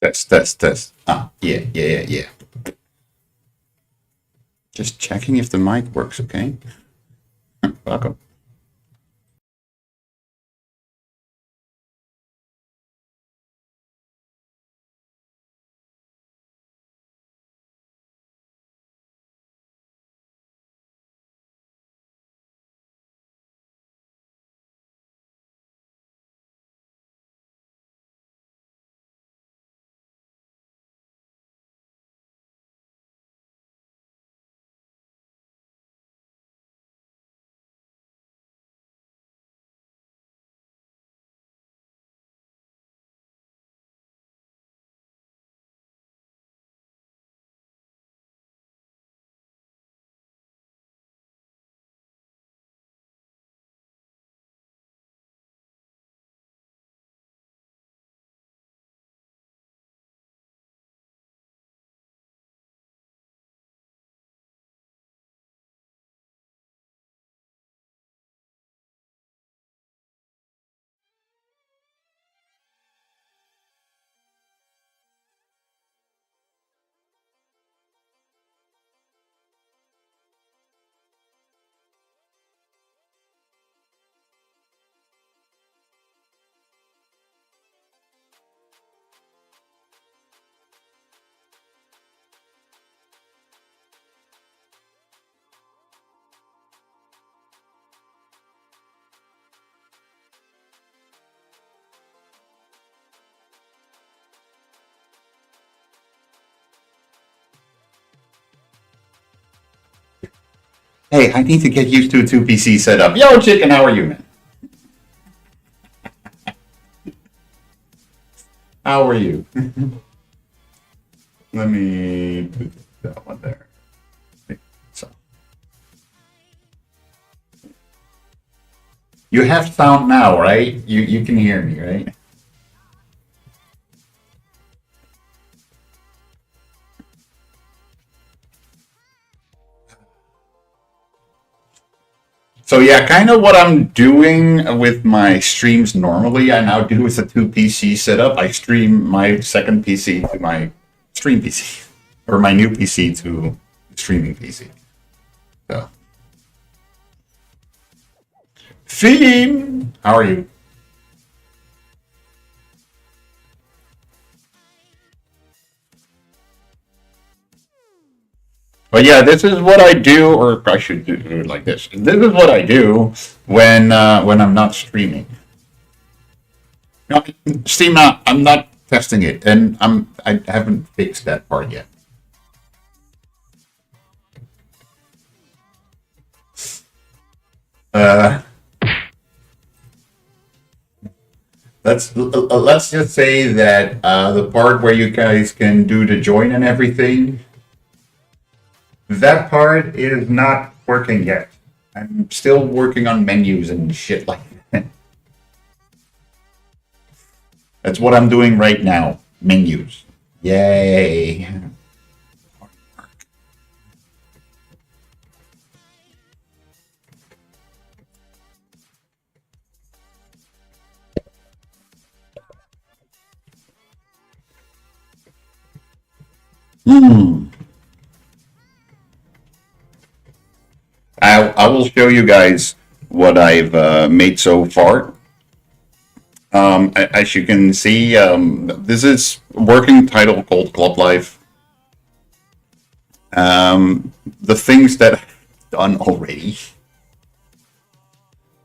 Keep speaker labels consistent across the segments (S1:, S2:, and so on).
S1: Test, test, test. Ah, yeah. Just checking if the mic works, okay? Welcome. Hey, I need to get used to a 2PC setup. Yo, chicken, how are you, man? How are you? Let me put that one there. So you have sound now, right? You can hear me, right? So yeah, kind of what I'm doing with my streams normally, I now do with a 2PC setup. I stream my second PC to my stream PC, or my new PC to streaming PC. So, Fiend, how are you? But yeah, this is what I do, or I should do it like this. This is what I do when I'm not streaming. No, Steam, I'm not testing it, and I haven't fixed that part yet. Uh, let's just say that the part where you guys can do the join and everything, that part is not working yet. I'm still working on menus and shit like that. That's what I'm doing right now. Menus. Yay. Hmm. I will show you guys what I've made so far. As you can see, this is working title called Club Life. The things that I've done already.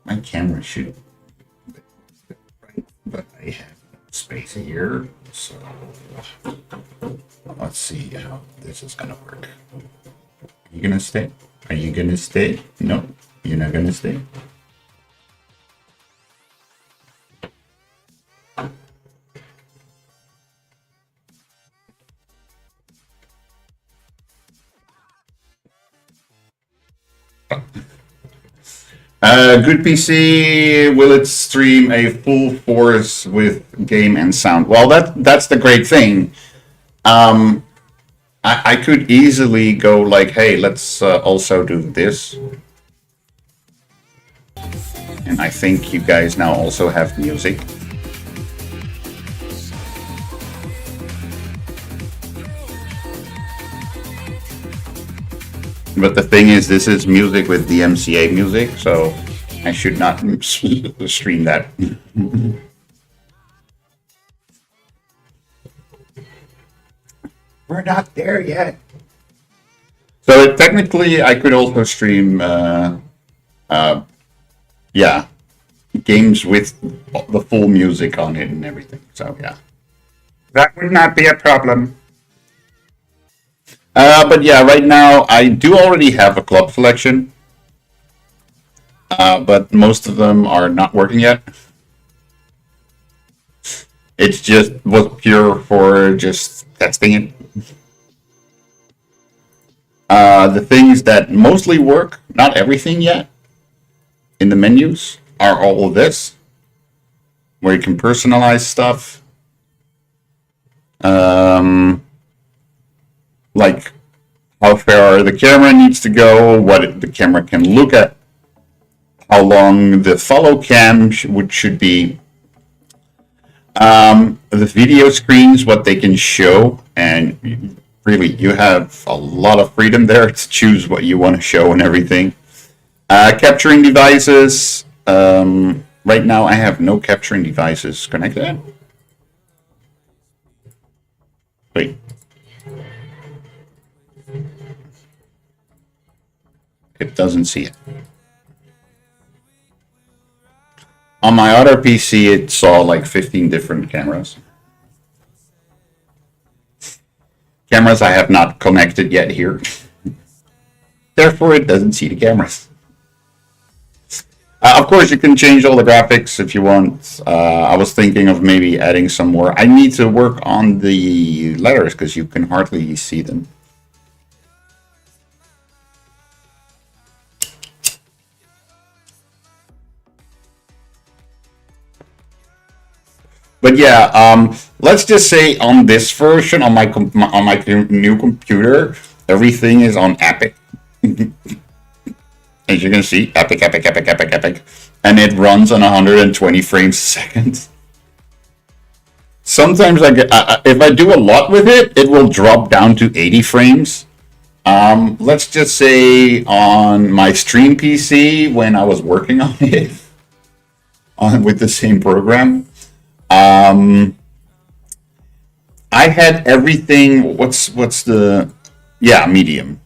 S1: My camera should, right, but I have space here, so let's see how this is gonna work. Are you gonna stay? Are you gonna stay? No, you're not gonna stay. Good PC, will it stream a full force with game and sound? Well, that's the great thing. Um, I could easily go like, hey, let's also do this. And I think you guys now also have music. But the thing is, this is music with DMCA music, so I should not stream that. We're not there yet. So technically, I could also stream, yeah, games with the full music on it and everything. So yeah, that would not be a problem. But yeah, right now I do already have a club selection, but most of them are not working yet. It's just was pure for just testing it. The things that mostly work, not everything yet, in the menus are all of this, where you can personalize stuff. Like how far the camera needs to go, what the camera can look at, how long the follow cam should be, the video screens, what they can show, and really you have a lot of freedom there to choose what you want to show and everything. Capturing devices. Right now I have no capturing devices connected. Wait. It doesn't see it. On my other PC, it saw like 15 different cameras. Cameras I have not connected yet here. Therefore, it doesn't see the cameras. Of course, you can change all the graphics if you want. I was thinking of maybe adding some more. I need to work on the letters because you can hardly see them. But yeah, let's just say on this version on my new computer, everything is on Epic. As you can see, Epic, Epic, Epic, Epic, Epic, and it runs on 120 frames a second. Sometimes if I do a lot with it, it will drop down to 80 frames. Let's just say on my stream PC when I was working on it, with the same program. I had everything. What's the? Yeah, medium.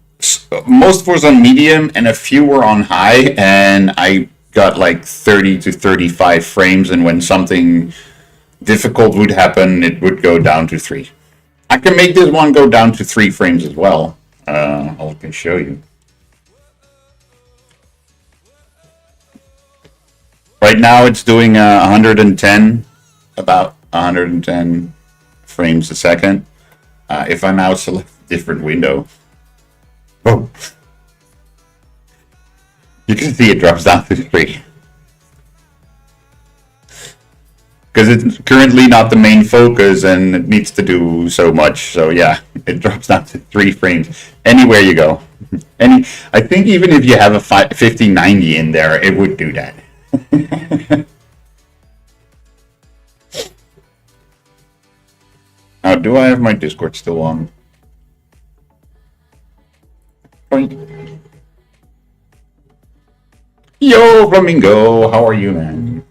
S1: Most was on medium, and a few were on high, and I got like 30 to 35 frames. And when something difficult would happen, it would go down to 3. I can make this one go down to 3 frames as well. I can show you. Right now, it's doing 110. About 110 frames a second. If I now select a different window, oh, you can see it drops down to 3. Because it's currently not the main focus and it needs to do so much. So yeah, it drops down to 3 frames anywhere you go. I think even if you have a 5090 in there, it would do that. Now, do I have my Discord still on? Yo, Flamingo, how are you, man?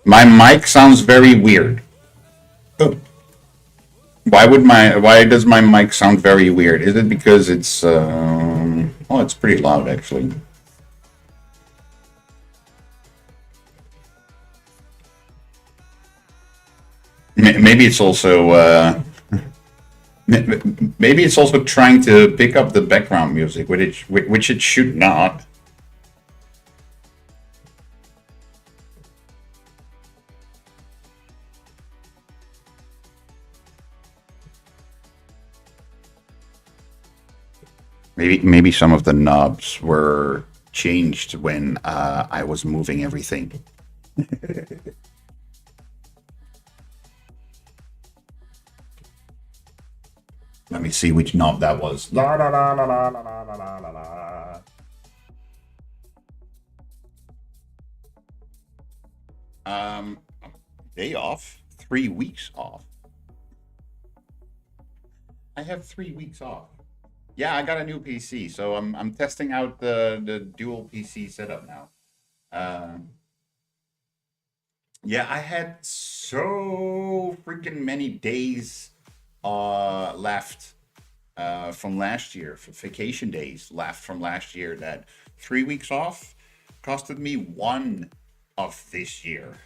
S1: My mic sounds very weird. Oh. Why does my mic sound very weird? Is it because it's oh, it's pretty loud actually. Maybe it's also maybe it's also trying to pick up the background music, which it should not. Maybe some of the knobs were changed when I was moving everything. Let me see which knob that was. La, la, la, la, la, la, la, la, la. day off, 3 weeks off. I have 3 weeks off. Yeah, I got a new PC, so I'm testing out the dual PC setup now. Uh, yeah, I had so freaking many days left from last year, for vacation days left from last year, that 3 weeks off costed me one of this year.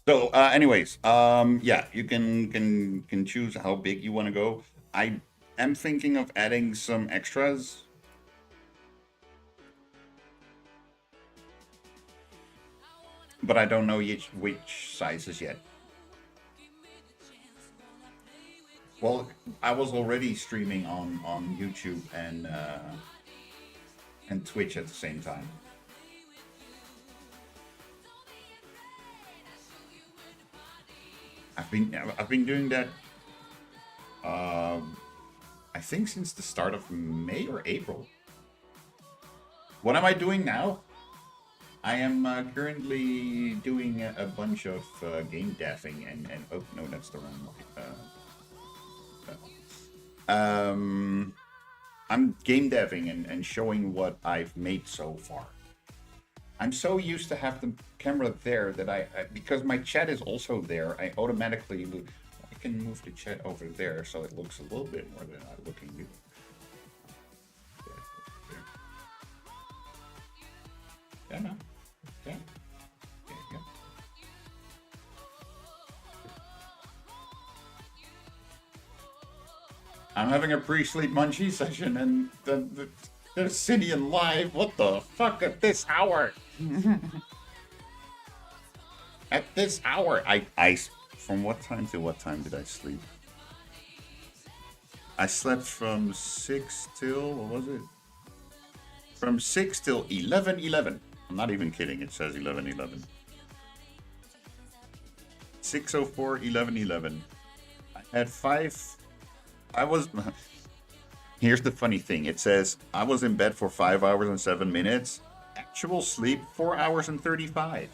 S1: So, anyways, yeah, you can choose how big you want to go. I am thinking of adding some extras, but I don't know which sizes yet. Well, I was already streaming on YouTube and Twitch at the same time. I've been doing that. Um, I think since the start of May or April. What am I doing now? I am currently doing a bunch of game deving and oh no, that's the wrong one. I'm game deving and showing what I've made so far. I'm so used to have the camera there that because my chat is also there, I automatically I can move the chat over there so it looks a little bit more than I looking new. Yeah, no. Yeah. Yeah, yeah. I'm having a pre-sleep munchie session and the Obsidian live. What the fuck at this hour? At this hour, from what time to what time did I sleep? I slept from 6 till, what was it? From 6 till 11:11. I'm not even kidding. It says 11:11. 6:04, 11:11. I had five. I was. Here's the funny thing. It says I was in bed for 5 hours and 7 minutes. Actual sleep 4 hours and 35.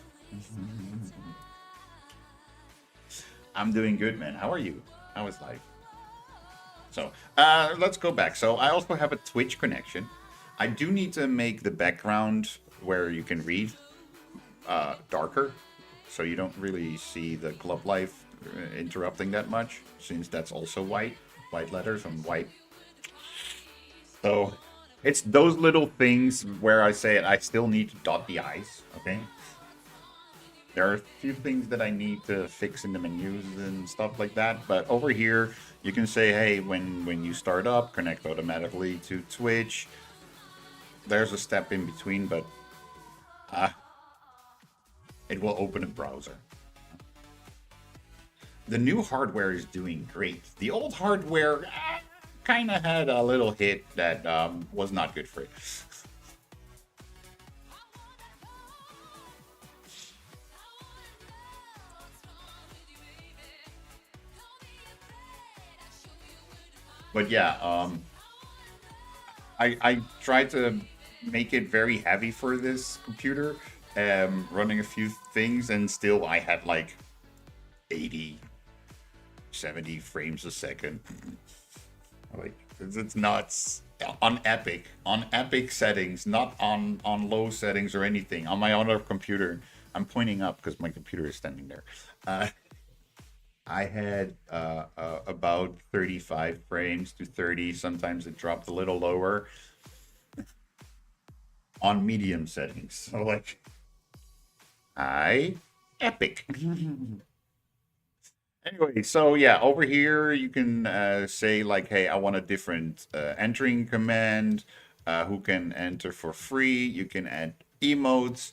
S1: I'm doing good, man. How are you? How is life? So let's go back. So I also have a Twitch connection. I do need to make the background where you can read darker, so you don't really see the club life interrupting that much, since that's also white letters and white. So it's those little things where I say I still need to dot the i's. Okay. There are a few things that I need to fix in the menus and stuff like that. But over here, you can say, hey, when you start up, connect automatically to Twitch. There's a step in between, but uh, it will open a browser. The new hardware is doing great. The old hardware kind of had a little hit that was not good for it. But yeah, I tried to make it very heavy for this computer, running a few things, and still I had like 80, 70 frames a second. Like it's nuts. On epic settings, not on low settings or anything. On my other computer, I'm pointing up because my computer is standing there. I had about 35 frames to 30. Sometimes it dropped a little lower on medium settings. So like, epic. Anyway, so yeah, over here you can say like, hey, I want a different entering command. Who can enter for free? You can add emotes.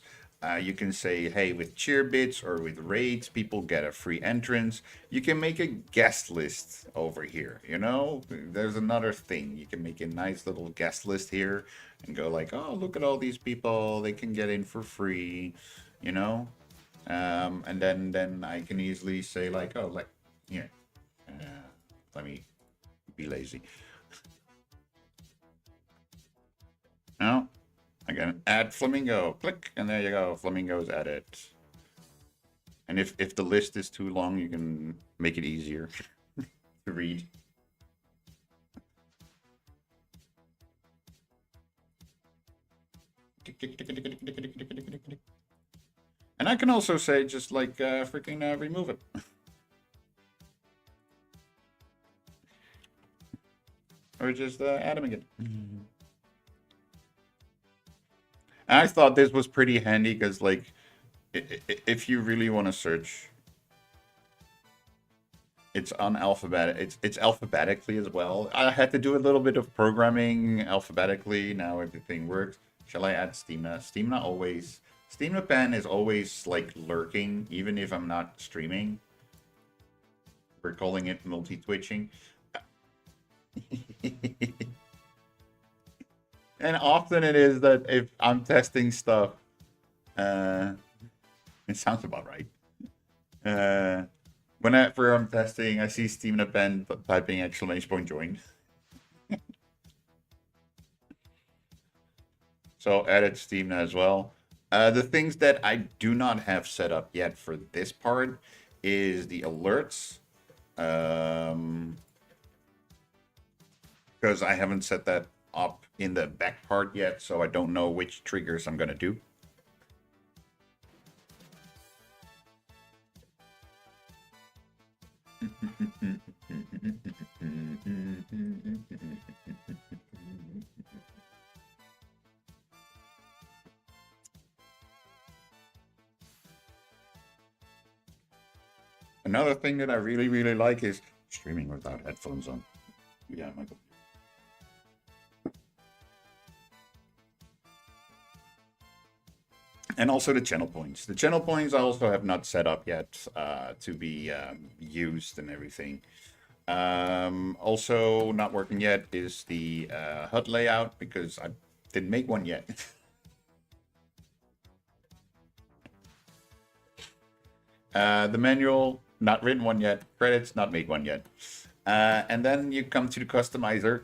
S1: You can say, hey, with cheer bits or with raids, people get a free entrance. You can make a guest list over here. You know, there's another thing. You can make a nice little guest list here and go like, oh, look at all these people. They can get in for free. You know, And then I can easily say like, oh, like here, let me be lazy. Now I can add flamingo, click, and there you go, flamingo's added. And if the list is too long, you can make it easier to read. And I can also say just like freaking remove it. Or just add them again. I thought this was pretty handy because like if you really want to search, it's unalphabetic. It's alphabetically as well. I had to do a little bit of programming alphabetically. Now everything works. Shall I add Steamna? Steamna Pen is always like lurking, even if I'm not streaming. We're calling it multi-twitching. And often it is that if I'm testing stuff, it sounds about right. Whenever I'm testing, I see Steamna Pen typing exclamation point join. So added Steamna as well. The things that I do not have set up yet for this part is the alerts. Because I haven't set that up in the back part yet, so I don't know which triggers I'm gonna do. Another thing that I really, really like is streaming without headphones on. Yeah, Michael. And also the channel points. The channel points I also have not set up yet to be used and everything. Also not working yet is the HUD layout because I didn't make one yet. The manual, not written one yet. Credits, not made one yet. And then you come to the customizer.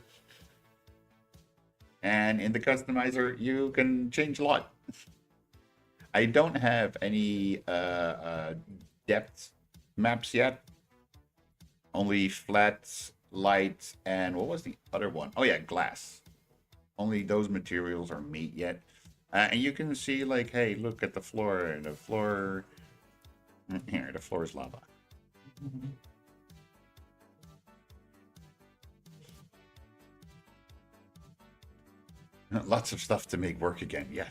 S1: And in the customizer, you can change a lot. I don't have any depth maps yet. Only flat, light, and what was the other one? Oh yeah, glass. Only those materials are made yet. And you can see like, hey, look at the floor. The floor here, the floor is lava. Lots of stuff to make work again, yes.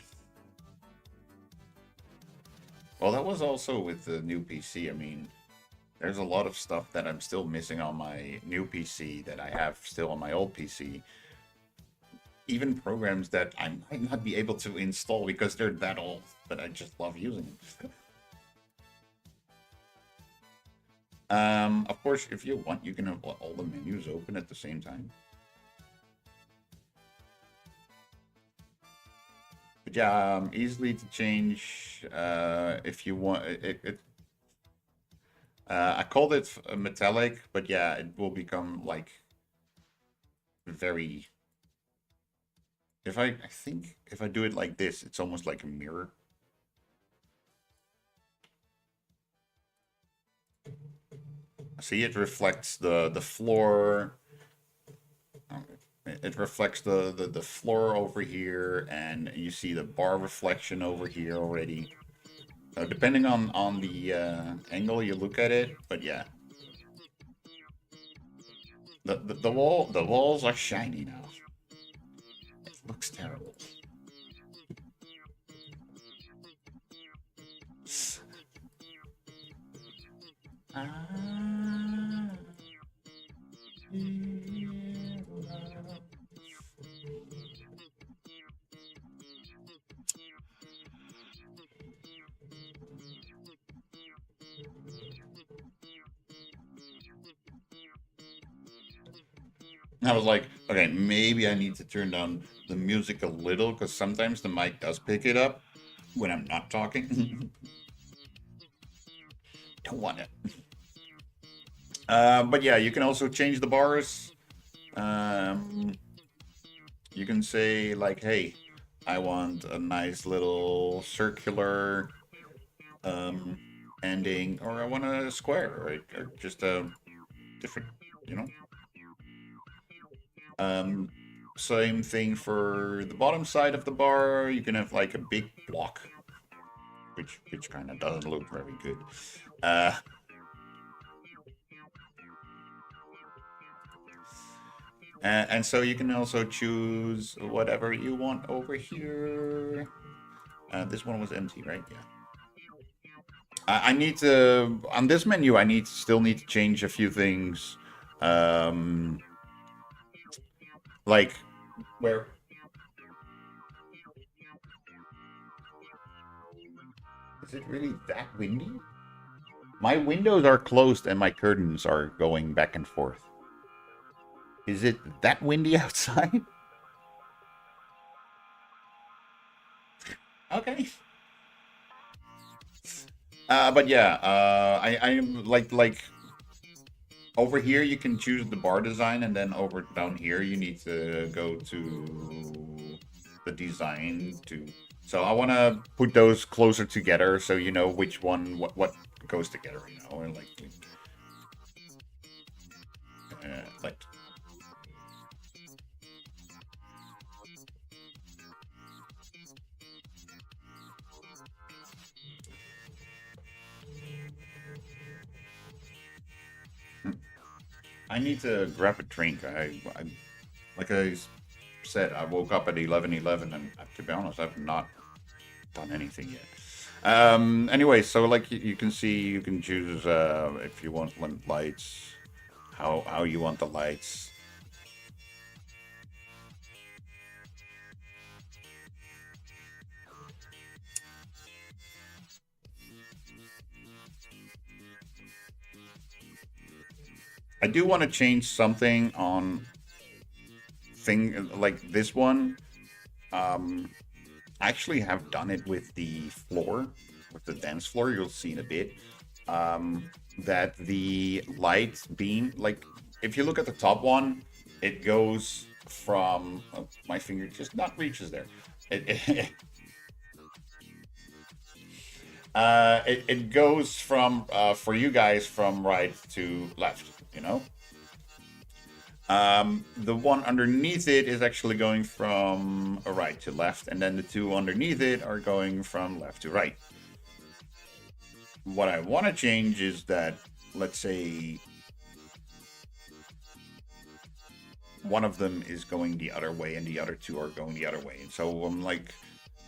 S1: Well, that was also with the new PC. I mean, there's a lot of stuff that I'm still missing on my new PC that I have still on my old PC. Even programs that I might not be able to install because they're that old, but I just love using them. Of course, if you want, you can have all the menus open at the same time. But yeah, easily to change if you want. I called it metallic, but yeah, it will become like very. I think if I do it like this, it's almost like a mirror. See, it reflects the floor. It reflects the floor over here, and you see the bar reflection over here already. Depending on the angle you look at it, but yeah, the walls are shiny now. It looks terrible. I was like, okay, maybe I need to turn down the music a little because sometimes the mic does pick it up when I'm not talking. Don't want it. But yeah, you can also change the bars. Um, you can say like, hey, I want a nice little circular um, ending, or I want a square, or just a different, you know. Um, Same thing for the bottom side of the bar. You can have like a big block, which kind of doesn't look very good. Uh, and so you can also choose whatever you want over here. This one was empty, right? Yeah. I need to on this menu. I still need to change a few things. Um, like where is it really that windy? My windows are closed and my curtains are going back and forth. Is it that windy outside? Okay. But yeah, I'm like over here you can choose the bar design, and then over down here you need to go to the design to. So I want to put those closer together, so you know which one what goes together. You know, and like I need to grab a drink. I like I said, I woke up at 11:11, and to be honest, I've not done anything yet. Anyway, so like you can see, you can choose if you want lights, how you want the lights. I do want to change something on thing like this one. Um, I actually have done it with the floor, with the dance floor. You'll see in a bit. That the light beam, like if you look at the top one, it goes from my finger just not reaches there. It it goes from for you guys from right to left. You know, the one underneath it is actually going from right to left, and then the two underneath it are going from left to right. What I want to change is that, let's say, one of them is going the other way and the other two are going the other way. And so I'm like,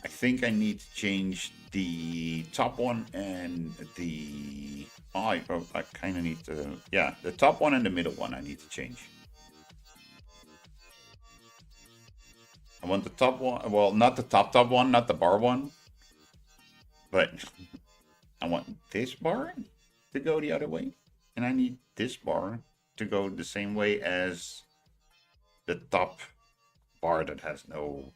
S1: I think I need to change the top one and the. Oh, I kind of need to. Yeah, the top one and the middle one I need to change. I want the top one. Well, not the top one, not the bar one, but I want this bar to go the other way, and I need this bar to go the same way as the top bar that has no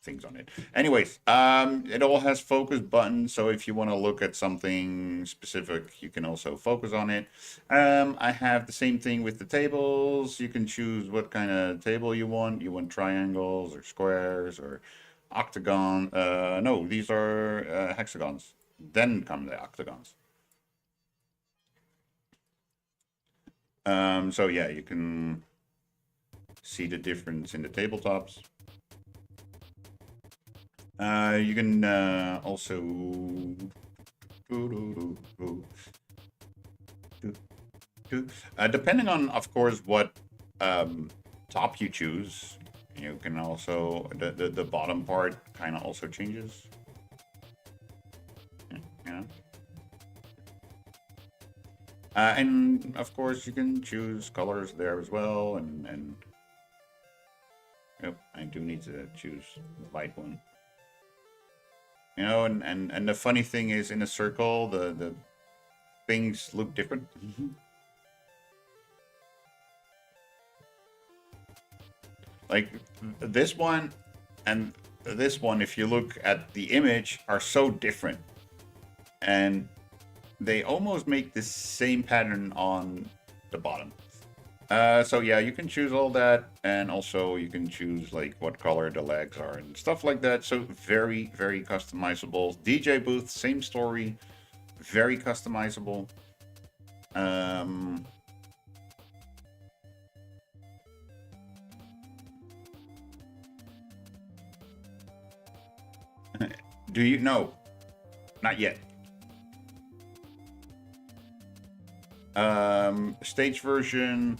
S1: things on it. Anyways, it all has focus buttons, so if you want to look at something specific, you can also focus on it. I have the same thing with the tables. You can choose what kind of table you want. You want triangles or squares or octagon. No, these are hexagons. Then come the octagons. So yeah, you can see the difference in the tabletops. You can also depending on, of course, what top you choose. You can also the bottom part kind of also changes. Yeah. And of course, you can choose colors there as well, and yep, I do need to choose the light one. You know, and the funny thing is, in a circle, the things look different. Like this one and this one, if you look at the image, are so different. And they almost make the same pattern on the bottom. So yeah, you can choose all that, and also you can choose like what color the legs are and stuff like that. So very, very customizable. DJ booth, same story, very customizable. Um, do you know? Not yet. Stage version.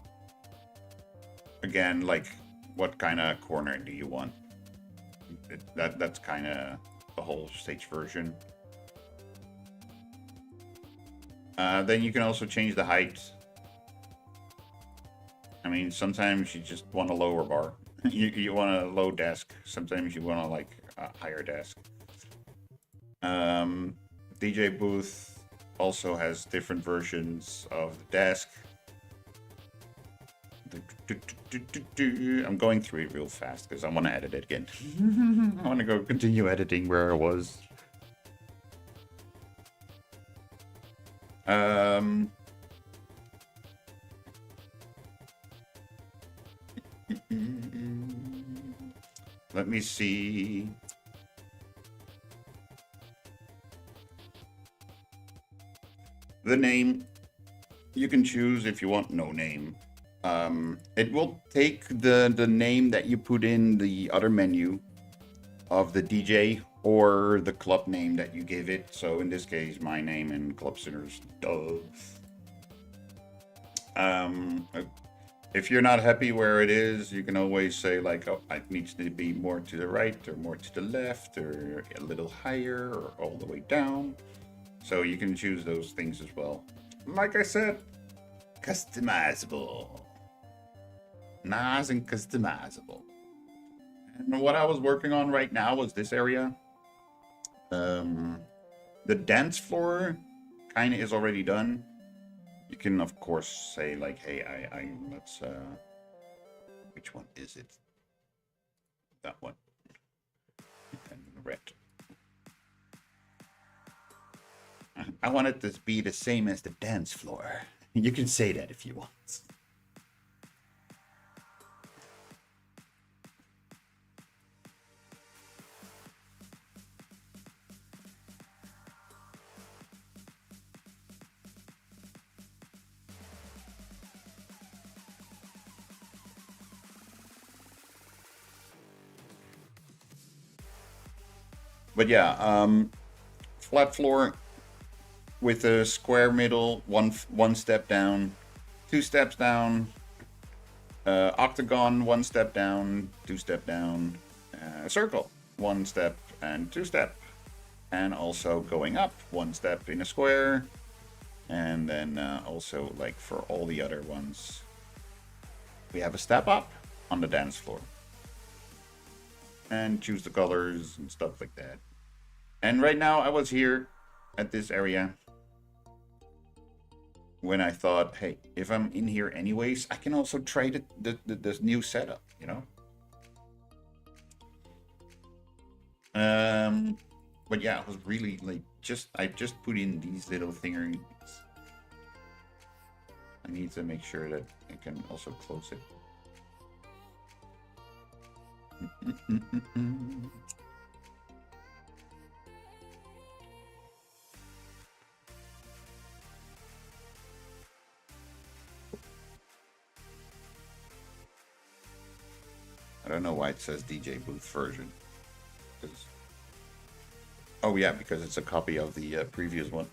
S1: Again, like, what kind of corner do you want? That's kind of the whole stage version. Then you can also change the height. I mean, sometimes you just want a lower bar. you want a low desk. Sometimes you want to like a higher desk. DJ booth also has different versions of the desk. I'm going through it real fast because I want to edit it again. I want to go continue editing where I was. Let me see. The name, you can choose if you want no name. It will take the name that you put in the other menu of the DJ or the club name that you give it. So in this case, my name and Club Sinners. Duh. If you're not happy where it is, you can always say like, oh, it needs to be more to the right or more to the left or a little higher or all the way down. So you can choose those things as well. Like I said, customizable. Nice and customizable. And what I was working on right now was this area. The dance floor kind of is already done. You can of course say like, hey, let's which one is it? That one. And red. I want it to be the same as the dance floor. You can say that if you want. But yeah, flat floor with a square middle, one step down, 2 steps down, octagon, 1 step down, 2 step down, circle, 1 step and 2 step, and also going up 1 step in a square, and then also like for all the other ones, we have a step up on the dance floor, and choose the colors and stuff like that. And right now I was here at this area when I thought, hey, if I'm in here anyways, I can also try this new setup, you know? But yeah, I was really like, I just put in these little things. I need to make sure that I can also close it. I don't know why it says DJ booth version. Oh yeah, because it's a copy of the previous one.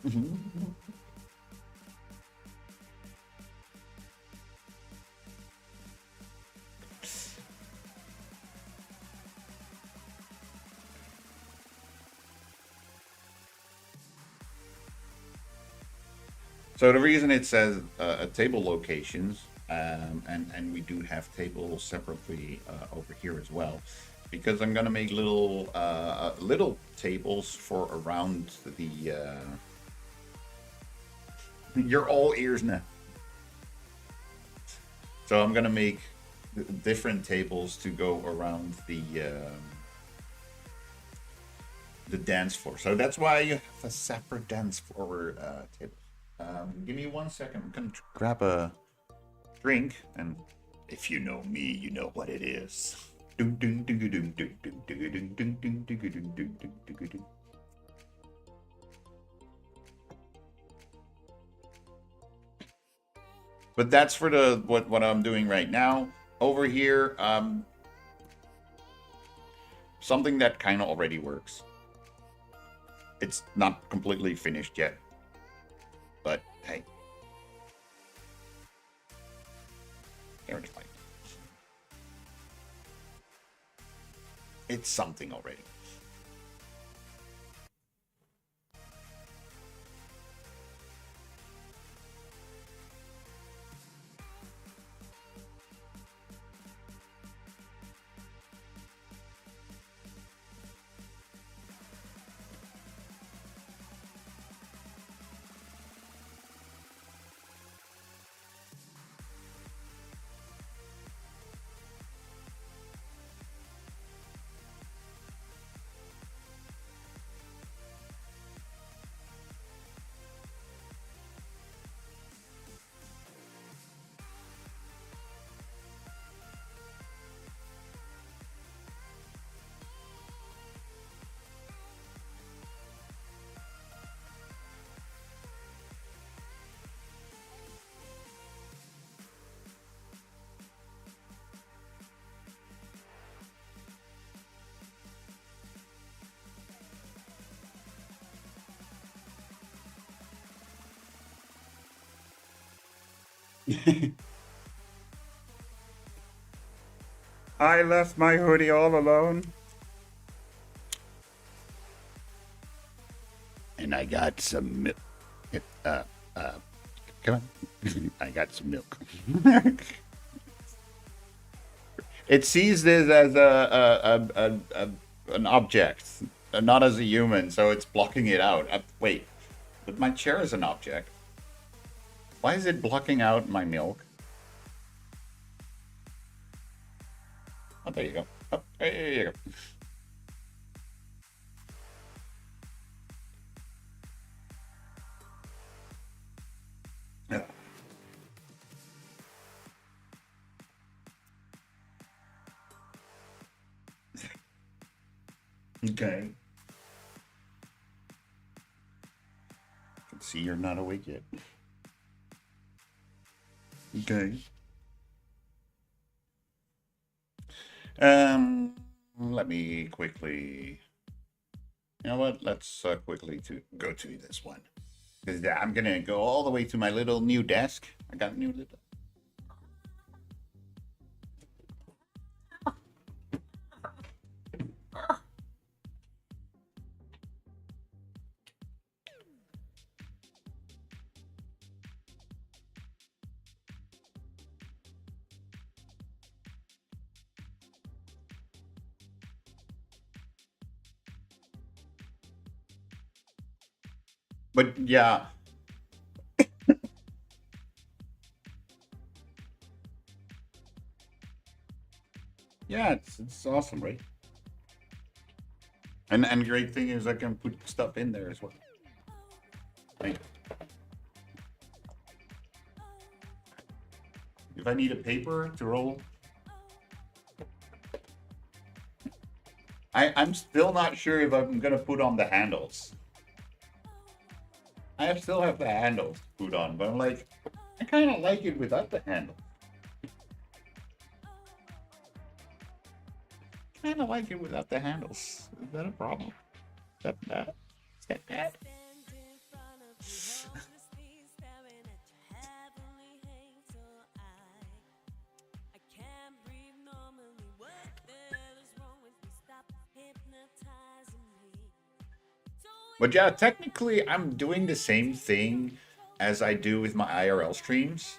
S1: So the reason it says table locations, and we do have tables separately over here as well, because I'm gonna make little tables for around the. You're all ears now. So I'm gonna make different tables to go around the dance floor. So that's why you have a separate dance floor table. Give me 1 second. I'm gonna grab a drink, and if you know me, you know what it is. But that's for the what I'm doing right now. Over here, something that kind of already works. It's not completely finished yet, but hey, there's like it's something already. I left my hoodie all alone. And I got some milk. Come on. I got some milk. It sees this as an object, not as a human, so it's blocking it out. Wait, but my chair is an object. Why is it blocking out my milk? Oh, there you go. Oh, there you go. Yeah. Okay. I can see you're not awake yet. Okay. Let me quickly. You know what? Let's quickly to go to this one because I'm gonna go all the way to my little new desk. I got a new little. But yeah, yeah, it's awesome, right? And great thing is I can put stuff in there as well. Like, if I need a paper to roll, I'm still not sure if I'm gonna put on the handles. I still have the handles to put on, but I'm like, I kind of like it without the handle. Kind of like it without the handles. Is that a problem? Is that bad? Is that bad? But yeah, technically, I'm doing the same thing as I do with my IRL streams.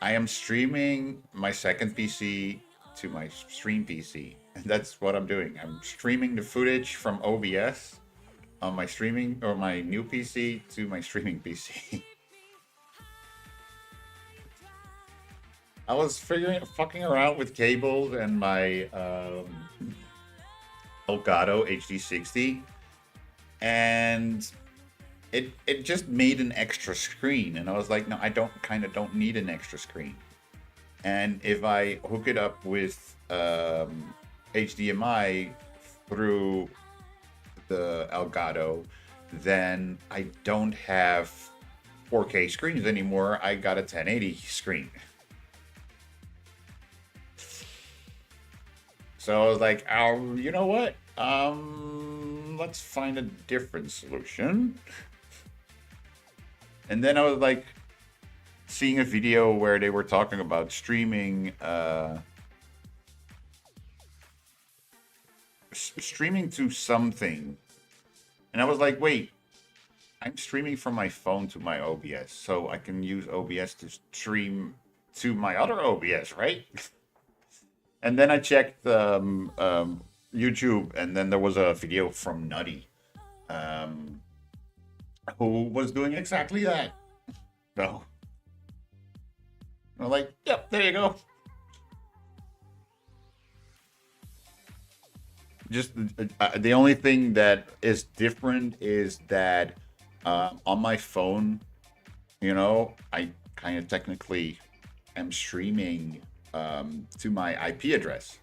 S1: I am streaming my second PC to my stream PC. And that's what I'm doing. I'm streaming the footage from OBS on my streaming or my new PC to my streaming PC. I was fucking around with cables and my Elgato HD60, and it just made an extra screen, and I was like, no, I don't need an extra screen. And if I hook it up with HDMI through the Elgato, then I don't have 4K screens anymore. I got a 1080 screen. So I was like, oh, you know what? Let's find a different solution. And then I was like, seeing a video where they were talking about streaming, streaming to something, and I was like, wait, I'm streaming from my phone to my OBS, so I can use OBS to stream to my other OBS, right? And then I checked YouTube, and then there was a video from Nutty, um, who was doing exactly that. So I'm like, yep, there you go. Just the only thing that is different is that on my phone, you know, I kind of technically am streaming to my IP address,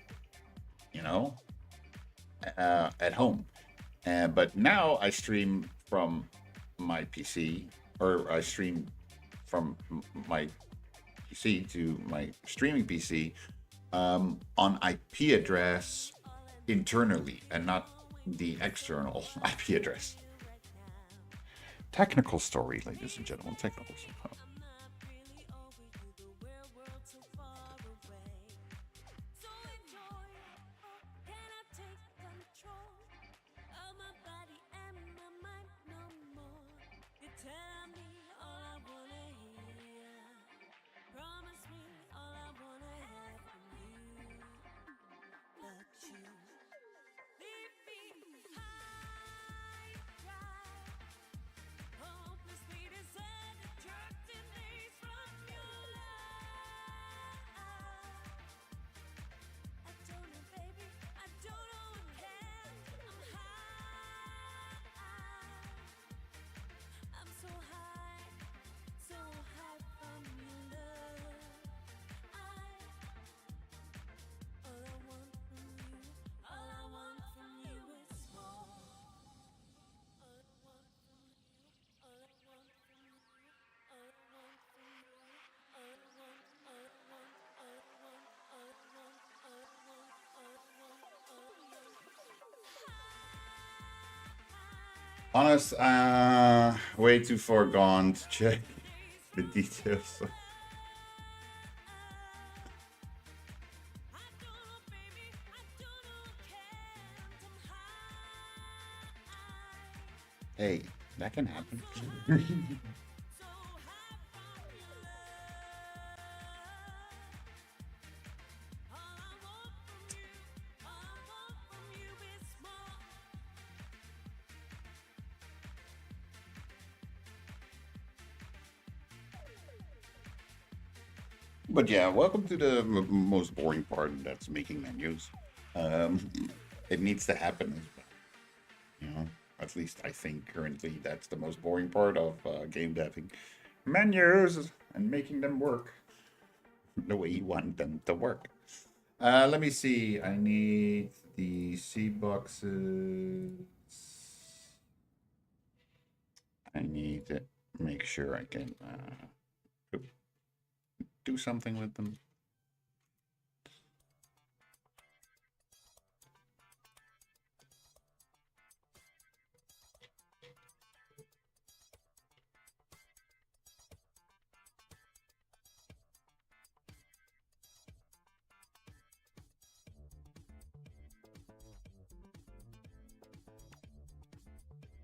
S1: you know, at home. But now I stream from my PC, or I stream from my PC to my streaming PC on IP address internally and not the external IP address. Technical story, ladies and gentlemen. Technical story. Honest, way too far gone to check the details. Hey, that can happen. But yeah, welcome to the most boring part. That's making menus. Um, it needs to happen as well. You know, at least I think currently that's the most boring part of game deving: menus and making them work the way you want them to work. Let me see. I need the C boxes. I need to make sure I can do something with them.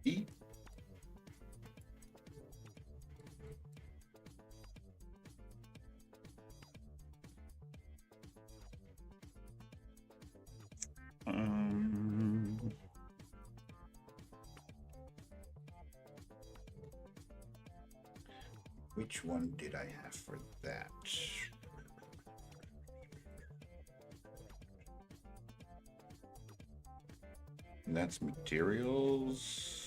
S1: E. Which one did I have for that? That's materials.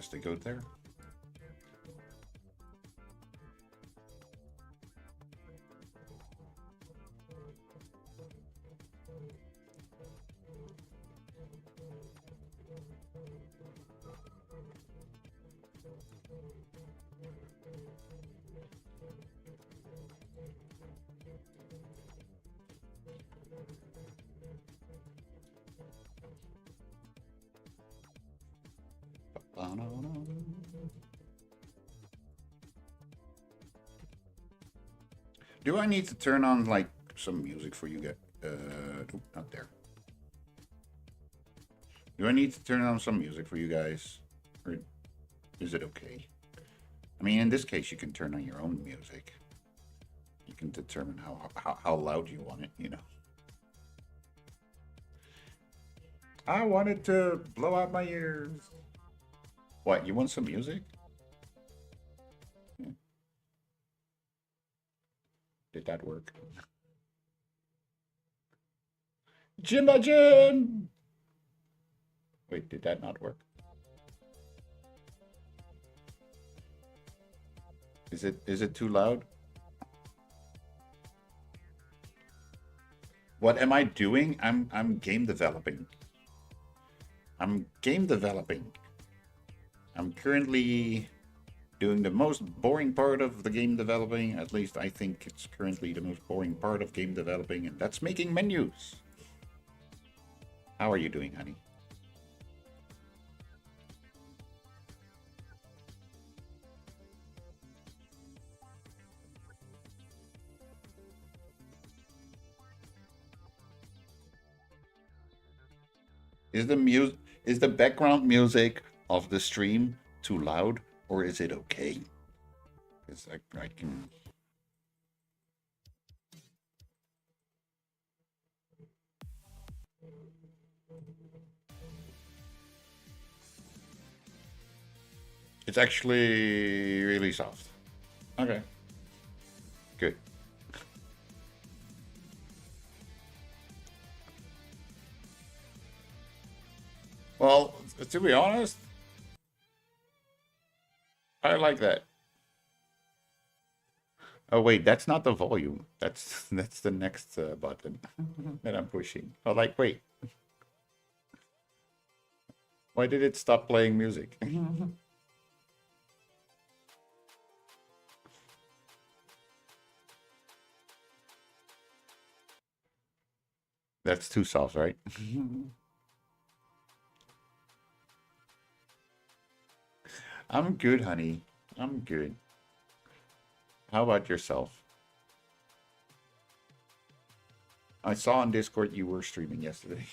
S1: adjust the goat there. Do I need to turn on like some music for you guys? Nope, not there. Do I need to turn on some music for you guys, or is it okay? I mean, in this case, you can turn on your own music. You can determine how loud you want it. You know. I wanted to blow out my ears. What? You want some music? Yeah. Did that work? Jimba Jim! Wait, did that not work? Is it too loud? What am I doing? I'm game developing. I'm game developing. I'm currently doing the most boring part of the game developing. At least I think it's currently the most boring part of game developing, and that's making menus. How are you doing, honey? Is the background music of the stream too loud, or is it okay? Because I can. It's actually really soft. Okay. Good. Well, to be honest, I like that. Oh wait, that's not the volume. That's the next button that I'm pushing. Oh, like wait, why did it stop playing music? That's too soft, right? I'm good, honey. I'm good. How about yourself? I saw on Discord you were streaming yesterday.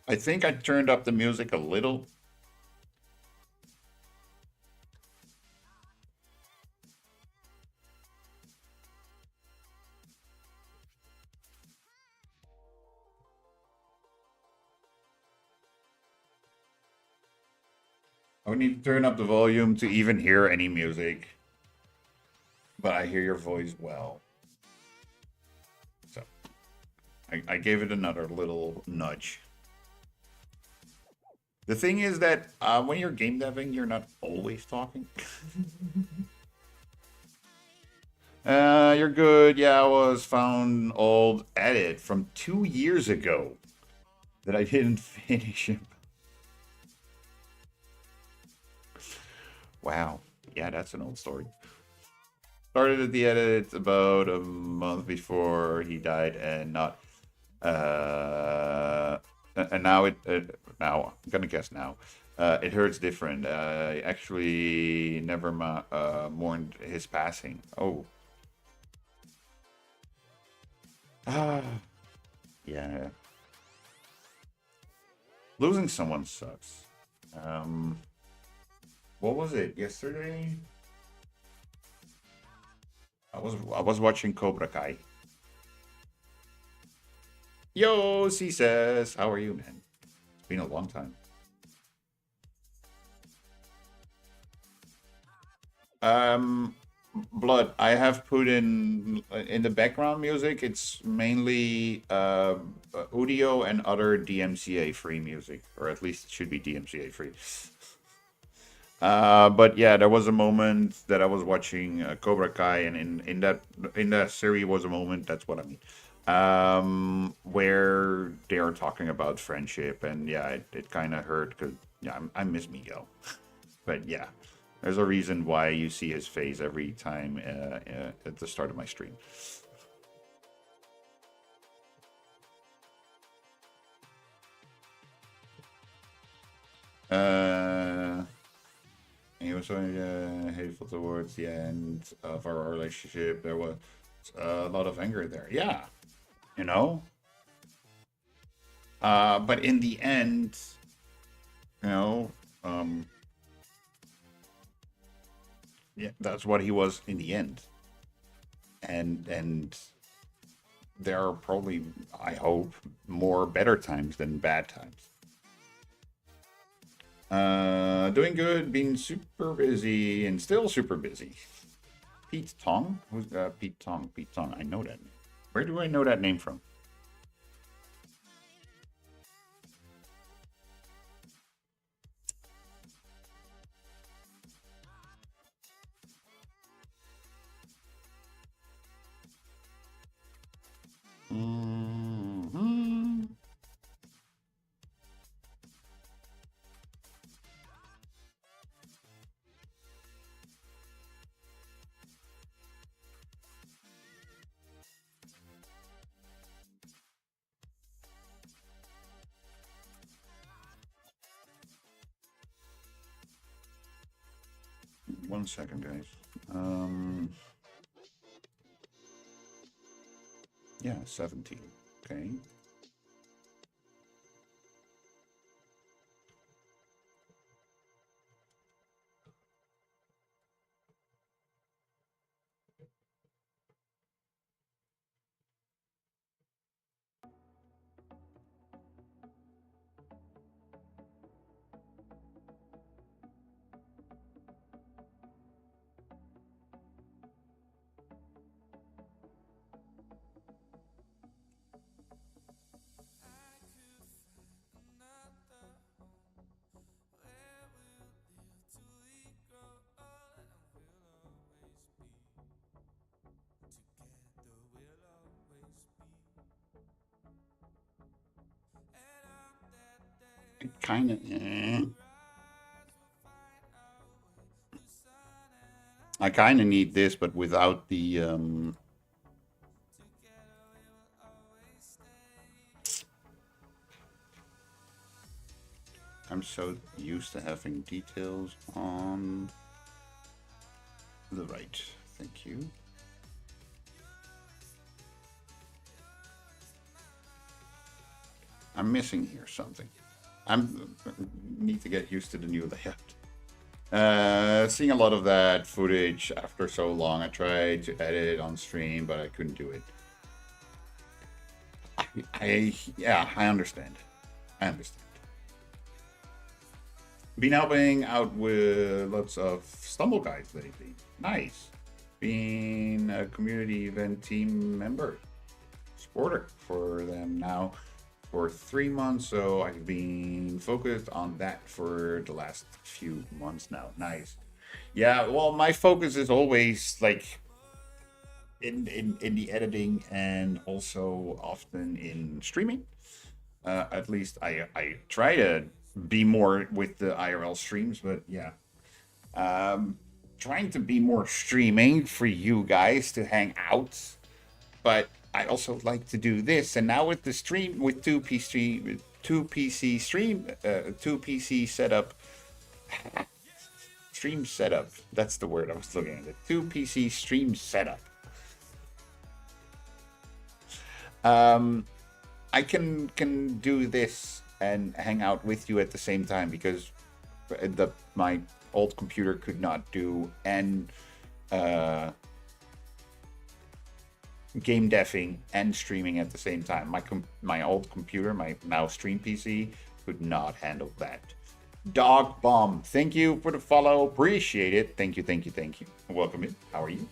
S1: I think I turned up the music a little. I would need to turn up the volume to even hear any music. But I hear your voice well. So I gave it another little nudge. The thing is that when you're game deving, you're not always talking. You're good. Yeah, I was found old edit from 2 years ago that I didn't finish. Wow. Yeah, that's an old story. Started at the edit about a month before he died, and not. And now now I'm gonna guess now. It hurts different. I actually never mourned his passing. Oh. Ah. Yeah. Losing someone sucks. What was it? Yesterday? I was watching Cobra Kai. Yo, C says, how are you, man? It's been a long time. Um, Blood. I have put in the background music. It's mainly Udio and other DMCA free music, or at least it should be DMCA free. But yeah, there was a moment that I was watching Cobra Kai, and in that series was a moment. That's what I mean. Where they are talking about friendship, and yeah, it kind of hurt because yeah, I miss Miguel. But yeah, there's a reason why you see his face every time at the start of my stream. Uh, he was so hateful towards the end of our relationship. There was a lot of anger there. Yeah, you know. But in the end, you know, um, yeah, that's what he was in the end. And there are probably, I hope, more better times than bad times. Doing good, being super busy, and still super busy. Pete Tong? Who's Pete Tong? Pete Tong. I know that name. Where do I know that name from? Mhm. 1 second, guys. Yeah, 17. Okay. Kind of. I kind of need this, but without the. I'm so used to having details on the right. Thank you. I'm missing here something. I'm need to get used to the new layout. Seeing a lot of that footage after so long, I tried to edit it on stream, but I couldn't do it. Yeah, I understand. I understand. Been helping out with lots of Stumble Guides lately. Nice. Being a community event team member, supporter for them now for 3 months. So I've been focused on that for the last few months now. Nice. Yeah, well, my focus is always like in the editing and also often in streaming. At least I try to be more with the IRL streams, but yeah, trying to be more streaming for you guys to hang out. But I also like to do this, and now with the stream with two PC stream, two PC setup, stream setup. That's the word I was looking at. Two PC stream setup. I can do this and hang out with you at the same time because my old computer could not do and game deving and streaming at the same time. My old computer, my now stream PC, could not handle that. Dog Bomb, thank you for the follow. Appreciate it. Thank you, thank you, thank you. Welcome in. How are you?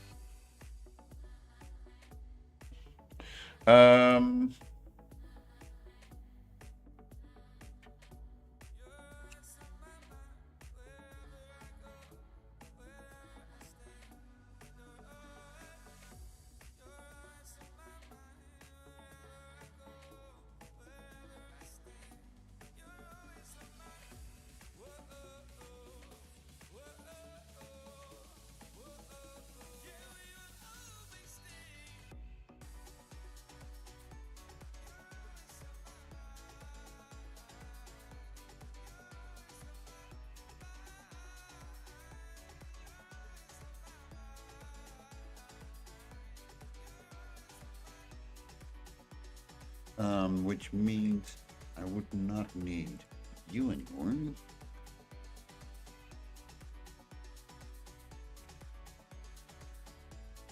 S1: Um, which means I would not need you anymore.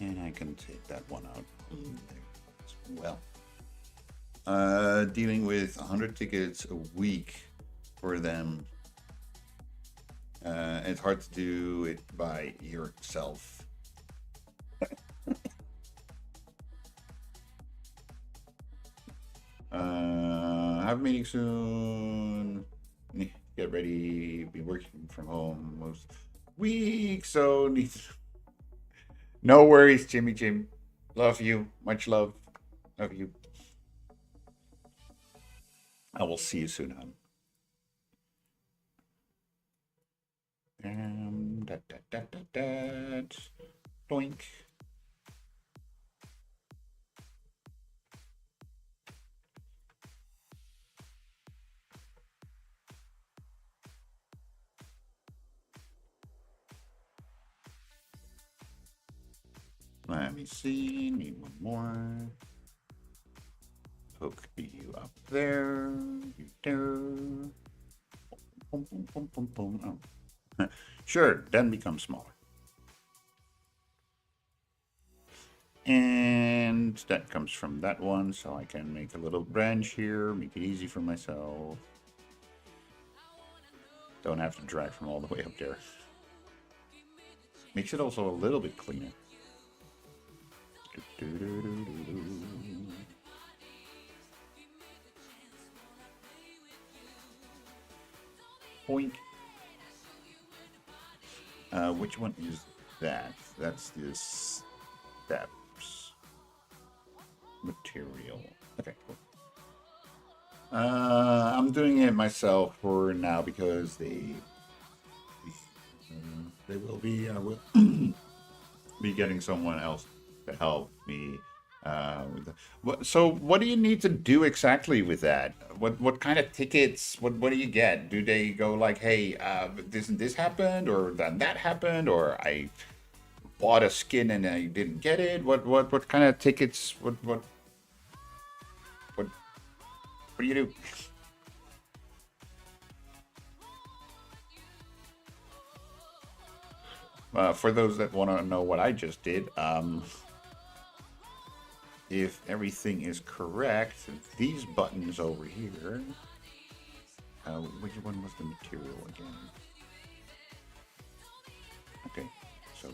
S1: And I can take that one out there as well. Dealing with 100 tickets a week for them. It's hard to do it by yourself. Have a meeting soon. Get ready. Be working from home most week, so need. No worries, Jimmy Jim. Love you. Much love. Love you. I will see you soon, hon. Doink. Let me see. Need one more. Poke you up there. You there. Boom, boom, boom, boom, boom. Oh. Sure, then become smaller. And that comes from that one, so I can make a little branch here, make it easy for myself. Don't have to drag from all the way up there. Makes it also a little bit cleaner. Boink. Which one is that? That's this steps material. Okay, cool. I'm doing it myself for now because they will be. I will be getting someone else to help me. So what do you need to do exactly with that? What kind of tickets? What do you get? Do they go like, hey, this happened, or that happened, or I bought a skin and I didn't get it? What kind of tickets? What do you do? For those that want to know what I just did, if everything is correct, these buttons over here. Which one was the material again? Okay, so.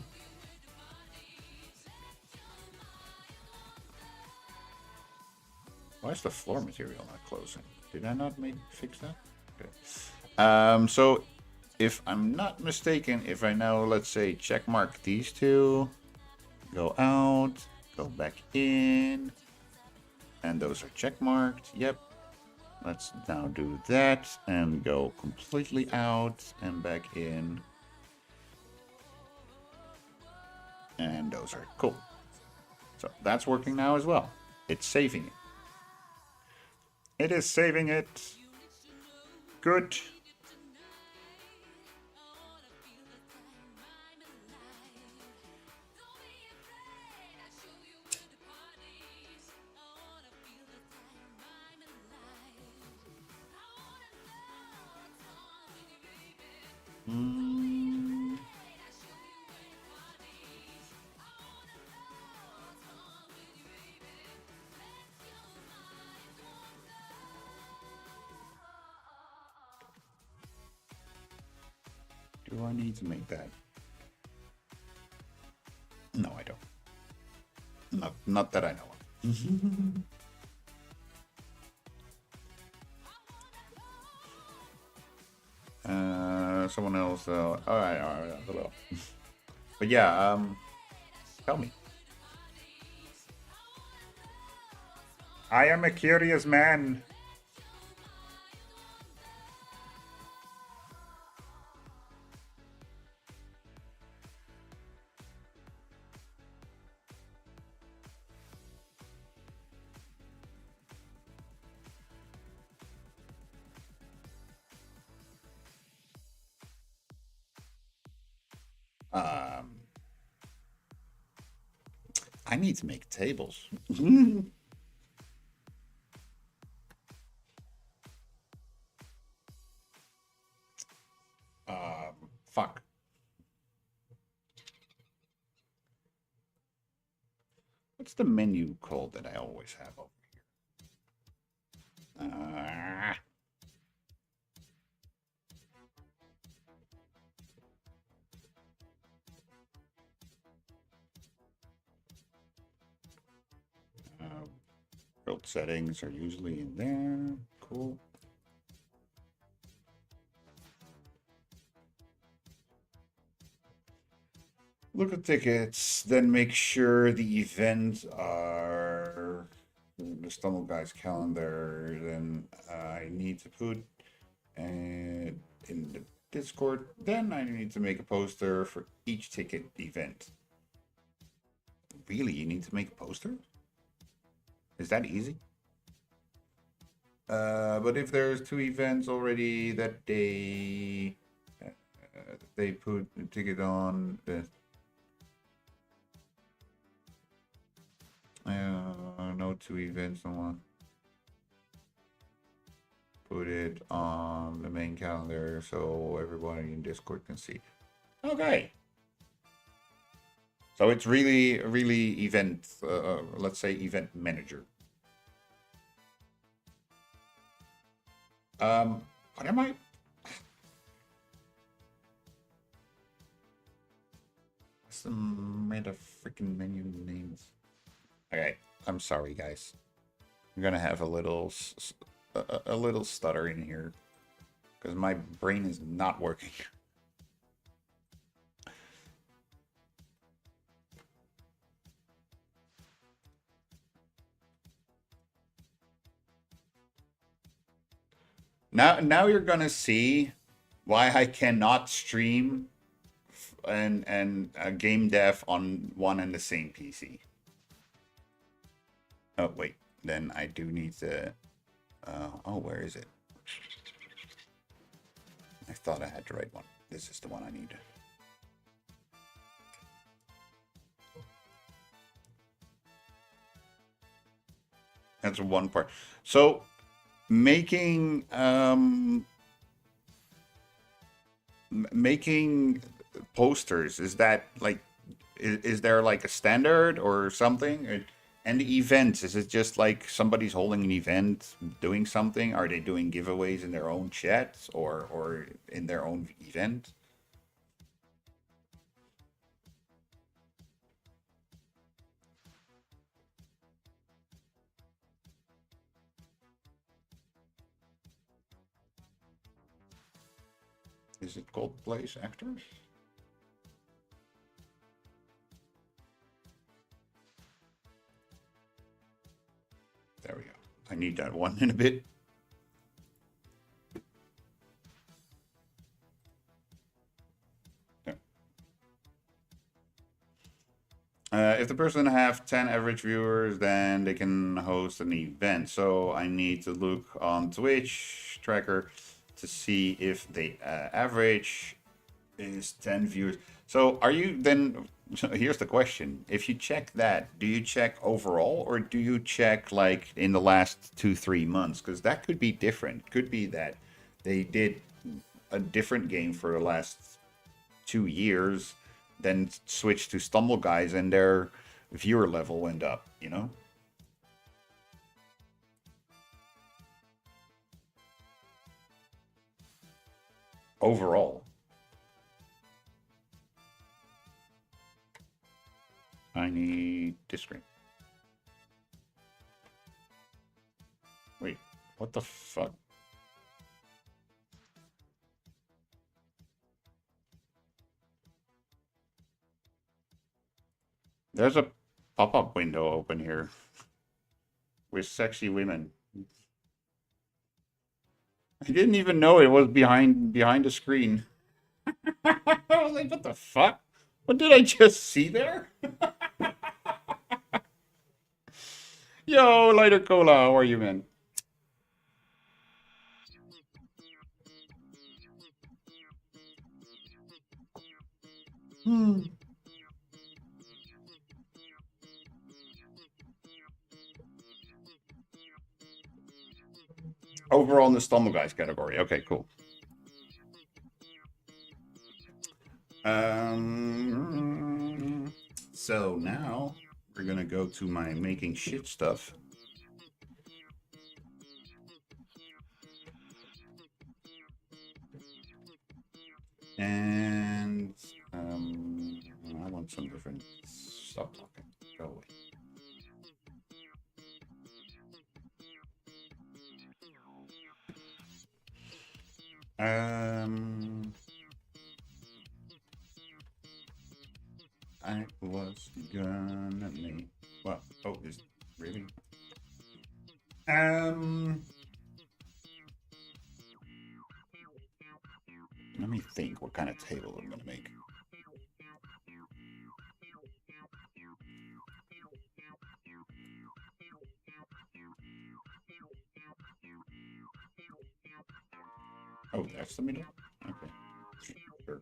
S1: Why is the floor material not closing? Did I not fix that? Okay. So if I'm not mistaken, if I now, let's say, check mark these two, go out, go back in, and those are check marked. Yep. Let's now do that and go completely out and back in. And those are cool. So that's working now as well. It's saving it. It is saving it. Good. Do I need to make that? No, I don't. Not that I know of. Someone else. All right, hello. But yeah, tell me. I am a curious man. Um, I need to make tables. Fuck. What's the menu called that I always have over here? Build settings are usually in there. Cool. Look at tickets, then make sure the events are the Stumble Guys calendar. Then I need to put in the Discord. Then I need to make a poster for each ticket event. Really, you need to make a poster? Is that easy? But if there's 2 events already that they put the ticket on, no 2 events on. Put it on the main calendar so everybody in Discord can see. Okay. So it's really event, let's say event manager. What am I? What's the meta freaking menu names? Okay, I'm sorry, guys. I'm gonna have a little stutter in here because my brain is not working. Now you're gonna see why I cannot stream and game dev on one and the same PC. Oh wait, then I do need to. Oh, where is it? I thought I had the right one. This is the one I need. That's one part. So making making posters, is that like is there like a standard or something? And the events, is it just like somebody's holding an event doing something? Are they doing giveaways in their own chats or in their own event? Is it called Place Actors? There we go. I need that one in a bit. If the person have 10 average viewers, then they can host an event. So I need to look on Twitch tracker to see if the average is 10 viewers. So are you then, so here's the question. If you check that, do you check overall or do you check like in the last 2-3 months? Because that could be different. Could be that they did a different game for the last 2 years, then switched to Stumble Guys and their viewer level went up, you know? Overall. I need this screen. Wait, what the fuck? There's a pop-up window open here with sexy women. I didn't even know it was behind the screen. I was like, what the fuck? What did I just see there? Yo, Lighter Cola, how are you, man? Overall in the Stumble Guys category. Okay, cool. So now we're gonna go to my making shit stuff. And I want some different. Stop talking. Go away. I was gonna make. What? Oh, is really? Let me think what kind of table I'm gonna make. Oh, that's the middle? Okay. Sure.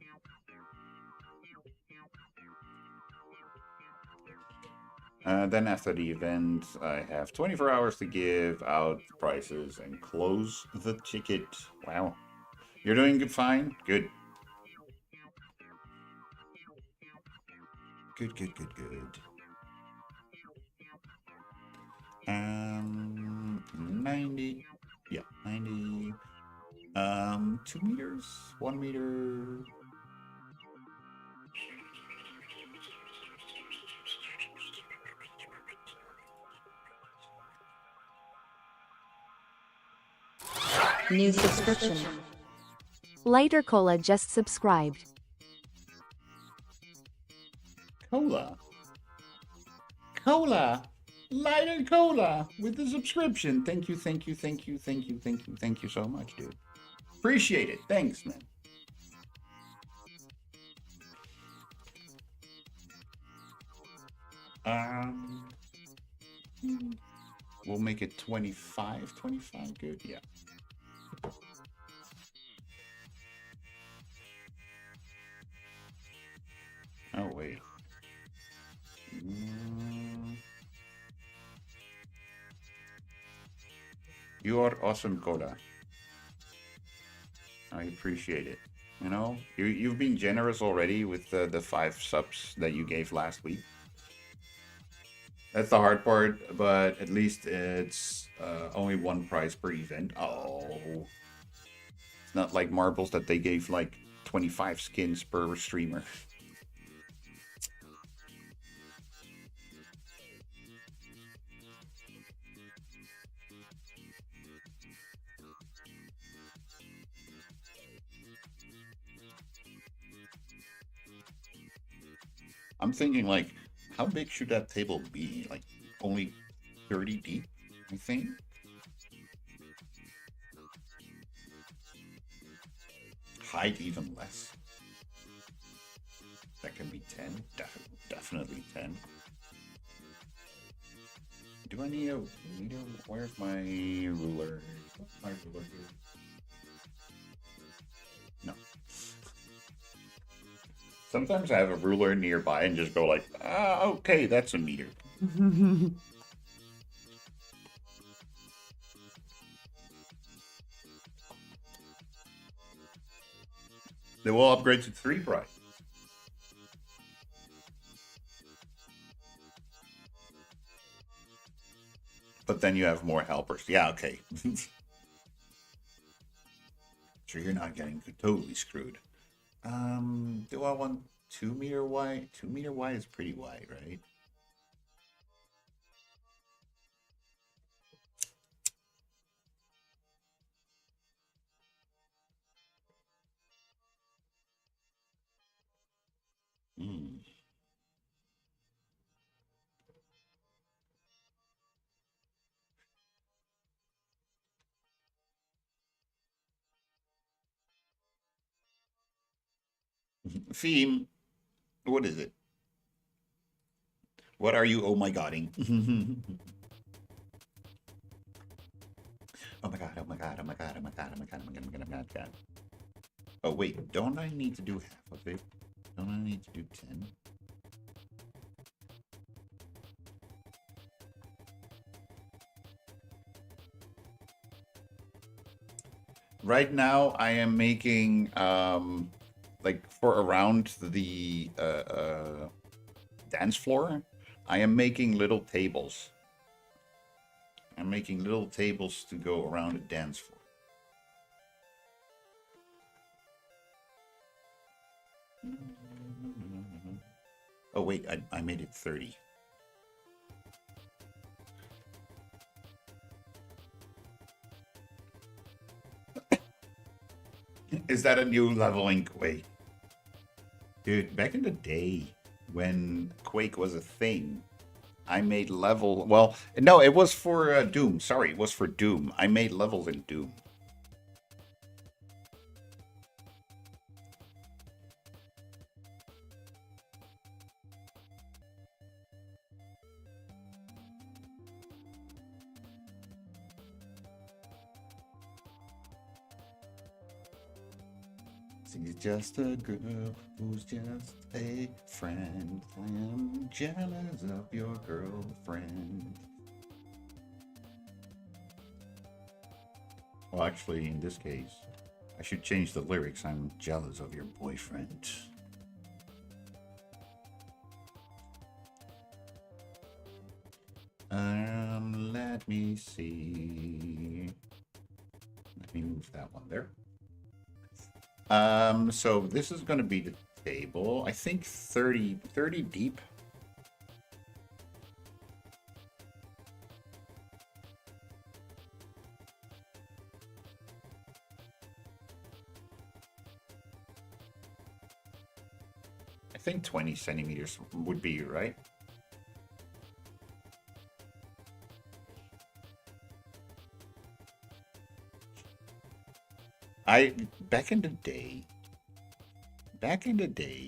S1: Then after the event, I have 24 hours to give out prices and close the ticket. Wow. You're doing good, fine? Good. Good, good, good, good. 90. Yeah, 90. 2 meters? 1 meter?
S2: New subscription.
S3: Lighter Cola just subscribed.
S1: Cola. Cola. Lighter Cola with the subscription. Thank you, thank you, thank you, thank you, thank you, thank you so much, dude. Appreciate it. Thanks, man. We'll make it 25. 25, good, yeah. Oh, wait. You are awesome, Cola. I appreciate it. You know, you've been generous already with the 5 subs that you gave last week. That's the hard part, but at least it's only 1 prize per event. Oh. It's not like Marbles that they gave like 25 skins per streamer. I'm thinking like, how big should that table be? Like only 30 deep, I think. Height even less. That can be 10. Definitely 10. Do I need a meter? Where's my ruler? My ruler here. No. Sometimes I have a ruler nearby and just go like, okay, that's a meter. They will upgrade to 3 price. But then you have more helpers. Yeah, okay. So you're not getting totally screwed. Do I want 2 meter wide? 2 meter wide is pretty wide, right? Theme, what is it? What are you oh my godding? Oh my god, oh my god, oh my god, oh my god, oh my god, oh my god, oh my god, oh my god. Oh wait, don't I need to do half of it? Don't I need to do 10? Right now I am making like for around the dance floor, I am making little tables. I'm making little tables to go around the dance floor. Oh wait, I made it 30. Is that a new leveling Quake? Dude, back in the day when Quake was a thing, I made level. Well, no, it was for Doom. Sorry, it was for Doom. I made levels in Doom. She's just a girl who's just a friend. I'm jealous of your girlfriend. Well, actually, in this case, I should change the lyrics. I'm jealous of your boyfriend. Let me see. Let me move that one there. So this is going to be the table. I think 30 deep. I think 20 centimeters would be right. Back in the day,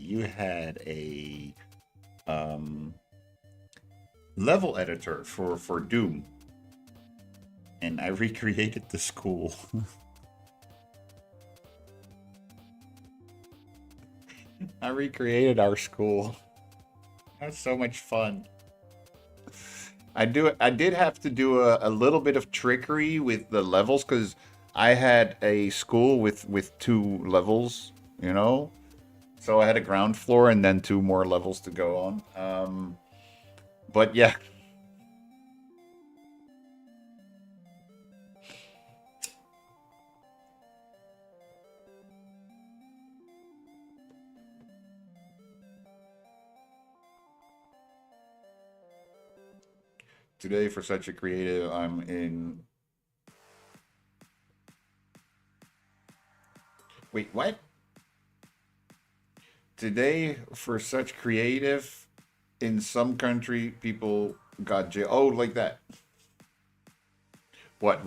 S1: you had a level editor for Doom, and I recreated the school. I recreated our school. That's so much fun. I did have to do a little bit of trickery with the levels because I had a school with 2 levels, you know? So I had a ground floor and then 2 more levels to go on. But yeah. Today, for such a creative, I'm in... Wait, what? Today, for such creative, in some country, people got jail. Oh, like that. What?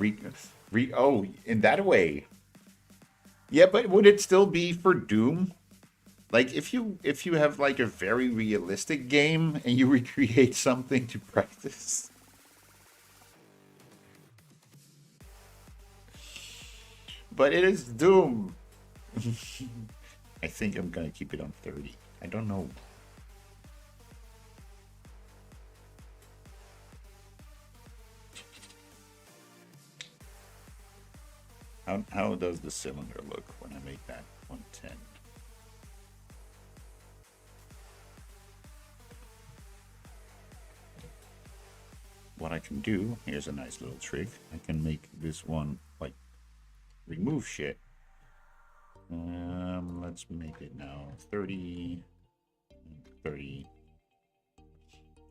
S1: Oh, in that way. Yeah, but would it still be for Doom? Like if you have like a very realistic game and you recreate something to practice. But it is Doom. I think I'm gonna keep it on 30. I don't know. How does the cylinder look when I make that 110? What I can do, here's a nice little trick. I can make this one like remove shit. Let's make it now 30.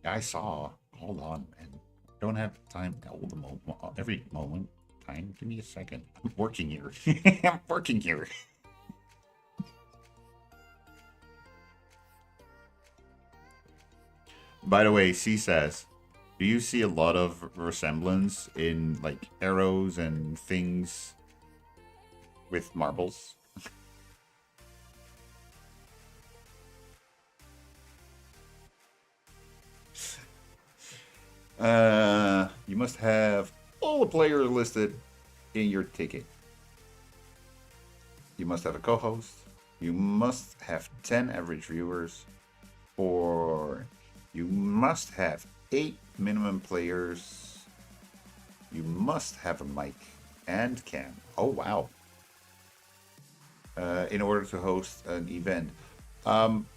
S1: I saw. Hold on, man. Don't have time all the moment. Every moment. Time. Give me a second. I'm working here. I'm working here. By the way, C says, do you see a lot of resemblance in like arrows and things with marbles? You must have all the players listed in your ticket. You must have a co-host. You must have 10 average viewers. Or you must have 8 minimum players. You must have a mic and cam. Oh, wow. In order to host an event.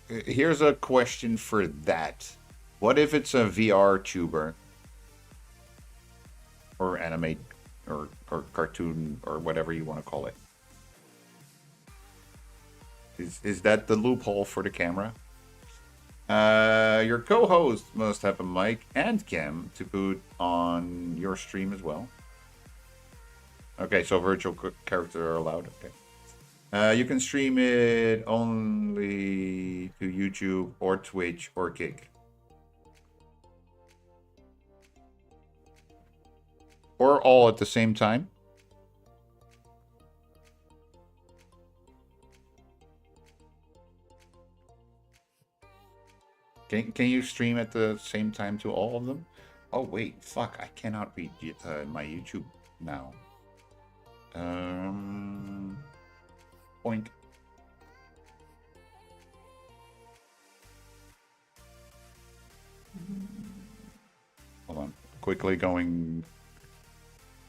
S1: Here's a question for that. What if it's a VR tuber? Or animate or cartoon or whatever you want to call it. Is that the loophole for the camera? Your co-host must have a mic and cam to put on your stream as well. Okay, so virtual characters are allowed. Okay. You can stream it only to YouTube or Twitch or Kick. Or all at the same time. Can you stream at the same time to all of them? Oh wait, fuck! I cannot read my YouTube now. Oink. Hold on. Quickly going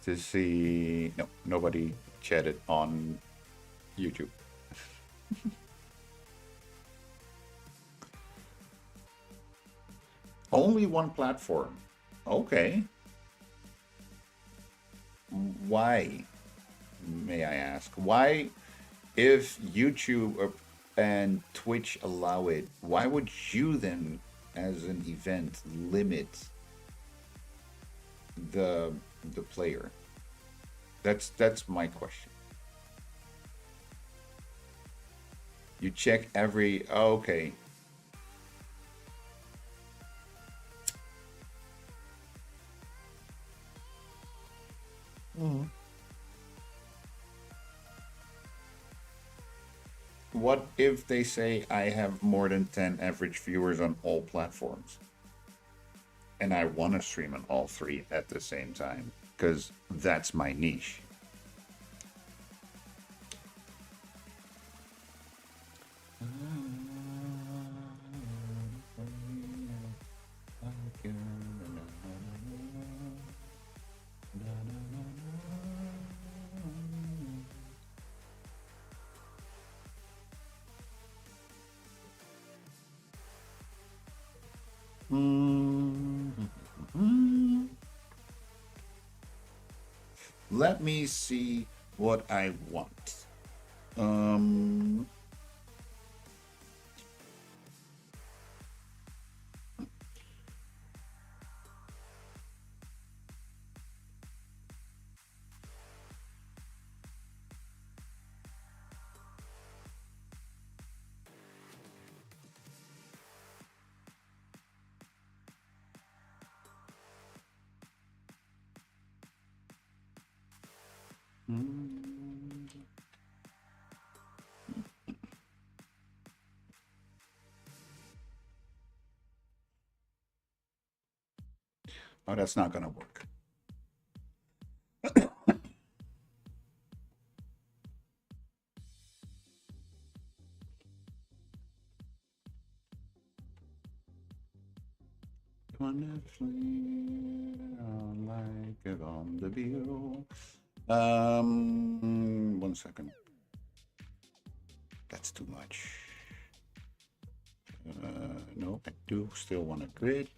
S1: to see. No, nobody chatted on YouTube. Only one platform. Okay. Why? May I ask? Why, if YouTube and Twitch allow it, why would you then, as an event, limit the player? That's my question. You check every. Oh, okay. What if they say I have more than 10 average viewers on all platforms? And I want to stream on all 3 at the same time, because that's my niche. Let me see what I want. Oh, that's not going to work. Like it on the view. 1 second. That's too much. No, I do still want a grid.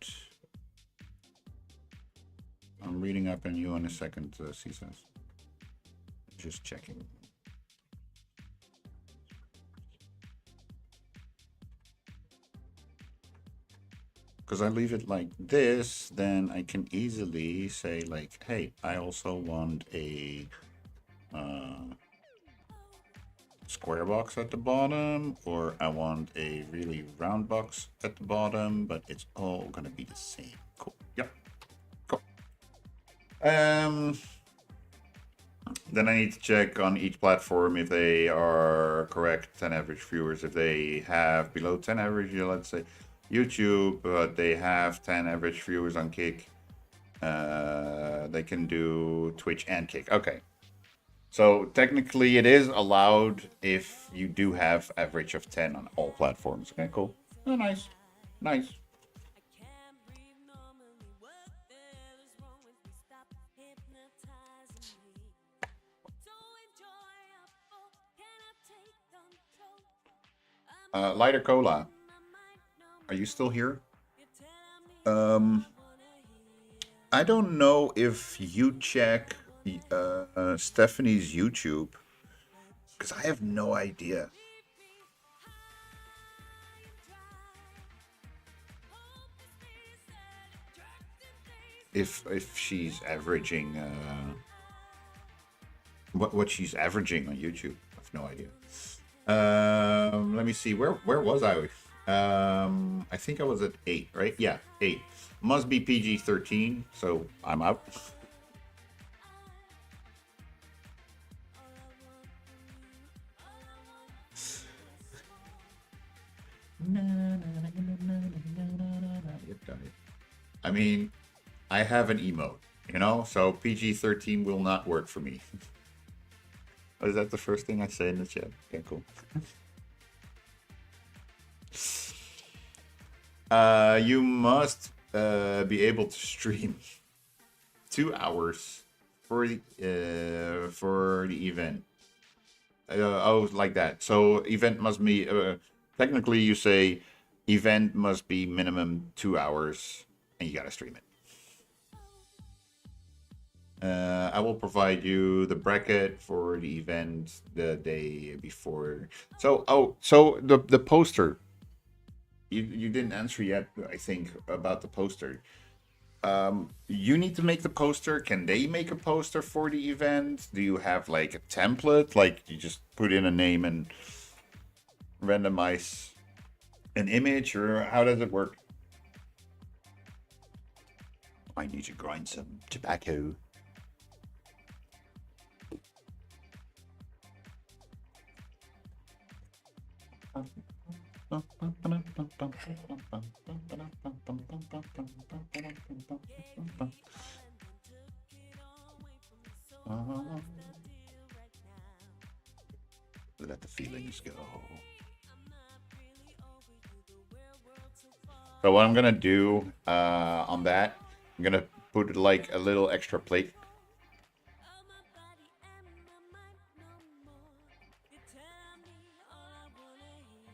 S1: I'm reading up on you in a second, CSAS. Just checking. Because I leave it like this, then I can easily say like, hey, I also want a square box at the bottom, or I want a really round box at the bottom, but it's all gonna be the same. Cool. Yep. Cool. Then I need to check on each platform if they are correct 10 average viewers. If they have below 10 average, let's say YouTube, but they have 10 average viewers on Kick, they can do Twitch and Kick. Okay. So technically it is allowed if you do have average of 10 on all platforms. Okay, cool. Oh, nice. Nice. Lighter Cola, are you still here? I don't know if you check Stephanie's YouTube, because I have no idea. If she's averaging what she's averaging on YouTube, I have no idea. Let me see. Where was I? I think I was at 8, right? Yeah, 8. Must be PG-13, so I'm out. I mean, I have an emote, you know, so PG-13 will not work for me. Is that the first thing I say in the chat? Okay, cool. You must be able to stream 2 hours for the event. Oh, like that. So event must be technically you say event must be minimum 2 hours, and you gotta stream it. I will provide you the bracket for the event the day before. So, so the poster. You didn't answer yet, I think, about the poster. You need to make the poster. Can they make a poster for the event? Do you have like a template? Like you just put in a name and randomize an image, or how does it work? I need to grind some tobacco. Let the feelings go. So what I'm gonna do on that, I'm gonna put like a little extra plate.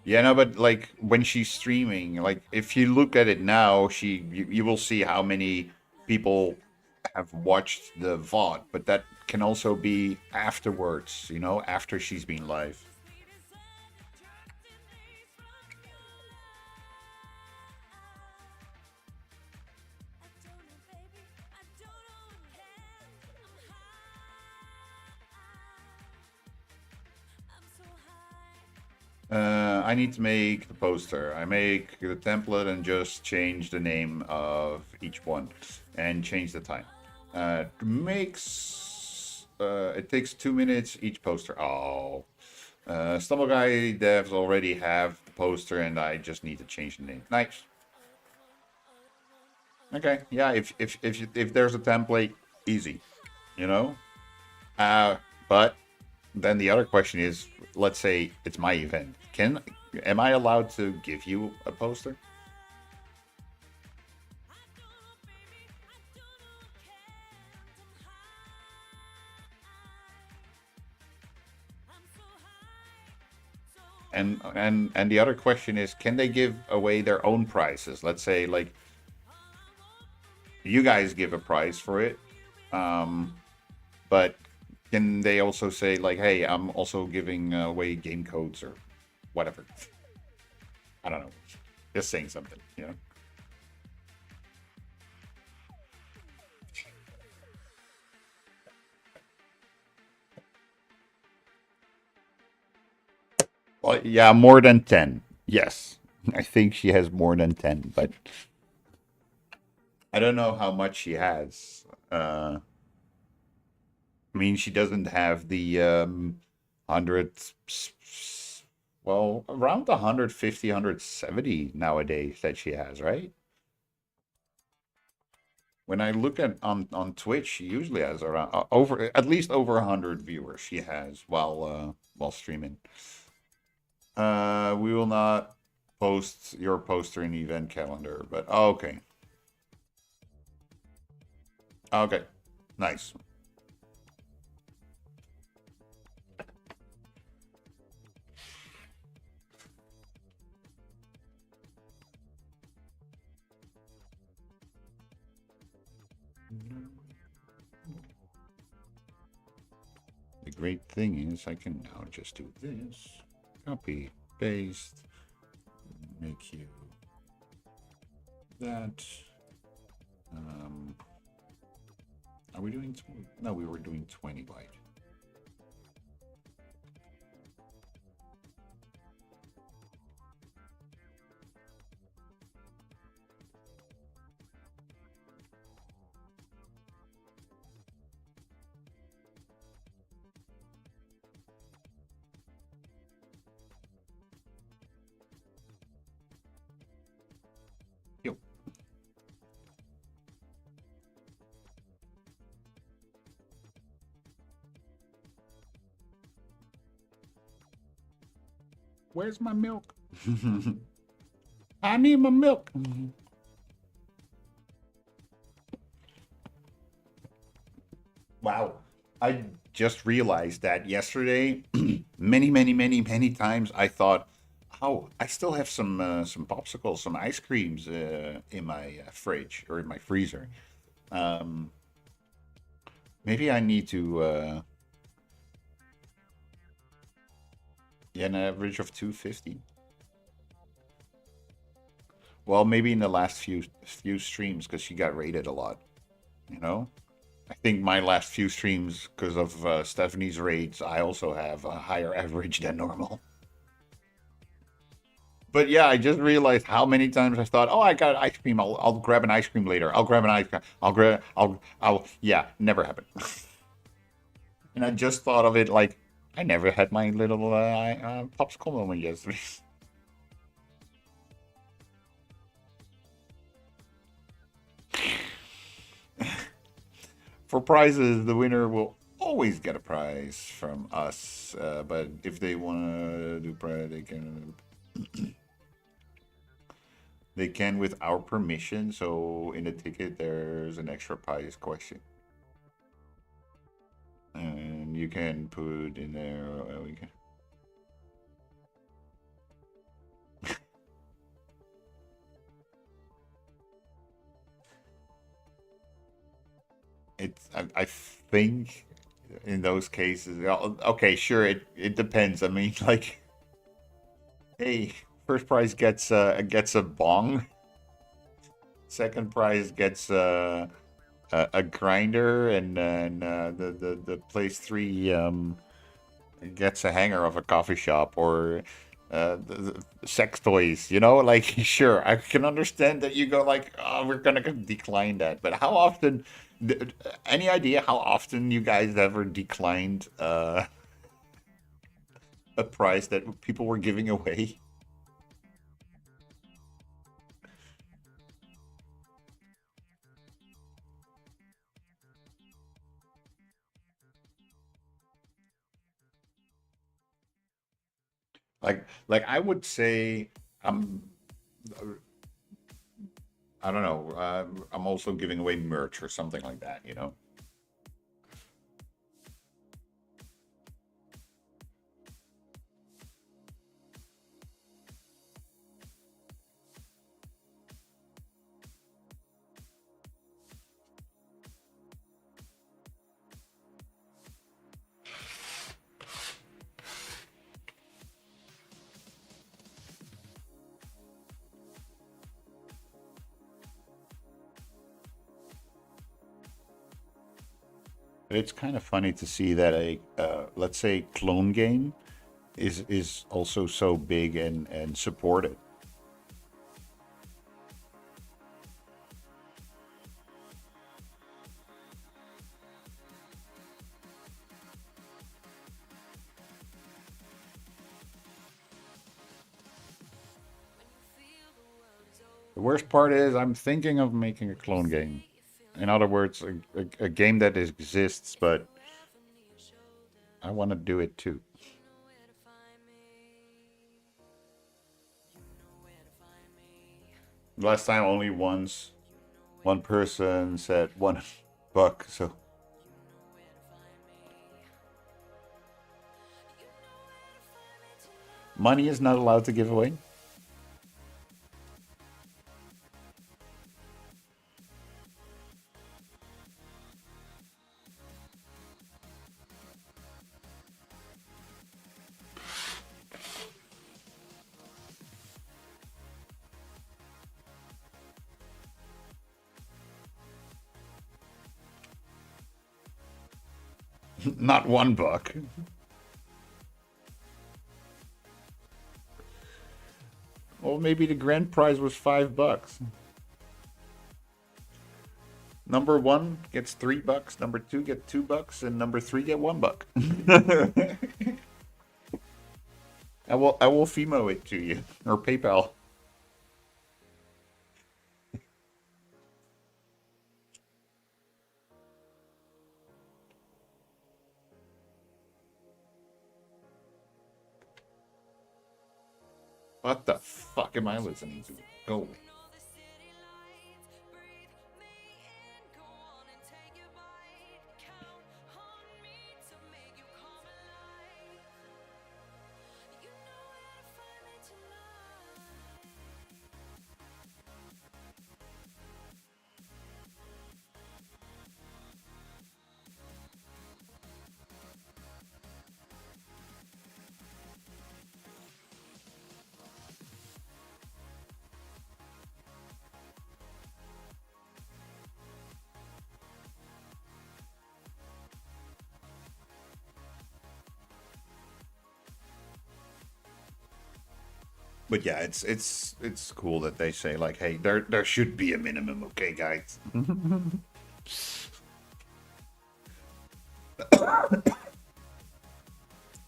S1: Yeah, no, but like when she's streaming, like if you look at it now, you will see how many people have watched the VOD, but that can also be afterwards, you know, after she's been live. I need to make the poster. I make the template and just change the name of each one and change the time. It takes 2 minutes each poster. Oh, Stumble Guy devs already have the poster, and I just need to change the name. Nice. Okay, yeah. If there's a template, easy, you know. But then the other question is, let's say it's my event. Am I allowed to give you a poster? And the other question is, can they give away their own prizes? Let's say like you guys give a prize for it, but can they also say like, hey, I'm also giving away game codes or whatever? I don't know. Just saying something, you know. Yeah, more than 10. Yes. I think she has more than 10, but I don't know how much she has. I mean, she doesn't have the 100, well, around 150, 170 nowadays that she has, right? When I look at on Twitch, she usually has around over at least over 100 viewers she has while streaming. We will not post your poster in the event calendar, but oh, okay. Okay. Nice. The great thing is I can now just do this. Copy, paste, make you that. Are we doing 20? No, we were doing 20 byte. Yo. Where's my milk? I need my milk. Wow. I just realized that yesterday, many times I thought, oh, I still have some popsicles, some ice creams in my fridge or in my freezer. Um, Maybe I need to yeah, an average of 250. Well, maybe in the last few streams because she got rated a lot, you know? I think my last few streams, because of Stephanie's raids, I also have a higher average than normal. But yeah, I just realized how many times I thought, "Oh, I got ice cream. I'll grab an ice cream later. I'll grab an ice cream. Yeah, never happened." And I just thought of it like I never had my little popsicle moment yesterday. For prizes, the winner will always get a prize from us. But if they want to do prize, they can with our permission. So in the ticket, there's an extra prize question, and you can put in there. We can. I think in those cases, okay, sure, it depends. I mean, like, hey, first prize gets a bong. Second prize gets a grinder, and then the place three gets a hanger of a coffee shop or the sex toys. You know, like sure, I can understand that you go like, oh, we're gonna decline that, but how often? Any idea how often you guys ever declined a prize that people were giving away? Like I would say, I'm I don't know. I'm also giving away merch or something like that. You know. But it's kind of funny to see that a let's say clone game is also so big and supported. The worst part is I'm thinking of making a clone game. In other words, a game that exists, but I want to do it too. Last time only once one person said $1, so money is not allowed to give away. Not $1. Well, maybe the grand prize was $5. Number one gets $3. Number two get $2, and number three get $1. I will Fimo it to you or PayPal. What the fuck am I listening to? Go away. But yeah, it's cool that they say like, hey, there should be a minimum, okay, guys.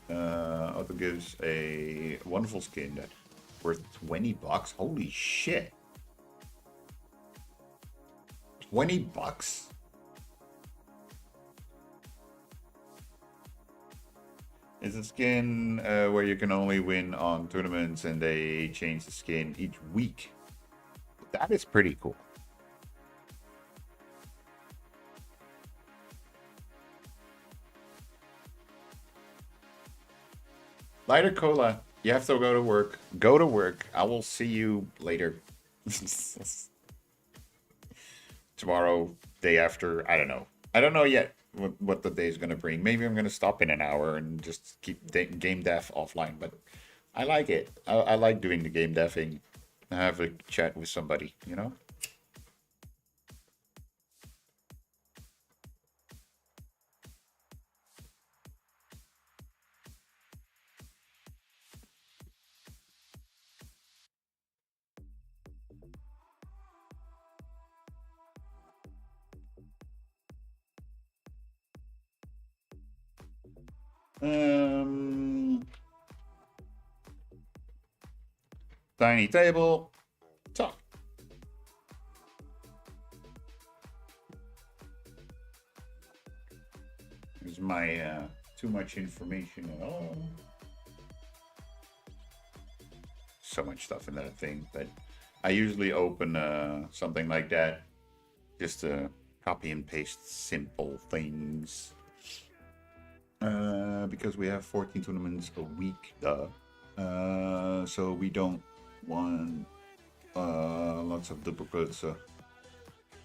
S1: Auto gives a wonderful skin that worth $20. Holy shit! $20? It's a skin where you can only win on tournaments, and they change the skin each week. That is pretty cool. Lighter Cola, you have to go to work. Go to work. I will see you later. Tomorrow, day after, I don't know. I don't know yet what the day is going to bring. Maybe I'm going to stop in an hour and just keep game dev offline, but I like it. I like doing the game deving. Have a chat with somebody, you know? Tiny table. Talk. Is my too much information at all? So much stuff in that thing, but I usually open something like that just to copy and paste simple things. Because we have 14 tournaments a week, so we don't want lots of duplicates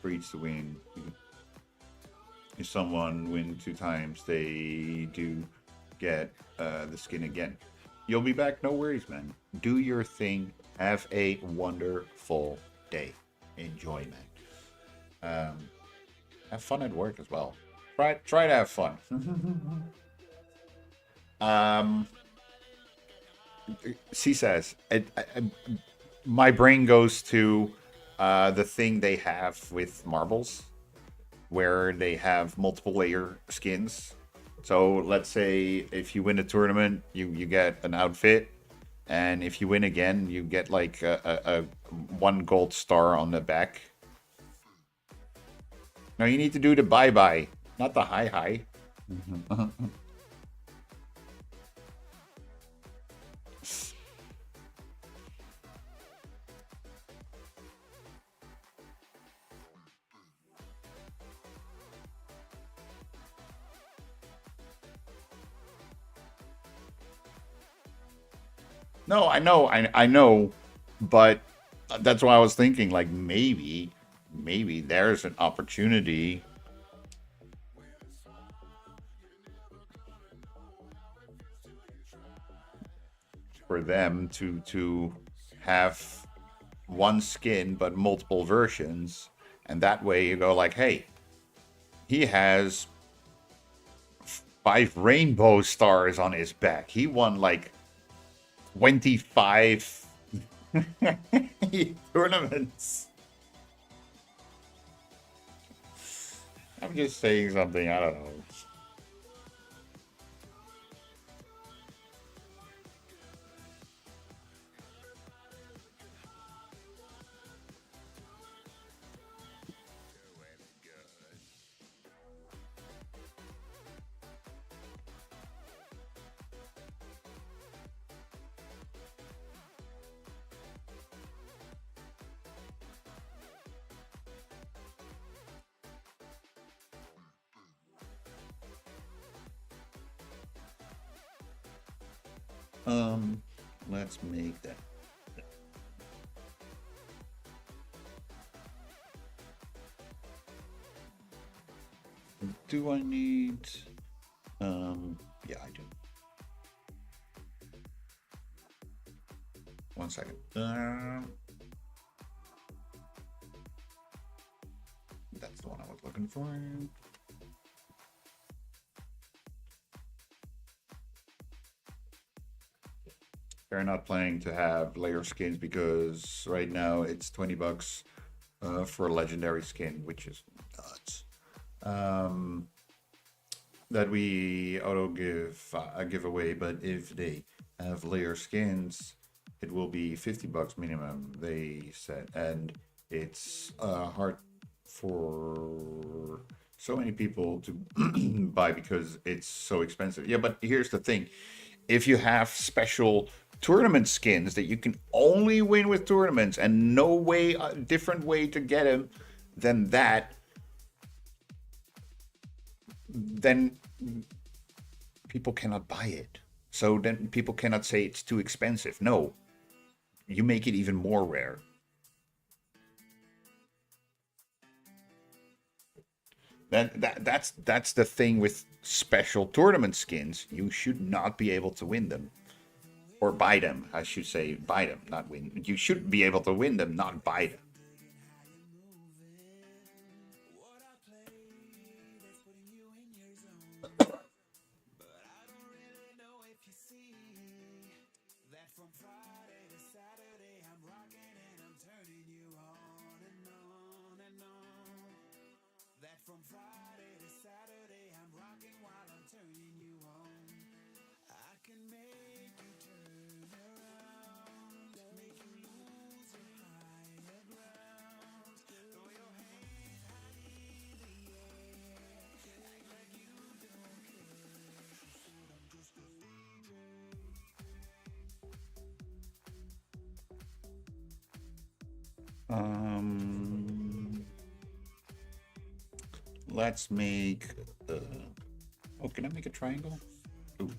S1: for each to win. If someone wins 2 times, they do get the skin again. You'll be back, no worries, man. Do your thing. Have a wonderful day. Enjoy, man. Have fun at work as well. Try to have fun. she says, my brain goes to the thing they have with marbles, where they have multiple layer skins. So let's say if you win a tournament, you get an outfit, and if you win again, you get like a one gold star on the back. No, you need to do the bye bye, not the hi hi. No, I know, but that's why I was thinking, like maybe there's an opportunity for them to have one skin but multiple versions, and that way you go like, hey, he has 5 rainbow stars on his back. He won like 25 tournaments. I'm just saying something, I don't know. Let's make that. Do I need? Yeah, I do. 1 second. That's the one I was looking for. They're not planning to have layer skins because right now it's $20 for a legendary skin, which is nuts. That we auto give a giveaway, but if they have layer skins, it will be $50 minimum. They said, and it's hard for so many people to buy because it's so expensive. Yeah, but here's the thing: if you have special tournament skins that you can only win with tournaments and no way, a different way to get them than that, then people cannot buy it. So then people cannot say it's too expensive. No, you make it even more rare. That's the thing with special tournament skins. You should not be able to win them. Or buy them, I should say, buy them, not win. You should be able to win them, not buy them. Let's make. Oh, can I make a triangle? Ooh.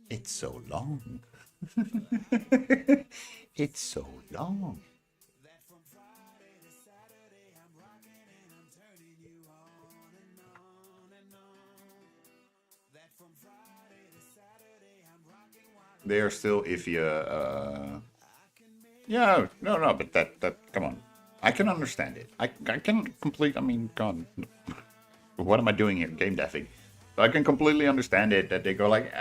S1: It's so long. It's so long. they are still iffy. Yeah, no, but that come on, I can understand it. I can complete. I mean, God, what am I doing here? Game deving. So I can completely understand it that they go like,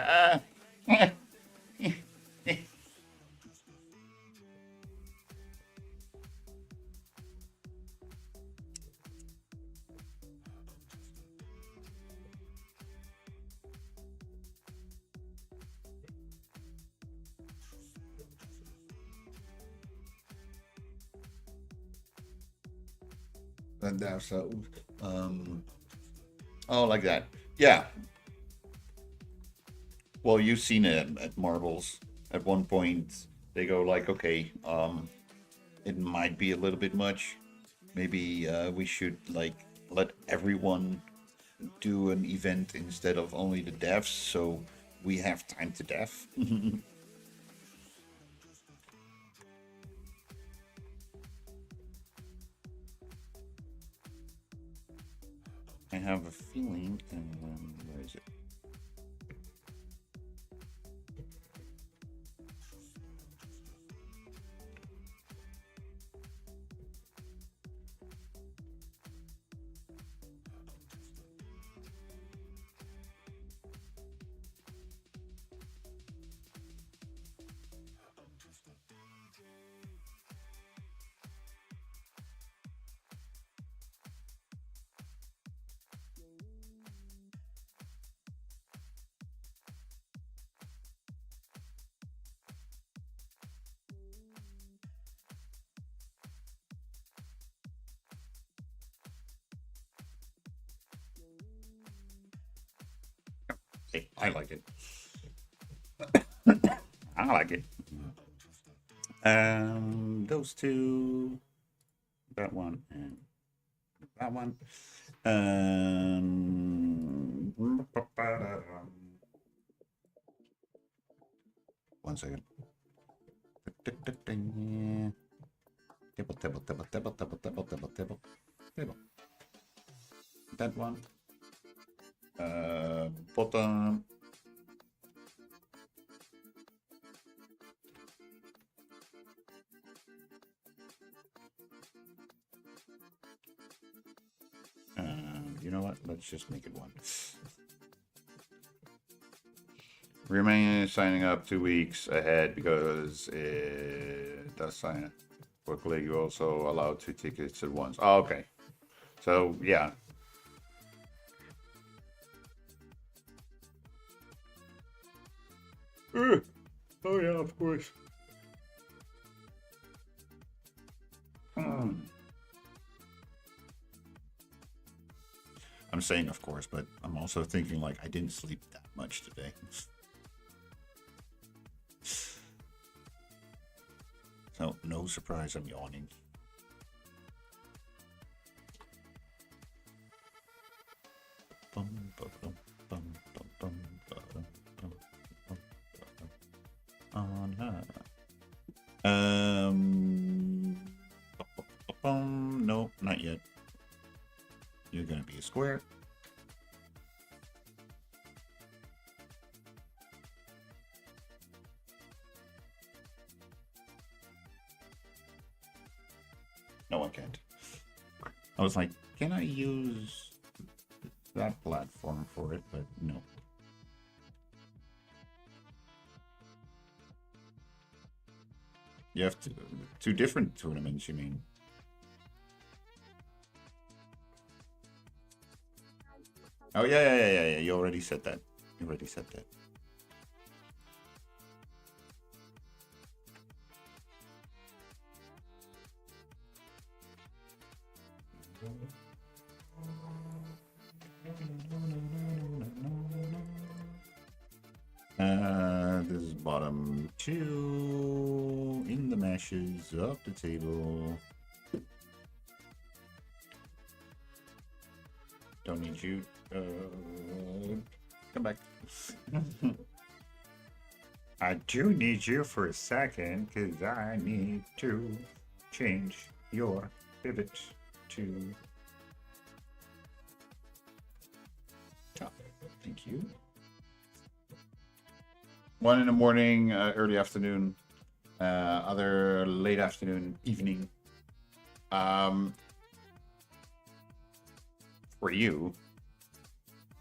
S1: and that's oh, like that. Yeah. Well, you've seen it at Marvels. At one point, they go like, okay, it might be a little bit much. Maybe we should like let everyone do an event instead of only the devs, so we have time to dev. I have a feeling. Where is it? Hey, I like it. I like it. Those two, that one and that one. One second. Table. That one. Bottom. You know what? Let's just make it one. Remain signing up 2 weeks ahead because it does sign for Click. You also allow 2 tickets at once. Oh, okay. So yeah. Oh yeah, of course. I'm saying of course, but I'm also thinking like I didn't sleep that much today. So no surprise I'm yawning. On her. No, not yet. You're gonna be a square. No, I can't. I was like, can I use that platform for it? But no. You have to, 2 different tournaments, you mean? Oh, yeah. You already said that. This is bottom 2 in the meshes of the table. Don't need you. Come back. I do need you for a second because I need to change your pivot to top. Thank you. One in the morning, early afternoon, other late afternoon, evening. For you,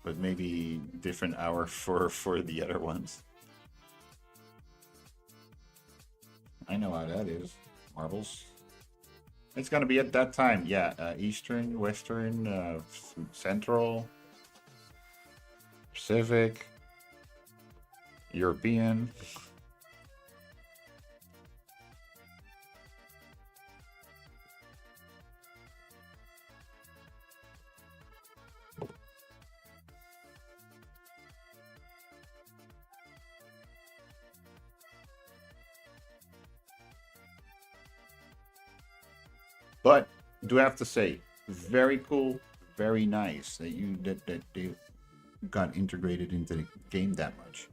S1: but maybe different hour for the other ones. I know how that is. Marbles. It's gonna be at that time. Yeah, Eastern, Western, Central, Pacific, European. But do have to say, very cool, very nice that they got integrated into the game that much.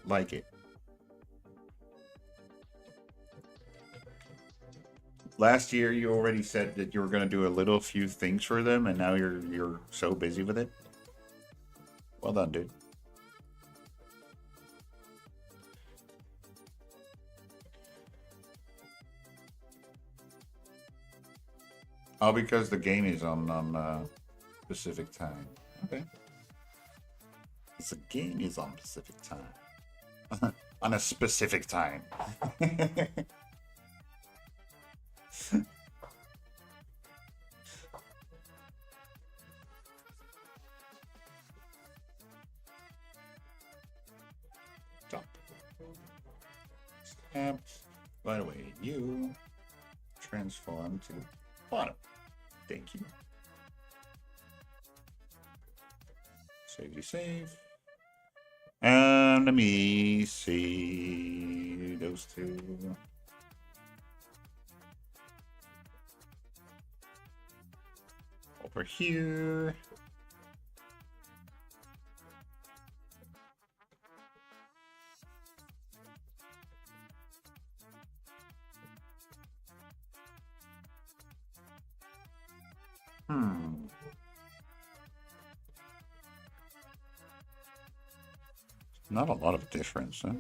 S1: Like it. Last year you already said that you were gonna do a few things for them, and now you're so busy with it. Well done, dude. Oh, because the game is on Pacific time. Okay. The game is on Pacific time. On a specific time. Top. By the way, you transform to the bottom. Thank you. Save. And let me see those two. Over here. Not a lot of difference, huh?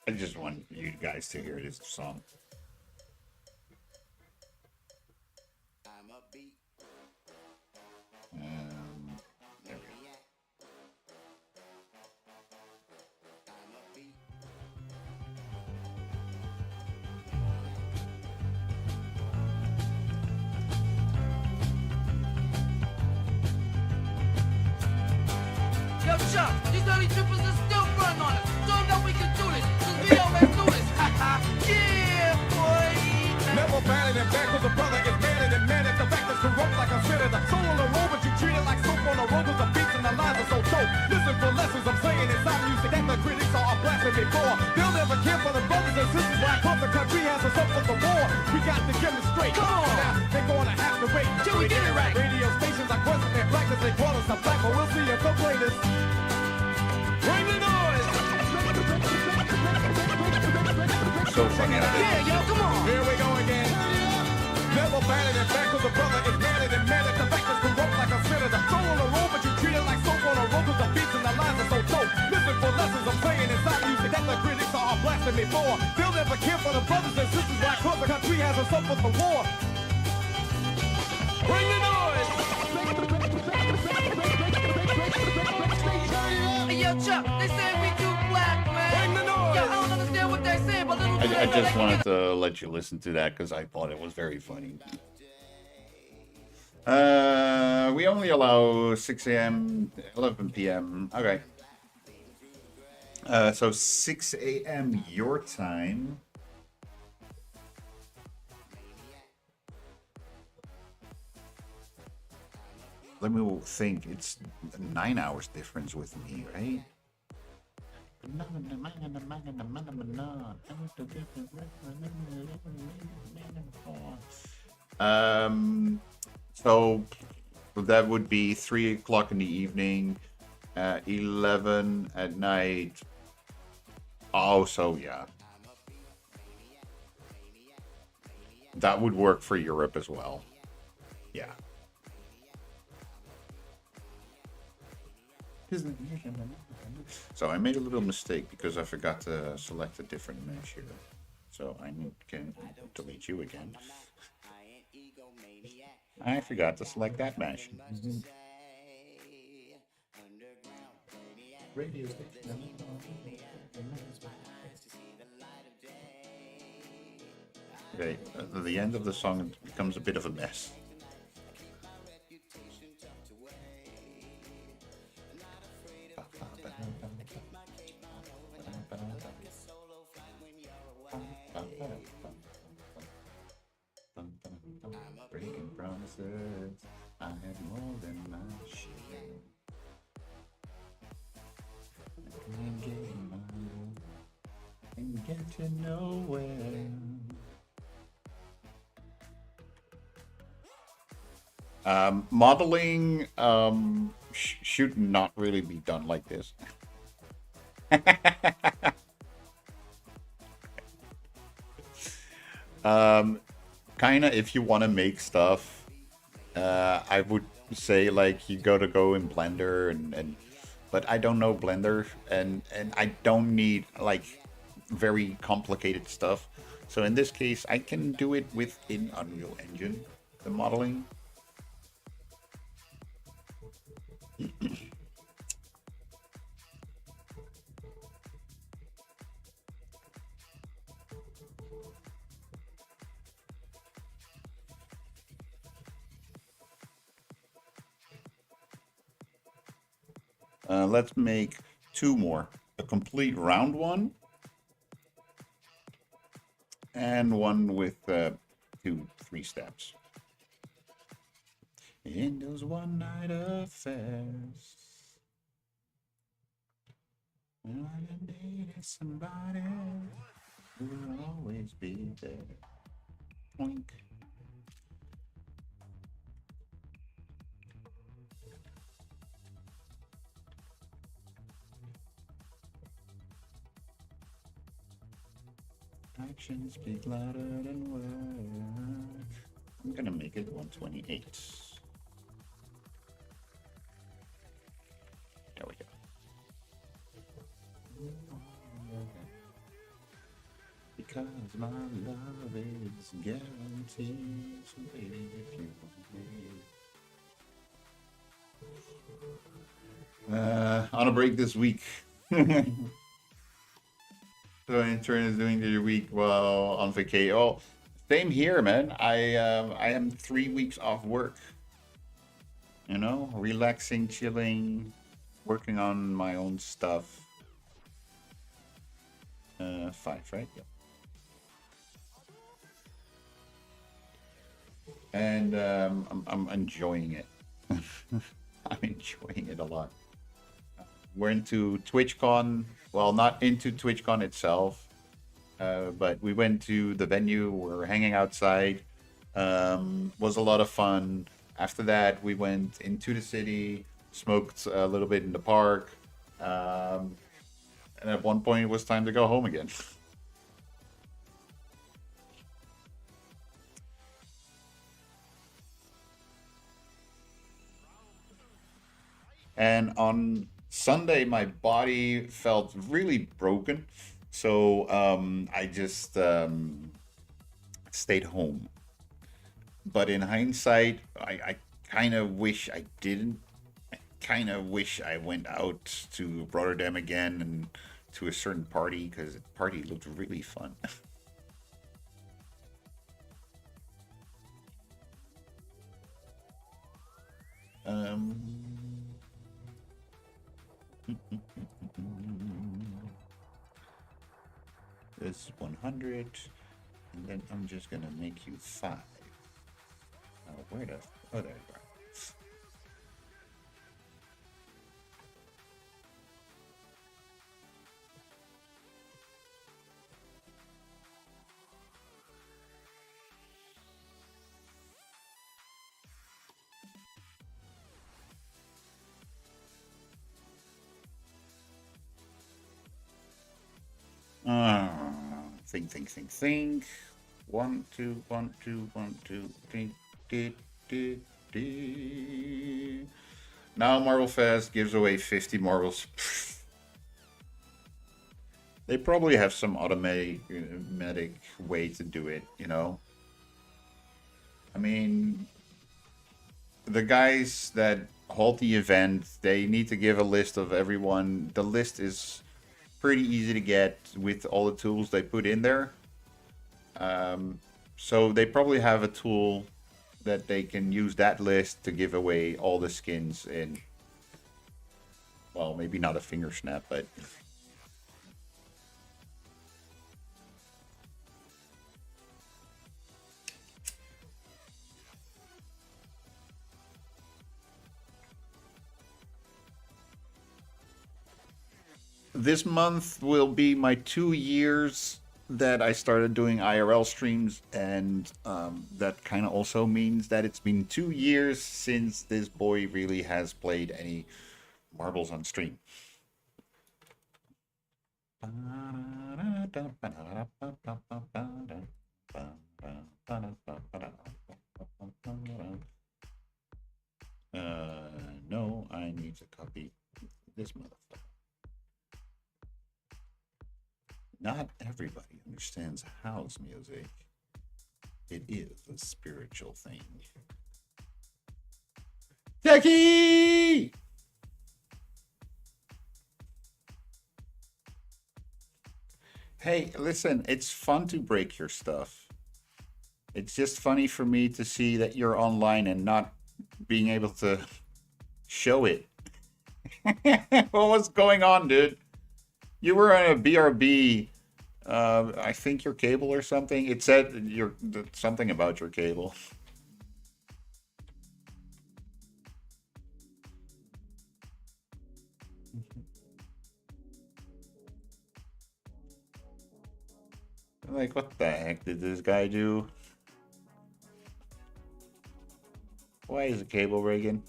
S1: I just want you guys to hear this song.
S4: I'm upbeat.
S1: There we go.
S4: I'm upbeat. Yo, Chuck, these early trippers are still front on us. Don't know we can do this, cause we always do this. Yeah, boy.
S5: Never batted and back with a brother is mad and mad at the fact that's corrupt like a senator. Soul on the road, but you treat it like soap on the road with the beats and the lines are so dope. Listen for lessons I'm saying inside music that the critics are blasting me for. They'll never care for the brothers and sisters why the country has us up for the war. We got to demonstrate.
S4: Come on.
S5: Now, they're gonna have to wait
S4: Till we get it right.
S5: Radio stations are questioning their black as they call us a black, but we'll see if they'll play this. Bring the noise!
S1: So funny.
S4: Yeah, yo, come on.
S5: Here we go again. Never batted and back with a brother is mad and mad at the fact that's corrupt like a senator. Soul on the road, but you treat it like soap on a road with the beats and the lines are so dope. Listen for lessons I'm saying inside music that the critics are blasting me for. They'll never care for the brothers and sisters why the country has us up with the war. Bring the noise!
S4: Hey, yo, Chuck, they say we too black, man.
S5: Bring the noise!
S4: Yo, I don't understand what they say.
S1: I just wanted to let you listen to that because I thought it was very funny. We only allow 6 a.m., 11 p.m. Okay. So 6 a.m. your time. Let me think. It's 9 hours difference with me, right? So that would be 3 o'clock in the evening, 11 at night. Oh, so yeah. That would work for Europe as well. Yeah. So I made a little mistake because I forgot to select a different mesh here. So I can delete you again. I forgot to select that mesh. Radio station. Okay, at the end of the song it becomes a bit of a mess. Breaking promises, I had more than my share. I can't get my own and get to nowhere. Modeling should not really be done like this. Kind of, if you want to make stuff, I would say like you gotta go in Blender but I don't know Blender and I don't need like very complicated stuff. So in this case, I can do it within Unreal Engine, the modeling. Let's make 2 more. A complete round one. And one with 2, 3 steps. In those one-night affairs, when I needed somebody who will always be there. Oink. Actions speak louder than words. I'm gonna make it 128. There we go. Because my love is guaranteed. So baby, if you want me. On a break this week. So intern is doing the week while on vacation. Oh, same here, man. I am 3 weeks off work. You know, relaxing, chilling, working on my own stuff. 5, right? Yeah. And I'm enjoying it. I'm enjoying it a lot. We're into TwitchCon. Well, not into TwitchCon itself, but we went to the venue. We're hanging outside. Was a lot of fun. After that, we went into the city, smoked a little bit in the park, and at one point it was time to go home again. And on Sunday, my body felt really broken, so I just stayed home. But in hindsight, I kind of wish I didn't. I kind of wish I went out to Rotterdam again and to a certain party, because the party looked really fun. This is 100, and then I'm just gonna make you 5. Oh, where the? Oh, there you are. Think. 1, 2, 1, 2, 1, 2, think. Now Marble Fest gives away 50 marbles. They probably have some automatic way to do it, you know? I mean, the guys that hold the event, they need to give a list of everyone. The list is pretty easy to get with all the tools they put in there. So they probably have a tool that they can use that list to give away all the skins in, well, maybe not a finger snap, but this month will be my 2 years that I started doing IRL streams, and that kind of also means that it's been 2 years since this boy really has played any marbles on stream. No, I need to copy this motherfucker. Not everybody understands house music. It is a spiritual thing. Jackie! Hey, listen, it's fun to break your stuff. It's just funny for me to see that you're online and not being able to show it. What was going on, dude? You were on a BRB, I think your cable or something. It said something about your cable. Like, what the heck did this guy do? Why is the cable rigging?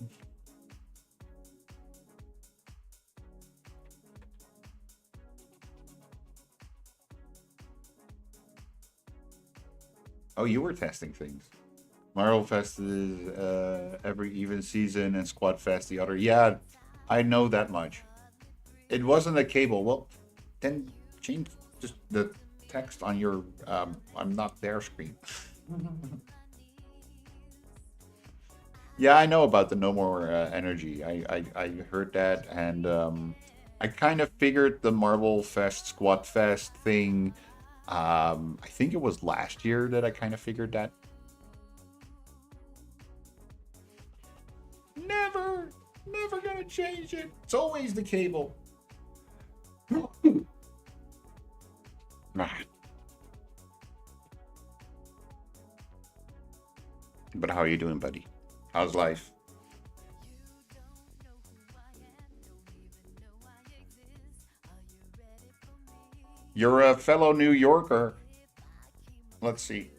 S1: Oh, you were testing things. Marble Fest is every even season and Squad Fest the other. Yeah, I know that much. It wasn't a cable. Well, then change just the text on your I'm not there screen. Yeah, I know about the No More Energy. I heard that, and I kind of figured the Marble Fest Squad Fest thing. I think it was last year that I kind of figured that. Never gonna change it. It's always the cable. But how are you doing, buddy? How's life? You're a fellow New Yorker. Let's see.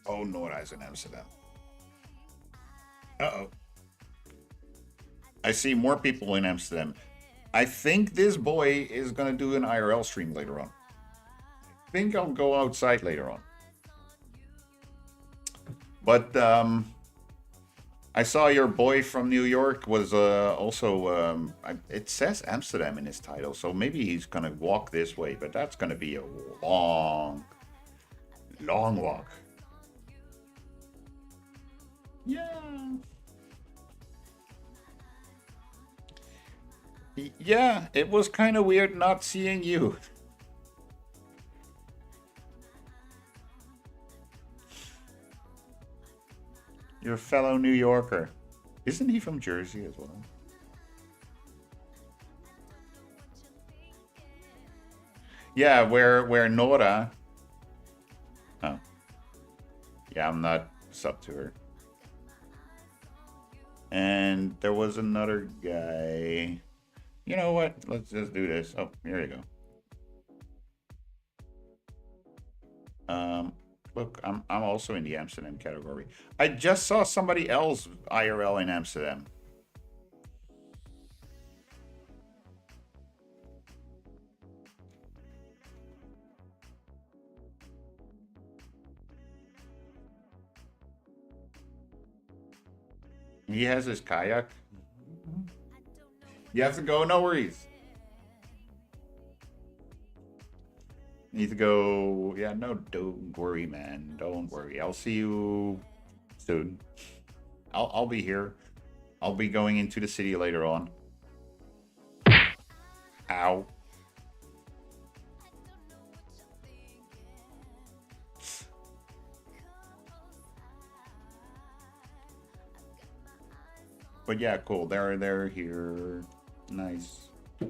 S1: Oh, Noordijs in Amsterdam. Uh-oh. I see more people in Amsterdam. I think this boy is going to do an IRL stream later on. I think I'll go outside later on. But I saw your boy from New York was also, it says Amsterdam in his title, so maybe he's going to walk this way, but that's going to be a long walk. Yeah. Yeah, it was kind of weird not seeing you. Your fellow New Yorker. Isn't he from Jersey as well? Yeah, where Nora. Oh. Yeah, I'm not sub to her. And there was another guy. You know what? Let's just do this. Oh, here you go. Look, I'm also in the Amsterdam category. I just saw somebody else IRL in Amsterdam. He has his kayak. You have to go, no worries. Need to go. Yeah, no, don't worry, man. Don't worry. I'll see you soon. I'll be here. I'll be going into the city later on. Ow. But yeah, cool. They're here. Nice. I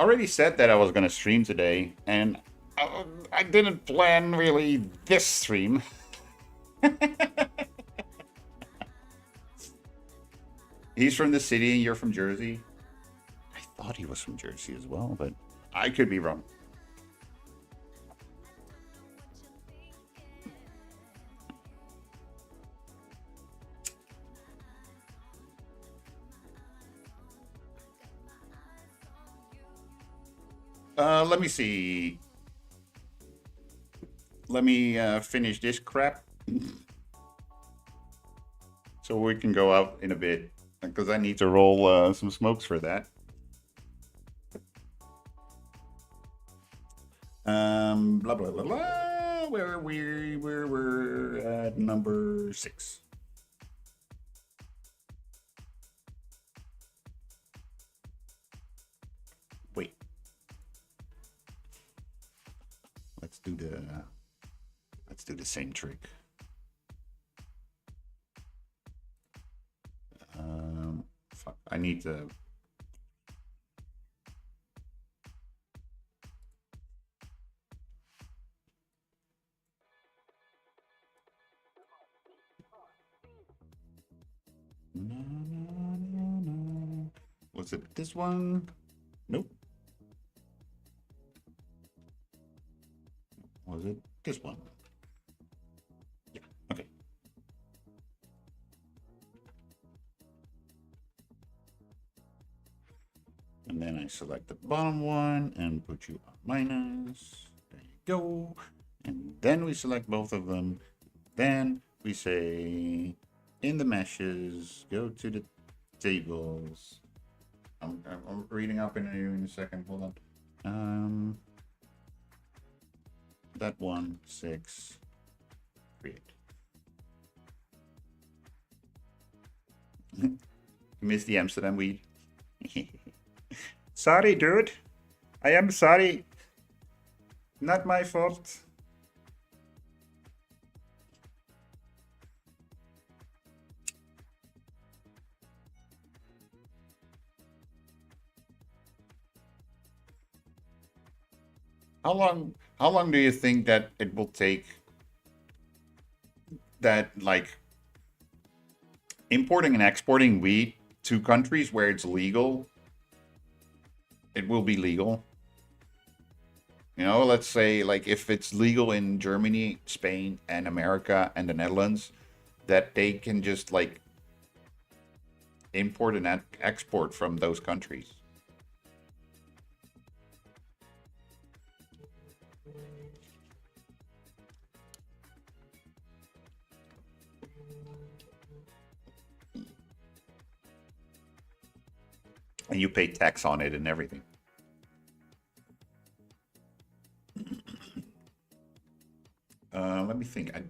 S1: already said that I was gonna stream today, and I didn't plan really this stream. He's from the city and you're from Jersey? I thought he was from Jersey as well, but I could be wrong. Let me see. Let me finish this crap. So we can go out in a bit. Because I need to roll some smokes for that. Blah, blah, blah, blah. We're at number 6. Wait. Let's do the same trick. Fuck, I need to. No. Was it this one? Nope. Was it this one? Yeah, okay. And then I select the bottom one and put you on minus. There you go. And then we select both of them. Then we say in the meshes, go to the tables. I'm reading up in a second. Hold on. That 1, 6, create. You missed the Amsterdam weed. Sorry, dude. I am sorry. Not my fault. How long do you think that it will take that, like, importing and exporting wheat to countries where it's legal, it will be legal? You know, let's say, like, if it's legal in Germany, Spain, and America, and the Netherlands, that they can just, like, import and export from those countries. And you pay tax on it and everything. Let me think. I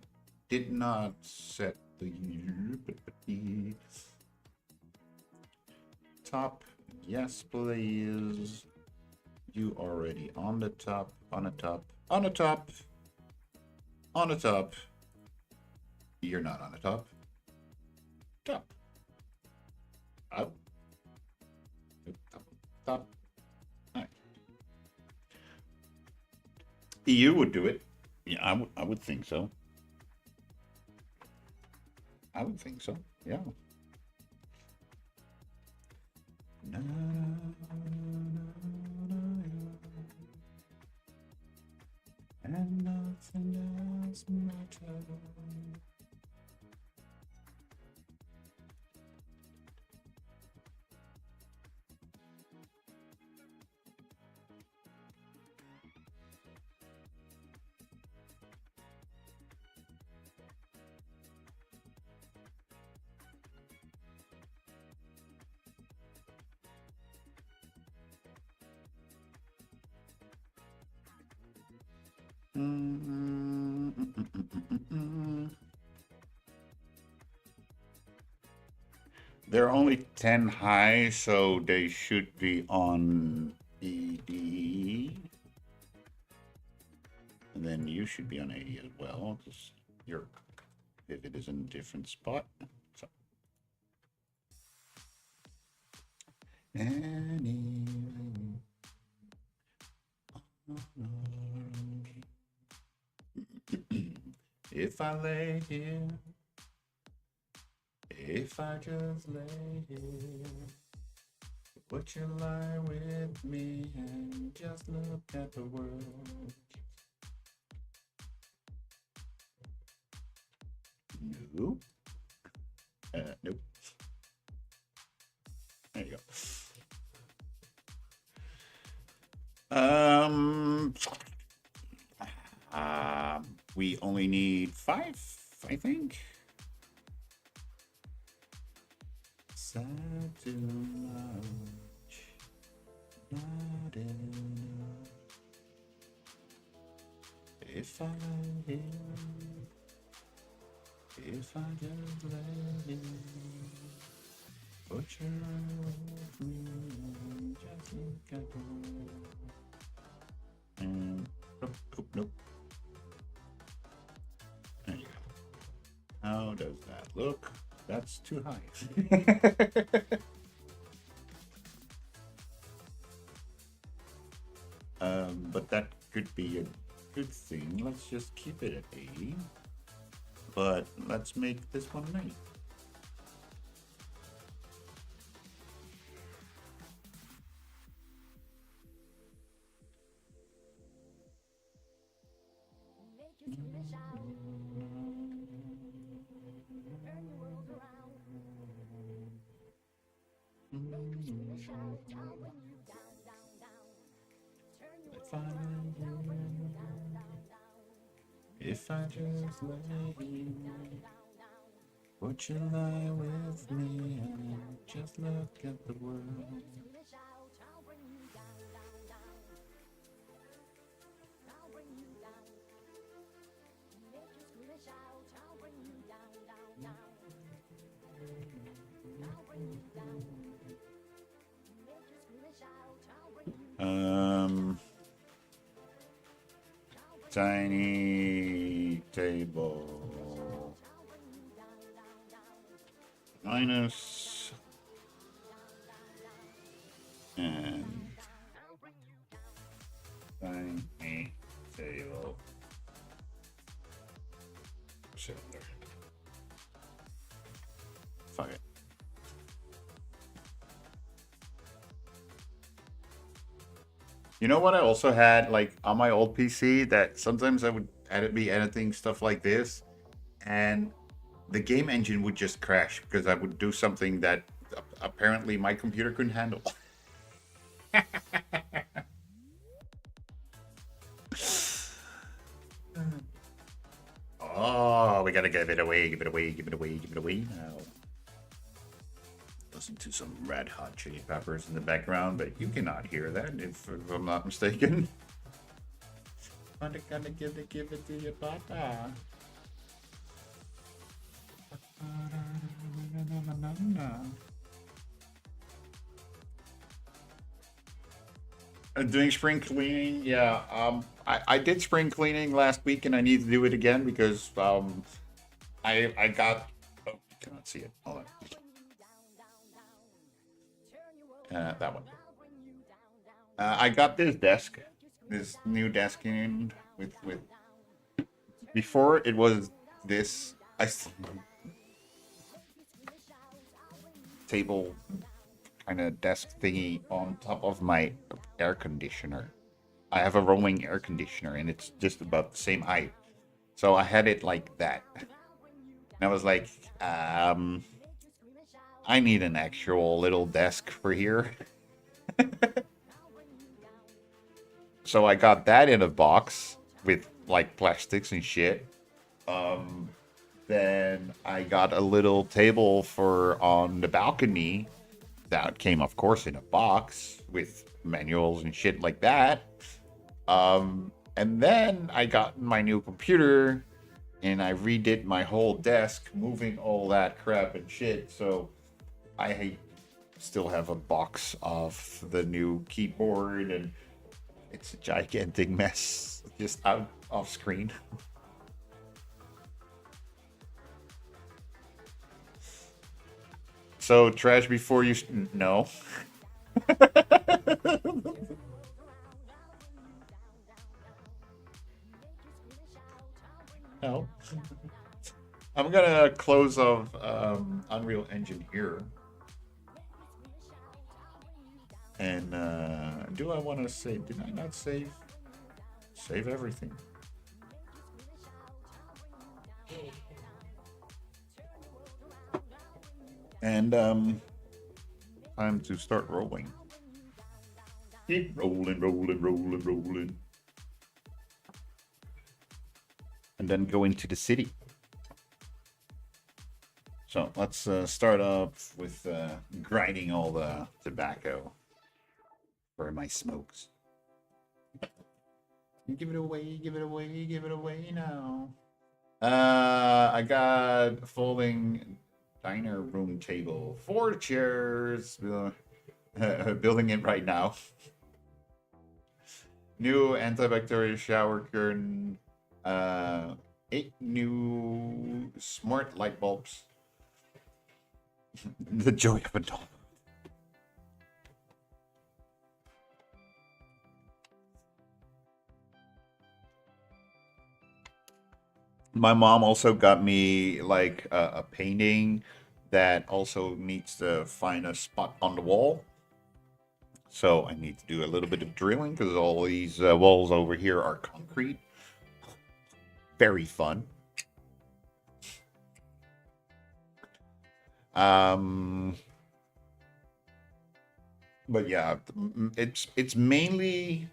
S1: did not set the top. Yes, please. You already on the top, on the top, on the top, on the top. You're not on the top. top. Up. Top. Top. Alright. EU would do it. Yeah, I would think so. I would think so. Yeah. Na, na, na, and nothing else matters. They're only 10 high, so they should be on ED. And then you should be on AD as well, because your pivot is in a different spot. So. Anyway. If I lay here, if I just lay here, would you lie with me and just look at the world? Nope. Nope. There you go. We only need 5, I think. Sad too much, not enough. If I lay here, if I just lay here, put your arm with me and just look at the world. And nope. There you go. How does that look? That's too high. But that could be a good thing. Let's just keep it at 80. But let's make this one 90. If I just lay here, would you lie with me and just look at the world? Tiny table minus and tiny table cylinder. Fuck it. You know what I also had, like, on my old PC, that sometimes I would be editing stuff like this, and the game engine would just crash because I would do something that apparently my computer couldn't handle. Oh, we gotta give it away now. Listen to some Red Hot Chili Peppers in the background, but you cannot hear that if I'm not mistaken. I'm gonna give it to your papa. Doing spring cleaning, yeah. I did spring cleaning last week, and I need to do it again because I got. Oh, you cannot see it. Hold on. That one. I got this desk, this new desk in with. Before it was this table kind of desk thingy on top of my air conditioner. I have a rolling air conditioner and it's just about the same height. So I had it like that. And I was like, I need an actual little desk for here. So I got that in a box with like plastics and shit. Then I got a little table for on the balcony that came, of course, in a box with manuals and shit like that. And then I got my new computer and I redid my whole desk, moving all that crap and shit. So I still have a box of the new keyboard and it's a gigantic mess just out off screen. So trash before you no. No. I'm gonna close off Unreal Engine here. And do I want to save? Did I not save? Save everything. And time to start rolling. Keep rolling, rolling, rolling, rolling. And then go into the city. So let's start off with grinding all the tobacco for my smokes. Give it away, give it away, give it away now. I got a folding diner room table, 4 chairs, building it right now. New antibacterial shower curtain, 8 new smart light bulbs. The joy of adult. My mom also got me like a painting that also needs to find a spot on the wall. So I need to do a little bit of drilling because all these walls over here are concrete. Very fun. But yeah, it's mainly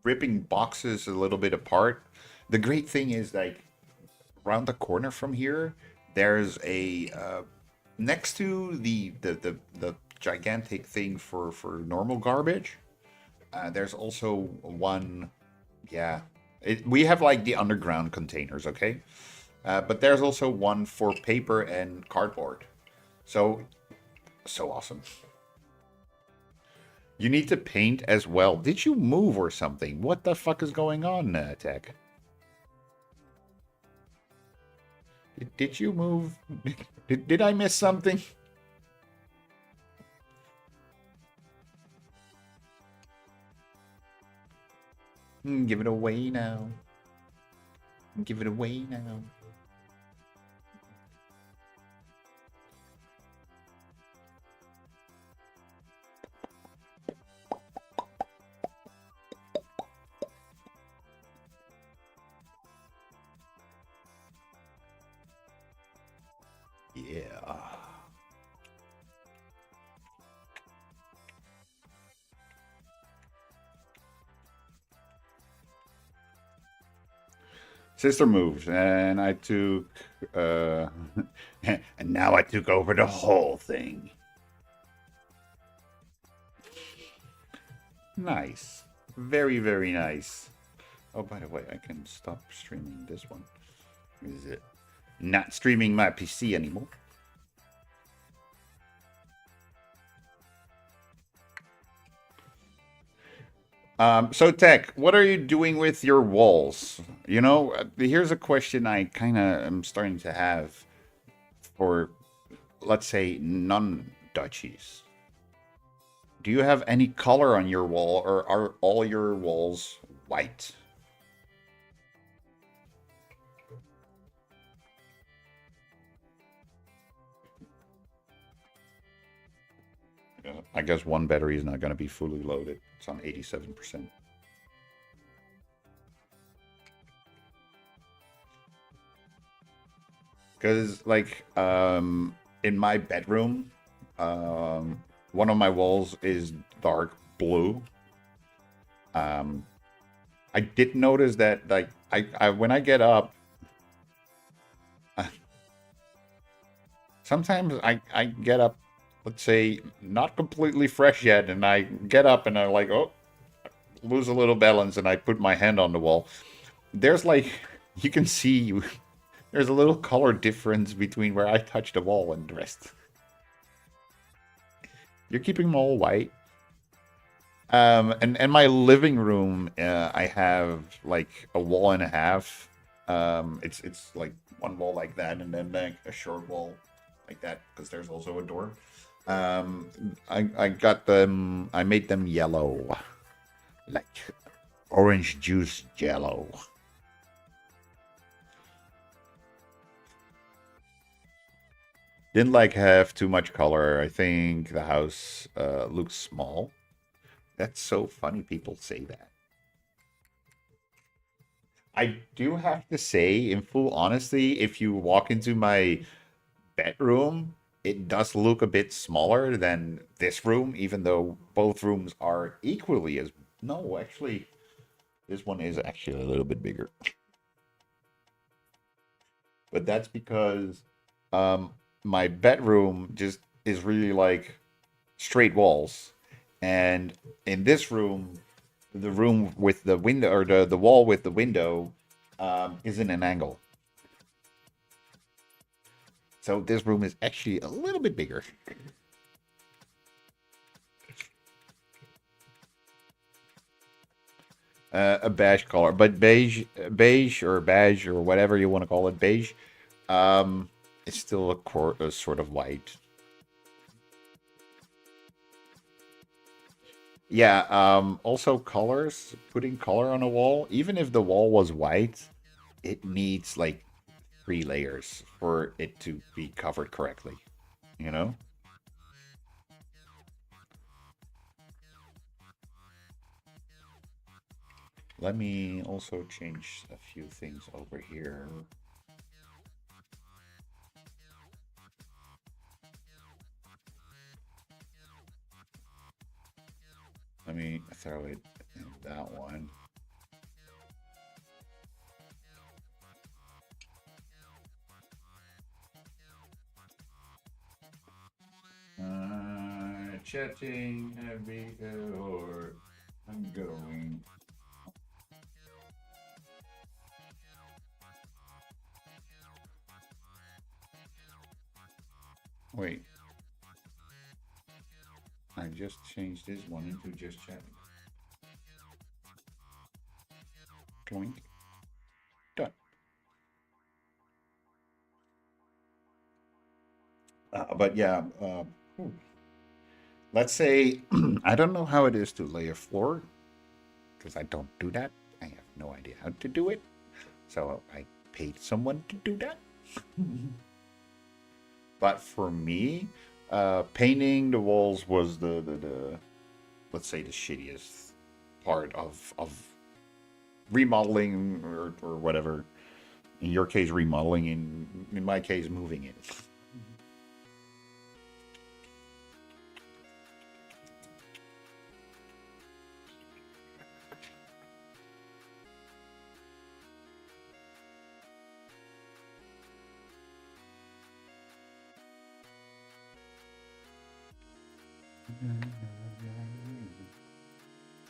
S1: ripping boxes a little bit apart. The great thing is, like, around the corner from here, there's a next to the gigantic thing for normal garbage. There's also one, yeah. We have like the underground containers, okay? But there's also one for paper and cardboard. So awesome. You need to paint as well. Did you move or something? What the fuck is going on, Tech? Did you move? Did I miss something? Give it away now. Give it away now. Yeah. Sister moved, and I took, and now I took over the whole thing. Nice. Very, very nice. Oh, by the way, I can stop streaming this one. Is it not streaming my PC anymore? So Tech, what are you doing with your walls? You know, here's a question I kind of am starting to have for, let's say, non-Dutch Dutchies. Do you have any color on your wall, or are all your walls white? I guess one battery is not going to be fully loaded. It's on 87%. Because, like, in my bedroom, one of my walls is dark blue. I did notice that, like, I when I get up, sometimes I get up, let's say, not completely fresh yet, and I get up and I'm like, oh, lose a little balance, and I put my hand on the wall. There's, like, you can see, there's a little color difference between where I touch the wall and the rest. You're keeping them all white. And my living room, I have like a wall and a half. It's like one wall like that, and then like a short wall like that, because there's also a door. I got them. I made them yellow, like orange juice yellow. Didn't like have too much color. I think the house looks small. That's so funny people say that. I do have to say, in full honesty, if you walk into my bedroom, it does look a bit smaller than this room, even though both rooms are equally as... No, actually, this one is actually a little bit bigger. But that's because my bedroom just is really like straight walls. And in this room, the room with the window, or the wall with the window, is in an angle. So this room is actually a little bit bigger. A beige color, but beige or whatever you want to call it, beige, it's still a sort of white. Yeah, also colors, putting color on a wall, even if the wall was white, it needs like 3 layers for it to be covered correctly, you know? Let me also change a few things over here. Let me throw it in that one. Chatting, or I'm going. Wait. I just changed this one into just chatting. Clink. Done. But yeah, let's say, I don't know how it is to lay a floor, because I don't do that. I have no idea how to do it. So I paid someone to do that. But for me, painting the walls was the let's say the shittiest part of remodeling or whatever. In your case, remodeling. In my case, moving it.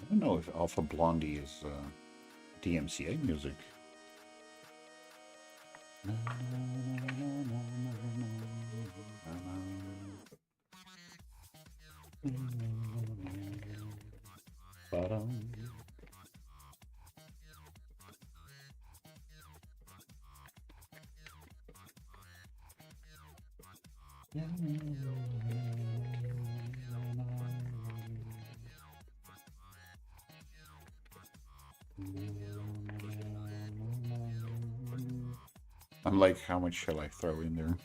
S1: I don't know if Alpha Blondie is DMCA music. I'm like, how much shall I throw in there?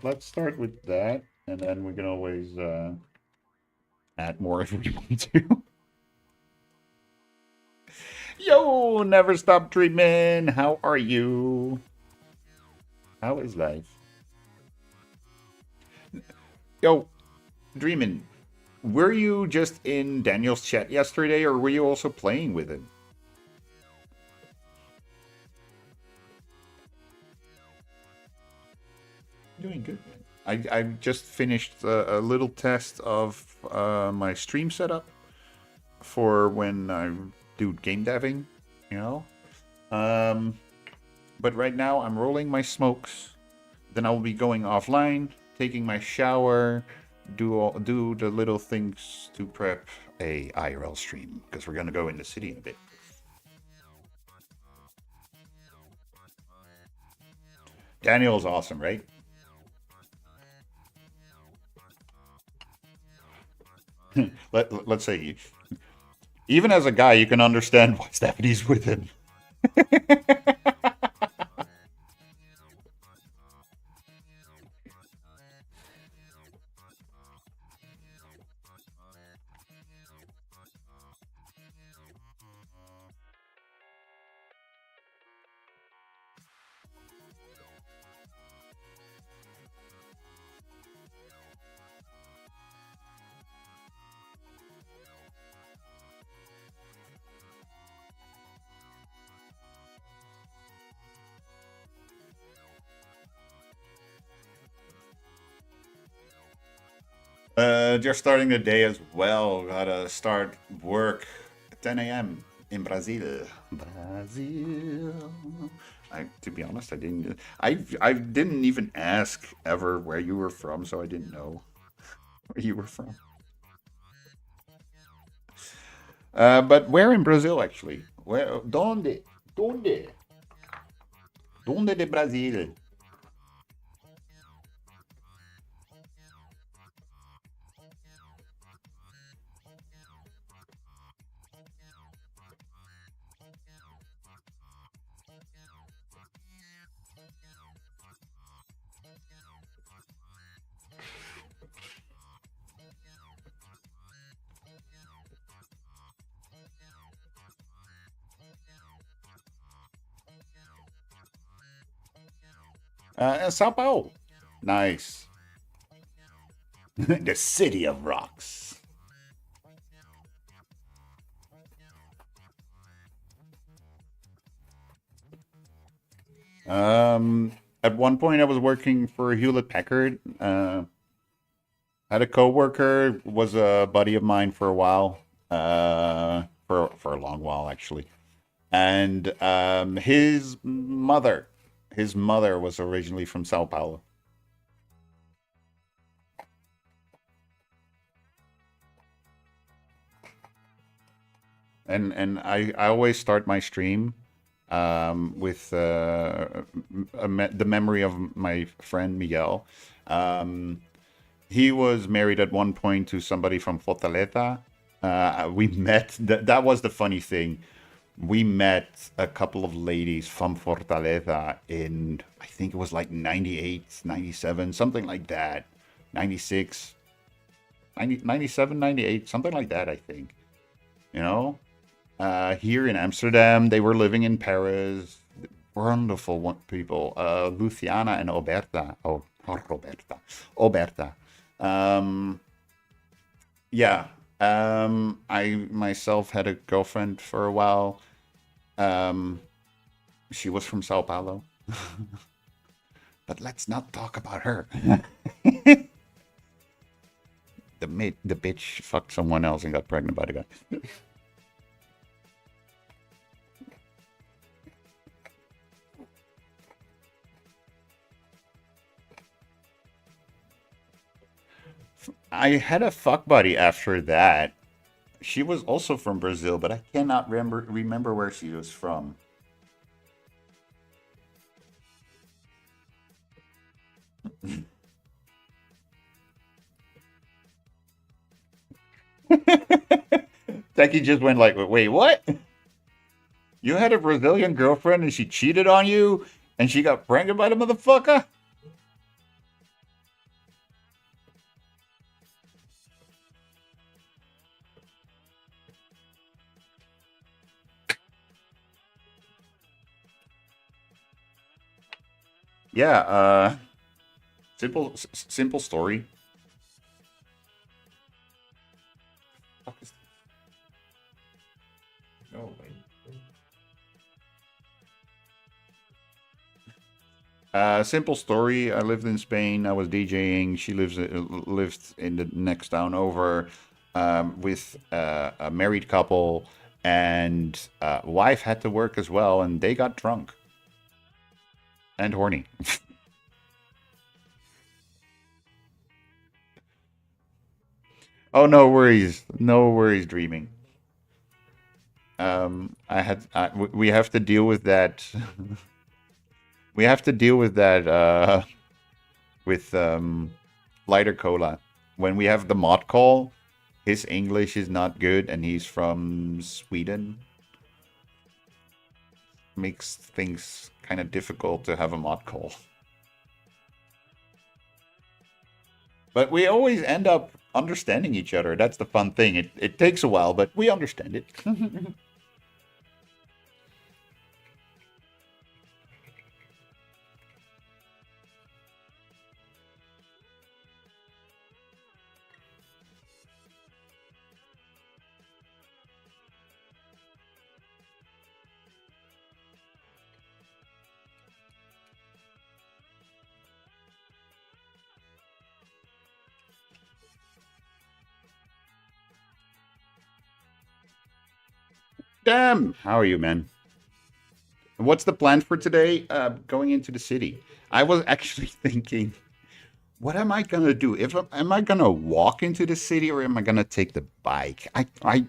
S1: Let's start with that, and then we can always add more if we want to. Yo, never stop dreaming. How are you? How is life? Yo, dreaming. Were you just in Daniel's chat yesterday, or were you also playing with him? Doing good, man. I just finished a little test of my stream setup for when I do game deving, you know. But right now I'm rolling my smokes. Then I will be going offline, taking my shower, do the little things to prep a IRL stream because we're gonna go in the city in a bit. Daniel's awesome, right? Let's say, even as a guy, you can understand why Stephanie's with him. Just starting the day as well. Gotta start work at 10 a.m. in Brazil. Brazil. To be honest, I didn't. I didn't even ask ever where you were from, so I didn't know where you were from. But where in Brazil actually? Where? Donde? Donde? Donde de Brasil? Sao Paulo. Nice. The city of rocks. At one point I was working for Hewlett Packard. Had a coworker, was a buddy of mine for a while. For a long while actually. And his mother was originally from Sao Paulo. And I always start my stream with the memory of my friend Miguel. He was married at one point to somebody from Fortaleza. We met, that was the funny thing. We met a couple of ladies from Fortaleza in, I think it was like 98, 97, something like that. 96, 97, 98, something like that, I think. You know? Here in Amsterdam, they were living in Paris. Wonderful people. Luciana and Oberta. Oberta. Yeah. I myself had a girlfriend for a while. She was from Sao Paulo. But let's not talk about her. The bitch fucked someone else and got pregnant by the guy. I had a fuck buddy after that. She was also from Brazil, but I cannot remember where she was from. Techie just went like, wait, what? You had a Brazilian girlfriend and she cheated on you and she got pregnant by the motherfucker? Yeah, simple story. Fuck is- No way. Simple story. I lived in Spain. I was DJing. She lived in the next town over, with a married couple, and wife had to work as well, and they got drunk and horny. Oh, no worries, dreaming. We have to deal with that. We have to deal with that with lighter cola. When we have the mod call, his English is not good, and he's from Sweden. Makes things kind of difficult to have a mod call. But we always end up understanding each other. That's the fun thing. It takes a while, but we understand it. Damn! How are you, man? What's the plan for today? Going into the city. I was actually thinking, what am I gonna do? Am I gonna walk into the city or am I gonna take the bike? I've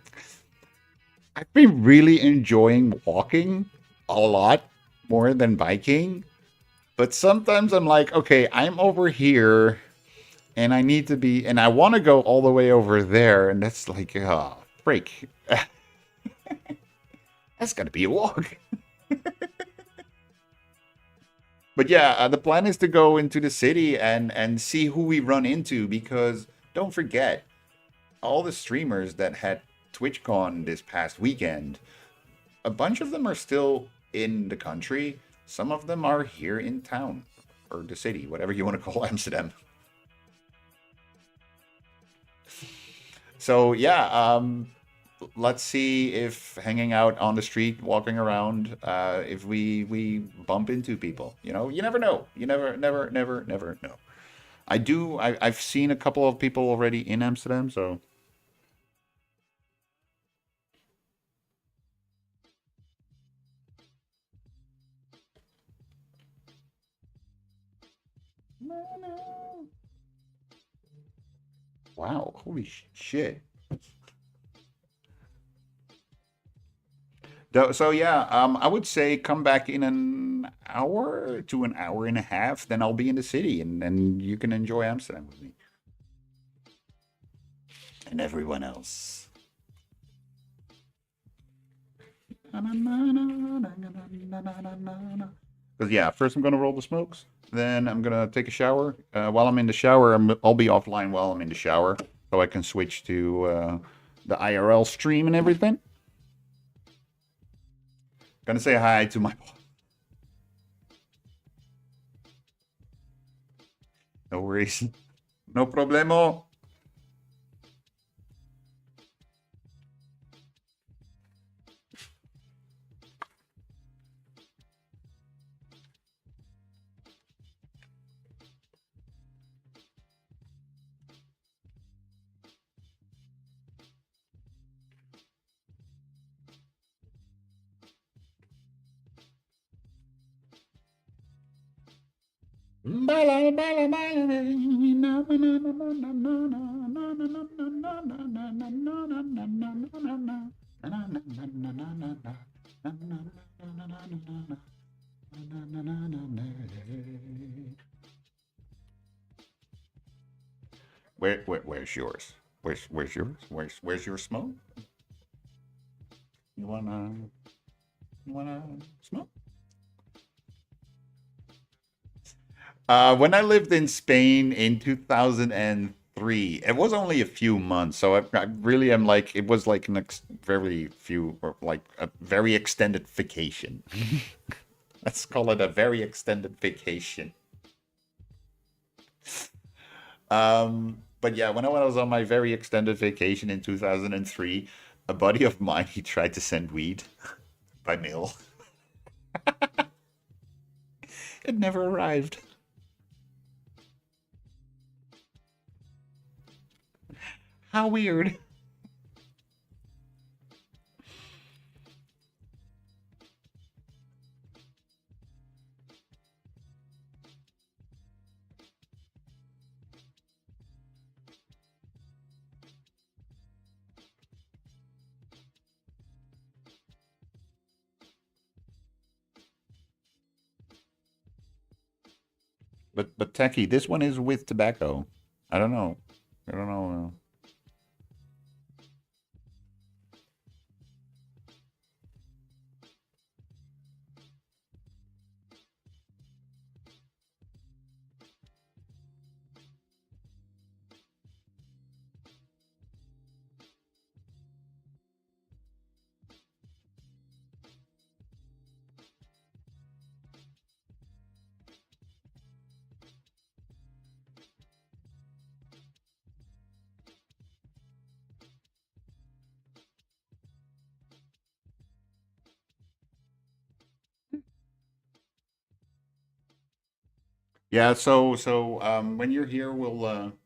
S1: been really enjoying walking a lot more than biking, but sometimes I'm like, okay, I'm over here and I need to be, and I want to go all the way over there, and that's like, oh, break. That's gotta be a walk. But yeah, the plan is to go into the city and see who we run into, because don't forget, all the streamers that had TwitchCon this past weekend, a bunch of them are still in the country. Some of them are here in town, or the city, whatever you want to call Amsterdam. So yeah, let's see if hanging out on the street, walking around, if we bump into people. You know, you never know. You never know. I've seen a couple of people already in Amsterdam, so. Wow, holy shit. So yeah, I would say come back in an hour to an hour and a half, then I'll be in the city, and you can enjoy Amsterdam with me. And everyone else. Because yeah, first I'm gonna roll the smokes, then I'm gonna take a shower. While I'm in the shower, I'll be offline while I'm in the shower, so I can switch to the IRL stream and everything. Gonna say hi to my boss. No worries. No problemo. Where's yours? Where's yours? Where's your smoke? You wanna smoke? When I lived in Spain in 2003, it was only a few months, so I really am like it was like very few or like a very extended vacation. Let's call it a very extended vacation. But yeah, when I was on my very extended vacation in 2003, a buddy of mine he tried to send weed by mail. It never arrived. How weird. But Techie, this one is with tobacco. I don't know. I don't know. Yeah, so when you're here we'll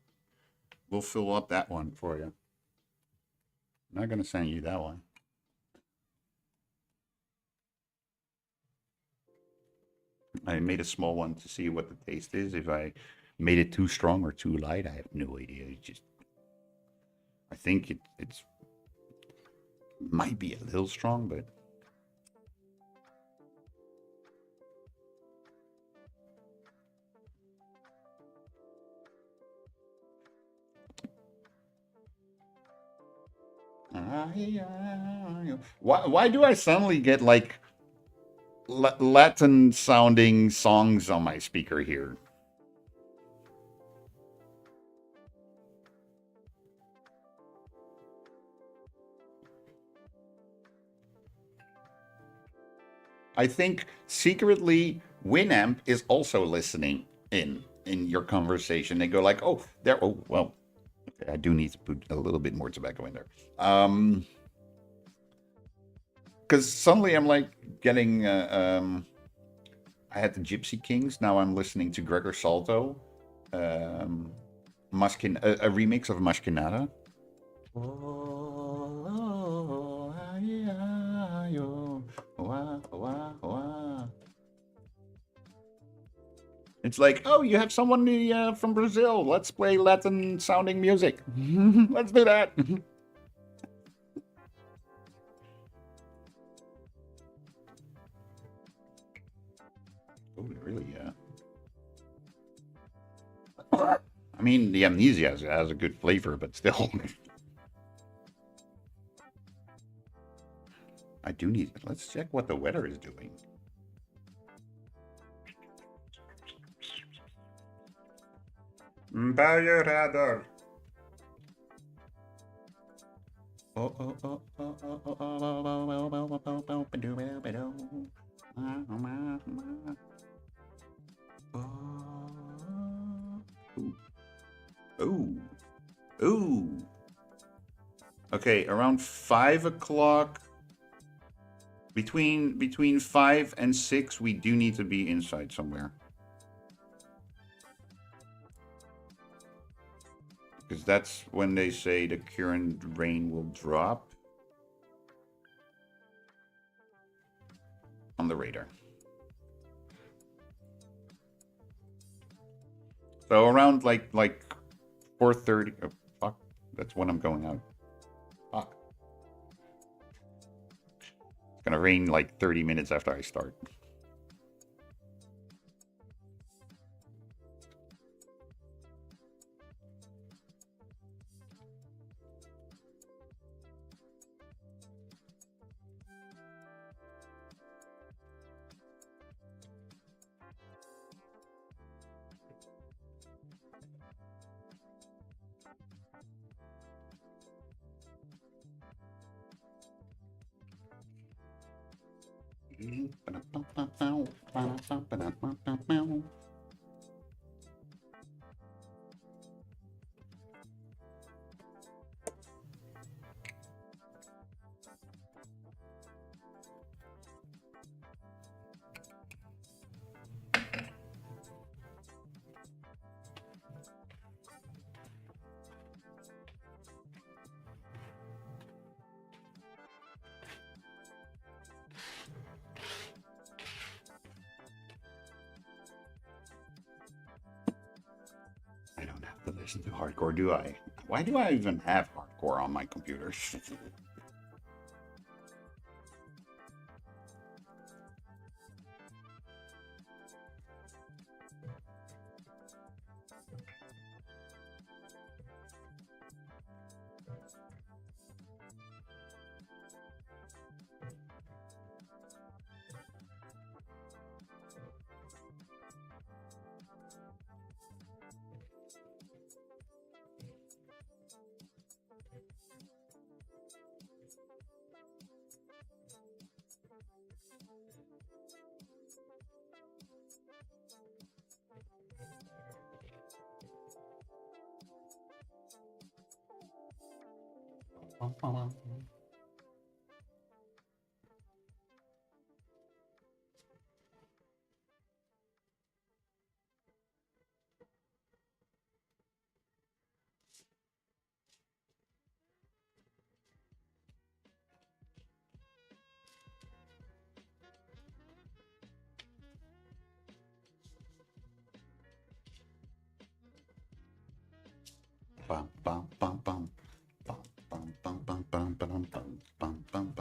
S1: fill up that one for you. I'm not gonna send you that one. I made a small one to see what the taste is. If I made it too strong or too light, I have no idea. I think it's might be a little strong, but why do I suddenly get like Latin sounding songs on my speaker here? I think secretly Winamp is also listening in your conversation. They go like, "Oh, there. Oh, well, okay, I do need to put a little bit more tobacco in there." Because suddenly I'm like getting. I had the Gypsy Kings. Now I'm listening to Gregor Salto, a remix of Mashkinata. It's like, oh, you have someone from Brazil. Let's play Latin sounding music. Let's do that. Oh, really? I mean, the Amnesia has a good flavor, but still. I do need. Let's check what the weather is doing. Radar. Ooh. Ooh. Okay, around 5 o'clock. Between 5 and 6, we do need to be inside somewhere. Because that's when they say the current rain will drop on the radar. So around like 4:30. Oh, fuck, that's when I'm going out. Fuck. It's gonna rain like 30 minutes after I start. I don't have to listen to hardcore, do I? Why do I even have hardcore on my computer? Bum, bum, bum, bum. Bum, bum, bum, bum, bum, bum, bum, bum, bum,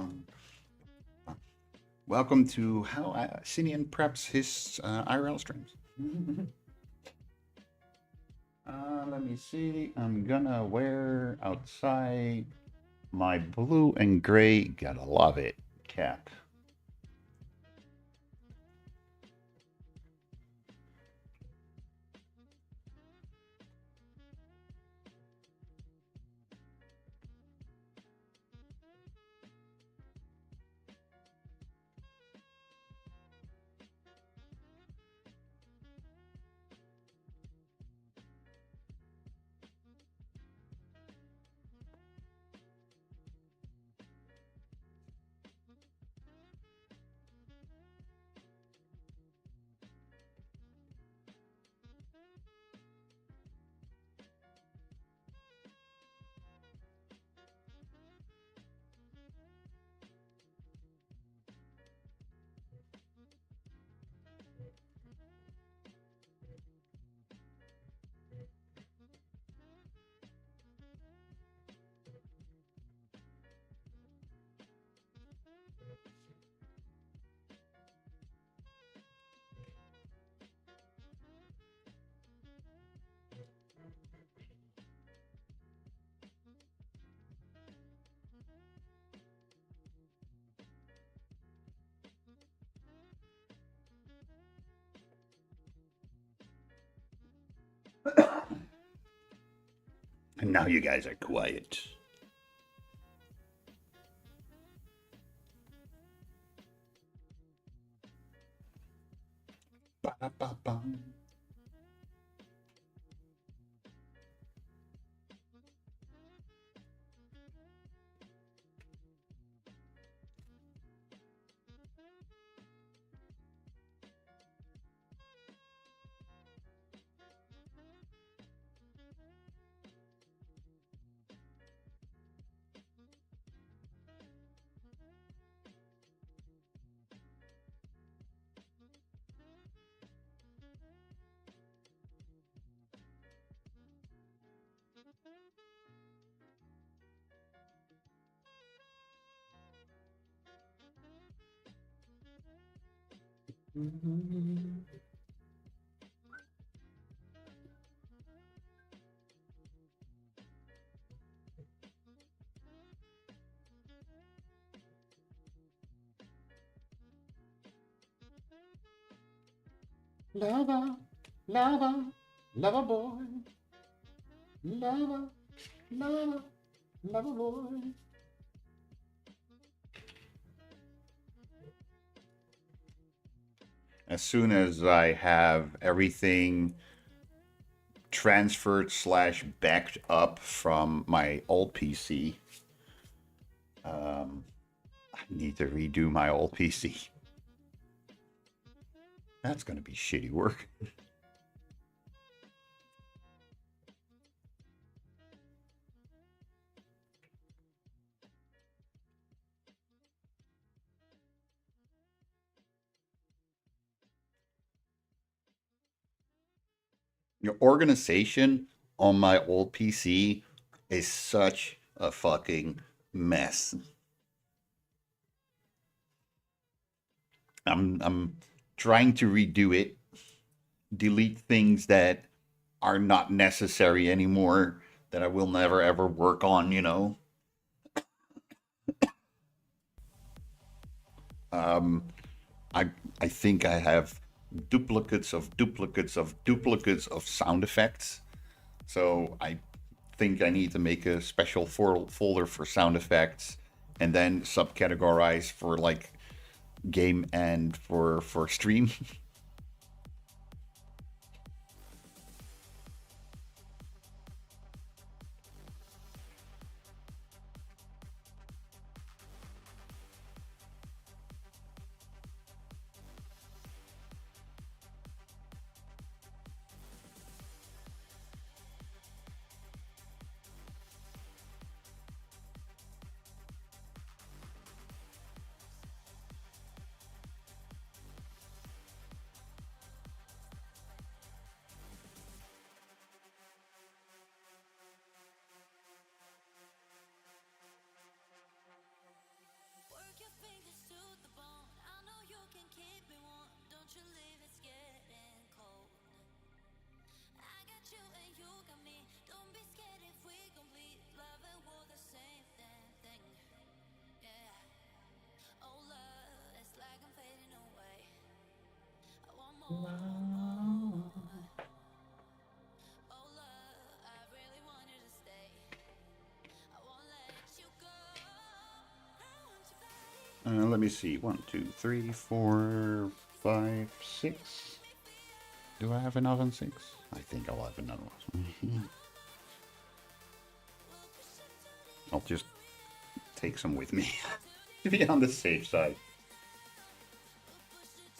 S1: bum. Welcome to how Sinian preps his IRL streams. Let me see. I'm gonna wear outside my blue and gray, gotta love it, cap. And now you guys are quiet. Ba-da-ba-bum. Lover, lover, lover boy. Lover, lover, lover boy. as soon as I have everything transferred slash backed up from my old PC, I need to redo my old PC. That's gonna be shitty work. Your organization on my old PC is such a fucking mess. I'm trying to redo it, delete things that are not necessary anymore, that I will never ever work on, you know. I think I have duplicates of duplicates of duplicates of sound effects. So I think I need to make a special folder for sound effects, and then subcategorize for like game and for stream.
S6: Work your fingers to the bone. I know you can keep me warm. Don't you leave, it's getting cold. I got you and you got me. Don't be scared if we complete love and war the same damn thing. Yeah. Oh love, it's like I'm fading away. I want more. Oh love, I really want you to stay. I won't let you go. I want your body.
S1: Let me see. 1, 2, 3, 4, 5, 6. Do I have enough on 6? I think I'll have another one. I'll just take some with me to be on the safe side.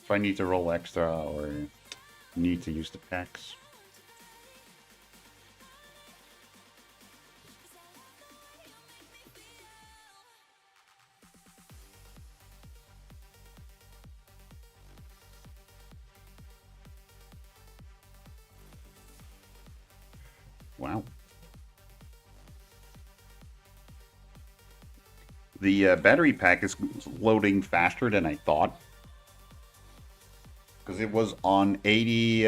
S1: If I need to roll extra or need to use the packs. Wow. The battery pack is loading faster than I thought. Because it was on 80...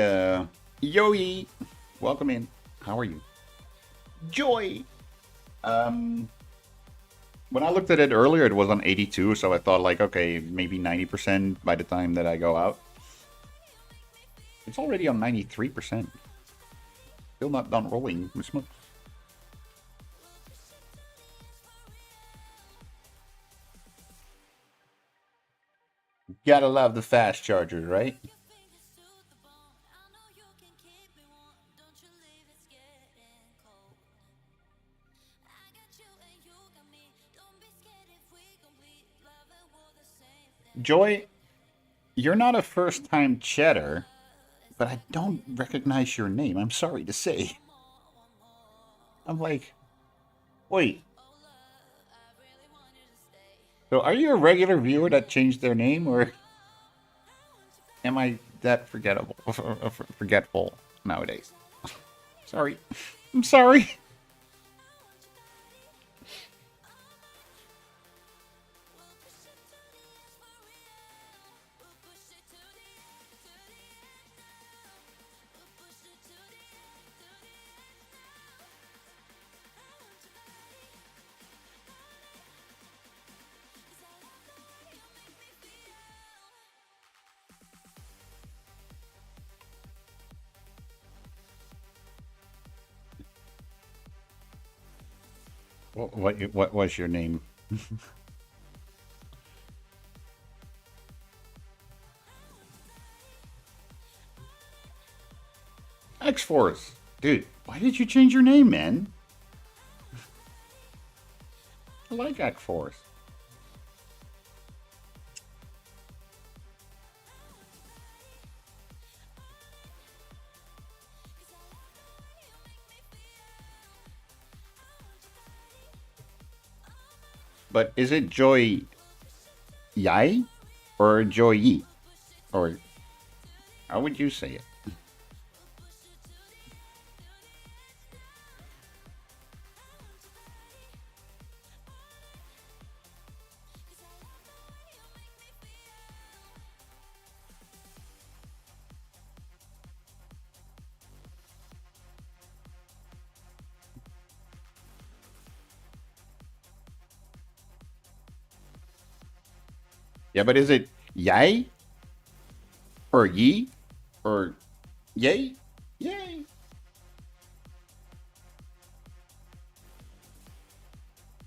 S1: Yoey! Welcome in. How are you? Joy! When I looked at it earlier, it was on 82, so I thought, like, okay, maybe 90% by the time that I go out. It's already on 93%. Still not done rolling, Miss Smoke. Gotta love the fast chargers, right?
S6: Fingers to the bone. I know you can keep me warm. Don't you leave, it's getting cold. I got you and you got me. Don't be scared if we complete love and war the same thing.
S1: Joy, you're not a first-time chatter, but I don't recognize your name. I'm sorry to say. I'm like, wait. So are you a regular viewer that changed their name, or am I that forgetful nowadays? Sorry. I'm sorry. What was your name? X-Force. Dude, why did you change your name, man? I like X-Force. But is it Joy Yai or Joy Yi? Or how would you say it? Yeah, but is it Yai or Yi or Yay? Yay!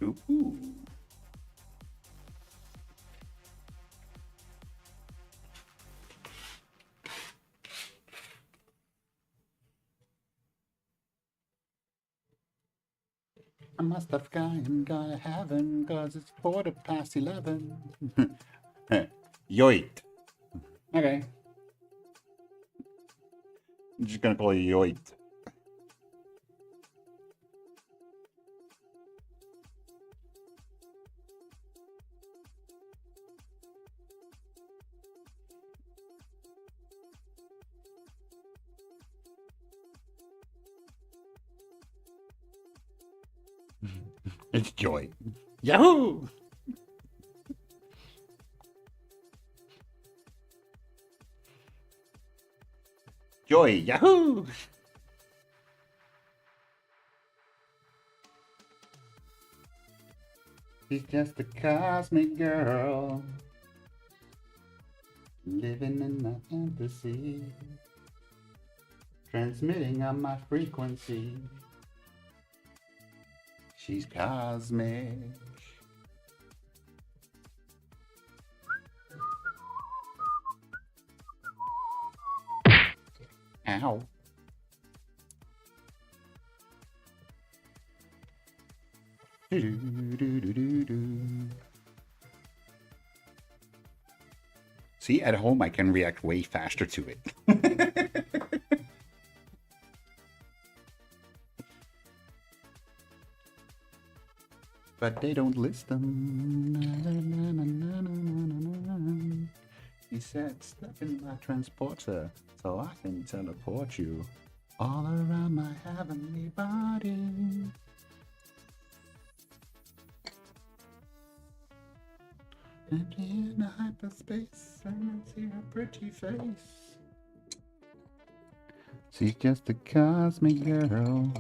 S1: Ooh. I must have got to heaven, 'cause it's 11:15. Yoit. Okay. I'm just gonna call you Yoit. It's Joy. Yahoo! Joy, Yahoo! She's just a cosmic girl, living in a fantasy, transmitting on my frequency. She's cosmic. Ow. See, at home I can react way faster to it. But they don't list them. He said, step in my transporter so I can teleport you all around my heavenly body. And in hyperspace, I can see her pretty face. She's just a cosmic girl.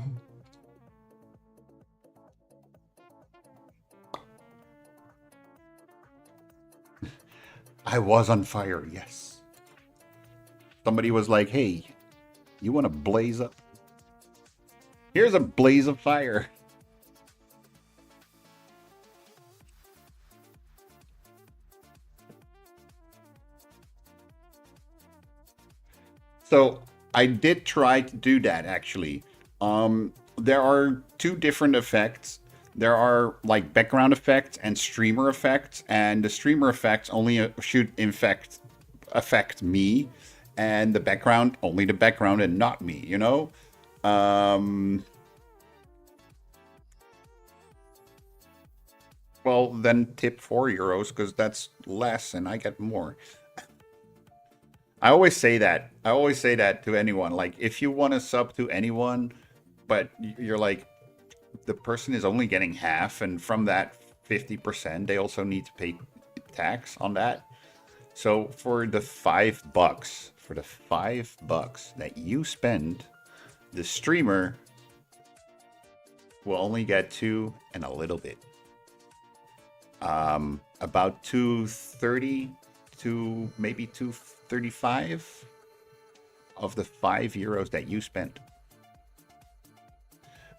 S1: I was on fire, yes. Somebody was like, hey, you want to blaze up? Here's a blaze of fire. So I did try to do that actually. There are two different effects. There are like background effects and streamer effects, and the streamer effects only should affect me, and the background only the background and not me, you know? Well, then tip €4 because that's less and I get more. I always say that. I always say that to anyone. Like, if you want to sub to anyone, but you're like, the person is only getting half, and from that 50%, they also need to pay tax on that. So for the $5 that you spend, the streamer will only get 2 and a little bit. About 230 to maybe 235 of the €5 that you spent.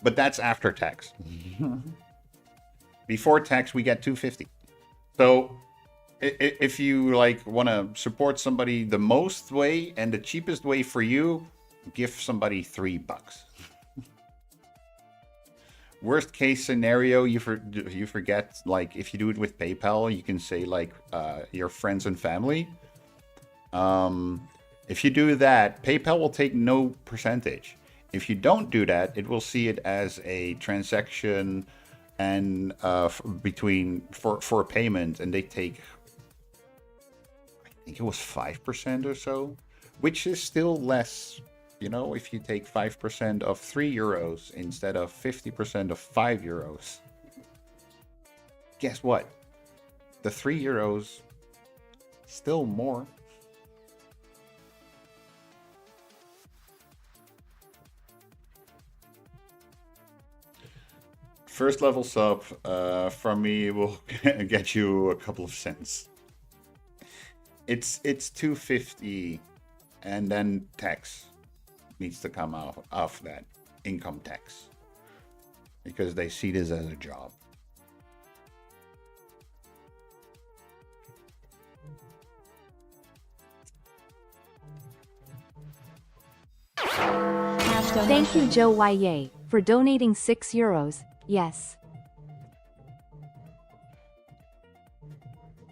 S1: But that's after tax. Before tax, we get 250. So if you like want to support somebody the most way and the cheapest way for you, give somebody $3. Worst case scenario, you forget, like, if you do it with PayPal, you can say, like, your friends and family. If you do that, PayPal will take no percentage. If you don't do that, it will see it as a transaction and for a payment, and they take, I think it was 5% or so, which is still less. You know, if you take 5% of €3 instead of 50% of €5, guess what? The €3 still more. First level sub from me will get you a couple of cents. It's $2.50, and then tax needs to come off that income tax, because they see this as a job.
S3: Thank you, Joe YA, for donating €6. Yes.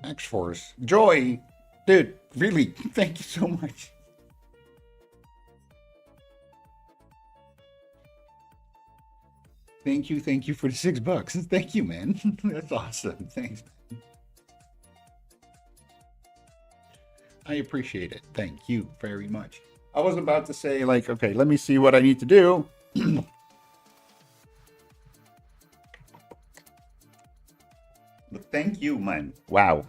S1: X-Force. Joy! Dude, really, thank you so much. Thank you for the $6. Thank you, man. That's awesome. Thanks, man. I appreciate it. Thank you very much. I was about to say, like, okay, let me see what I need to do. But thank you, man. Wow.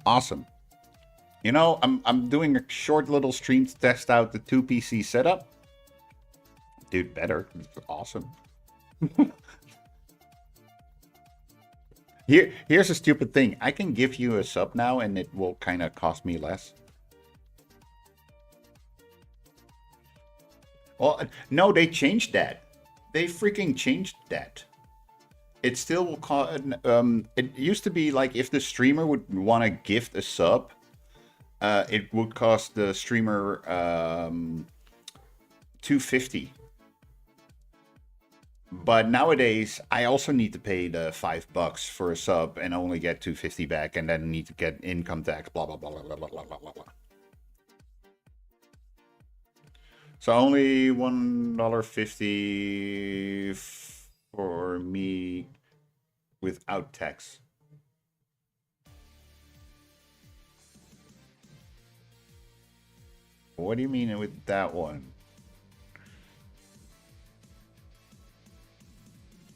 S1: Awesome. You know, I'm doing a short little stream to test out the 2PC setup. Dude, better. It's awesome. Here's a stupid thing. I can give you a sub now and it will kind of cost me less. Well, no, they changed that. They freaking changed that. It still will cost. It used to be like if the streamer would want to gift a sub, it would cost the streamer $2.50. But nowadays, I also need to pay the $5 for a sub and only get $2.50 back, and then need to get income tax. Blah blah blah blah blah blah blah blah blah. So only $1.50 for me without tax. What do you mean with that one?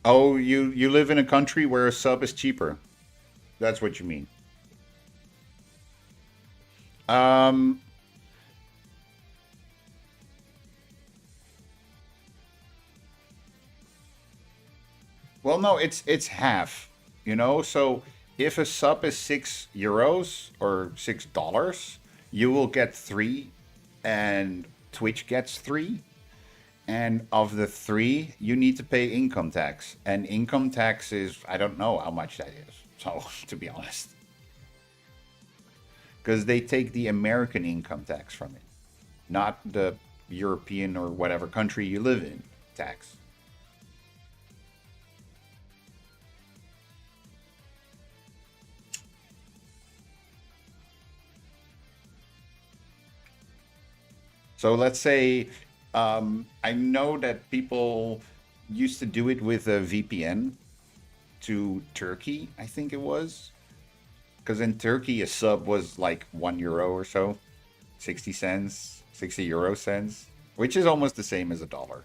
S1: Oh, you live in a country where a sub is cheaper. That's what you mean. Well, no, it's half, you know? So if a sub is €6 or $6, you will get 3 and Twitch gets 3. And of the 3, you need to pay income tax. And income tax is, I don't know how much that is. So, to be honest. Because they take the American income tax from it. Not the European or whatever country you live in tax. So let's say, I know that people used to do it with a VPN to Turkey, I think it was. Because in Turkey, a sub was like €1 or so, 60 cents, 60 euro cents, which is almost the same as a dollar.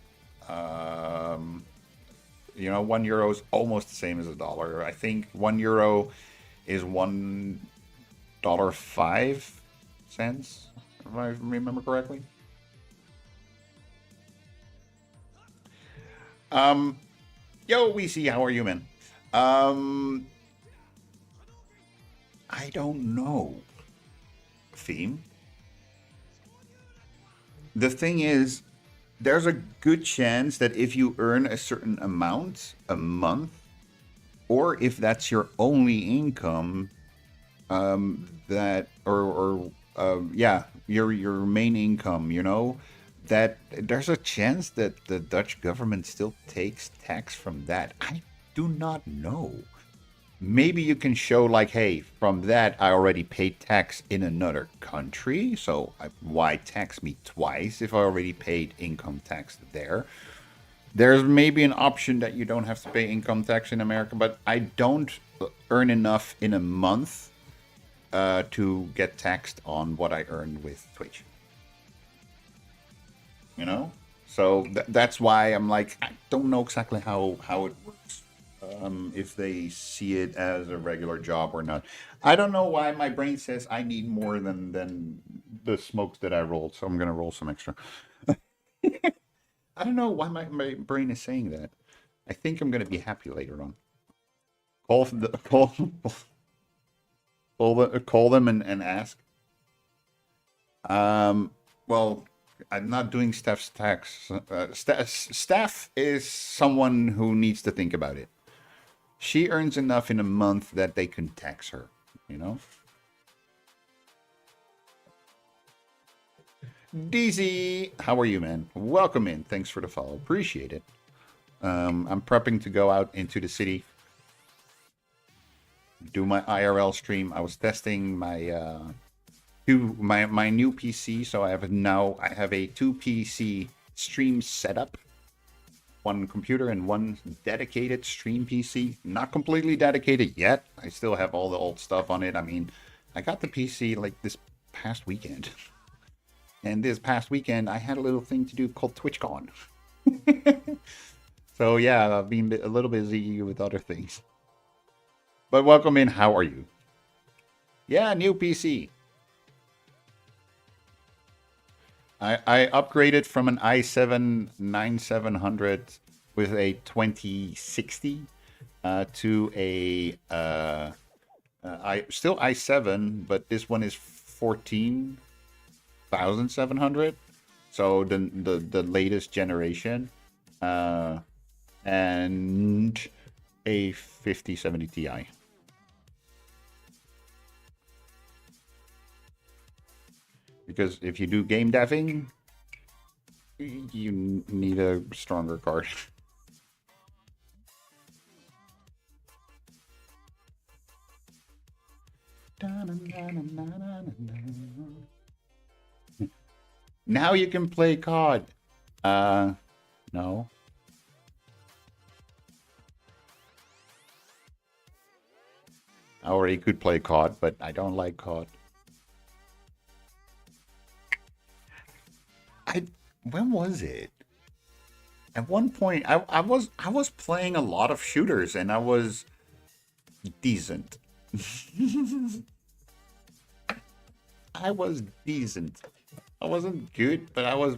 S1: You know, €1 is almost the same as a dollar. I think €1 is $1.05, if I remember correctly. Yo, WeC, how are you, man? I don't know. Theme. The thing is, there's a good chance that if you earn a certain amount a month, or if that's your only income, yeah, your main income, you know, that there's a chance that the Dutch government still takes tax from that. I do not know. Maybe you can show like, hey, from that I already paid tax in another country, so why tax me twice if I already paid income tax there? There's maybe an option that you don't have to pay income tax in America, but I don't earn enough in a month to get taxed on what I earn with Twitch. You know? So that's why I'm like, I don't know exactly how it works. If they see it as a regular job or not. I don't know why my brain says I need more than the smokes that I rolled, so I'm gonna roll some extra. I don't know why my brain is saying that. I think I'm gonna be happy later on. Call them and ask. Well, I'm not doing staff's tax. Staff is someone who needs to think about it. She earns enough in a month that they can tax her, you know? DZ, how are you, man? Welcome in. Thanks for the follow. Appreciate it. I'm prepping to go out into the city, do my IRL stream. I was testing my my new PC, so I have a 2 PC stream setup. One computer and one dedicated stream PC. Not completely dedicated yet. I still have all the old stuff on it. I mean, I got the PC like this past weekend. And this past weekend, I had a little thing to do called TwitchCon. So yeah, I've been a little busy with other things. But welcome in. How are you? Yeah, new PC. I upgraded from an i7 9700 with a 2060 to a still i7, but this one is 14,700, so the latest generation, and a 5070 Ti. Because if you do game deving, you need a stronger card. Now you can play COD. No. I already could play COD, but I don't like COD. When was it? At one point, I was playing a lot of shooters, and I was decent. I was decent. I wasn't good, but I was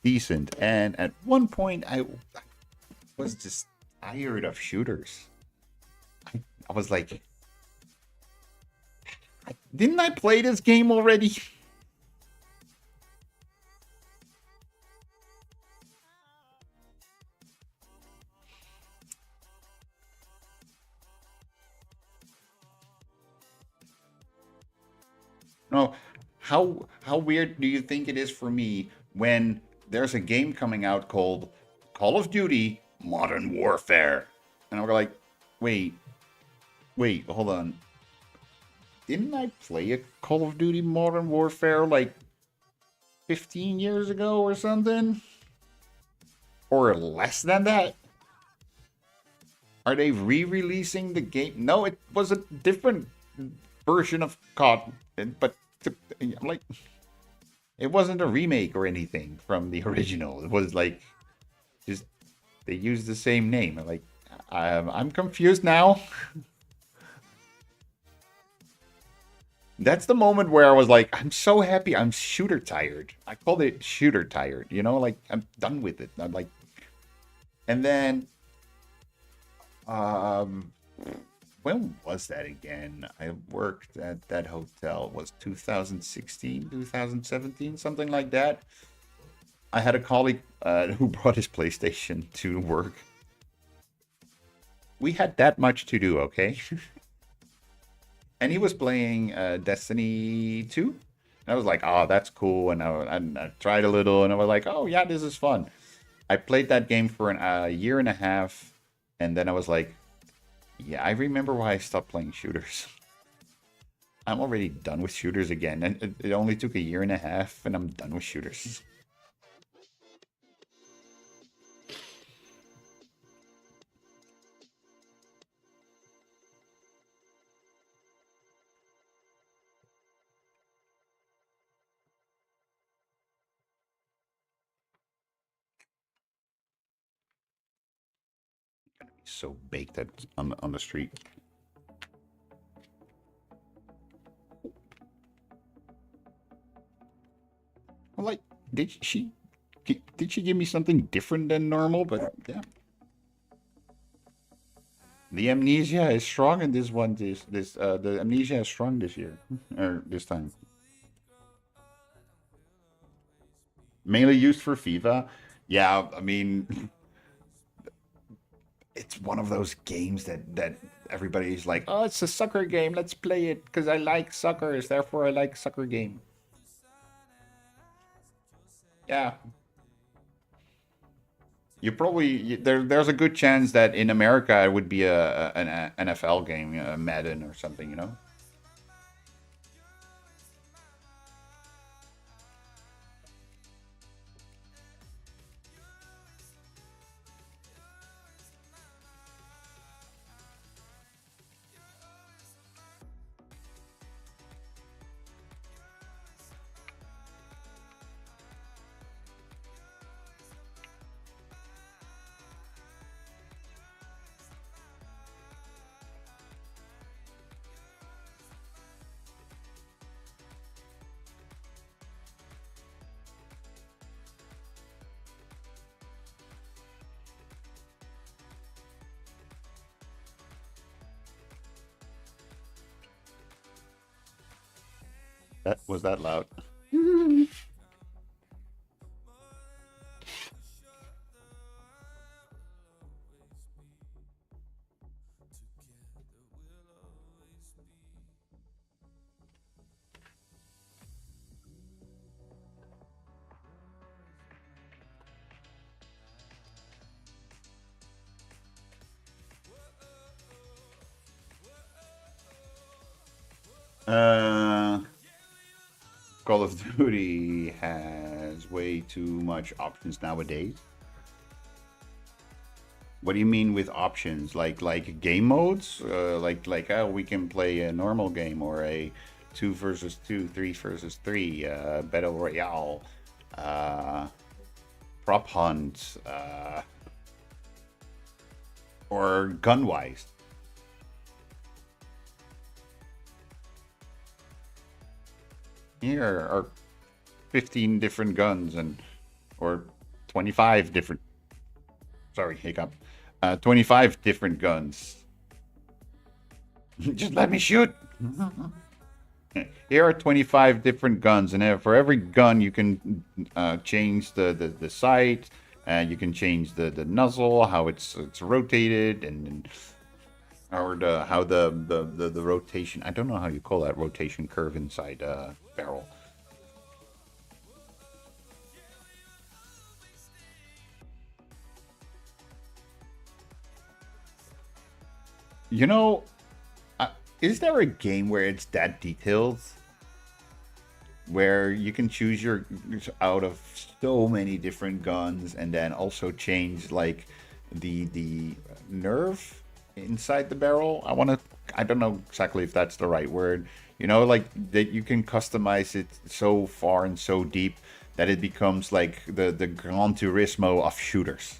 S1: decent. And at one point, I was just tired of shooters. I was like, didn't I play this game already? No, how weird do you think it is for me when there's a game coming out called Call of Duty Modern Warfare, and I'm like, wait, hold on. Didn't I play a Call of Duty Modern Warfare like 15 years ago or something? Or less than that? Are they re-releasing the game? No, it was a different version of COD, but I'm like, it wasn't a remake or anything from the original. It was like, just they used the same name. I'm like, I'm confused now. That's the moment where I was like, I'm so happy. I'm shooter tired. I called it shooter tired. You know, like I'm done with it. I'm like, and then, when was that again? I worked at that hotel. It was 2016, 2017, something like that. I had a colleague who brought his PlayStation to work. We had that much to do, okay? And he was playing Destiny 2. I was like, oh, that's cool. And I tried a little, and I was like, oh yeah, this is fun. I played that game for a year and a half, and then I was like, yeah, I remember why I stopped playing shooters. I'm already done with shooters again, and it only took a year and a half, and I'm done with shooters. So baked at on the street. Well, like, did she give me something different than normal? But yeah, the amnesia is strong in this one. The amnesia is strong this year or this time. Mainly used for FIFA. Yeah, I mean, it's one of those games that everybody's like, oh, it's a soccer game. Let's play it because I like suckers. Therefore, I like soccer game. Yeah, there's a good chance that in America it would be an NFL game, Madden or something, you know. That was that loud. Uh, Call of Duty has way too much options nowadays. What do you mean with options? Like game modes? Like oh, we can play a normal game or a 2 versus 2, 3 versus 3, battle royale, uh, prop hunt, or gun wise. Here are 15 different guns or 25 different. Sorry, hiccup. 25 different guns. Just let me shoot. Here are 25 different guns, and for every gun, you can change the sight, and you can change the muzzle, how it's rotated, and or how the rotation. I don't know how you call that rotation curve inside a barrel. You know, is there a game where it's that detailed? Where you can choose your out of so many different guns and then also change like the nerve inside the barrel. I don't know exactly if that's the right word. You know, like that you can customize it so far and so deep that it becomes like the Gran Turismo of shooters.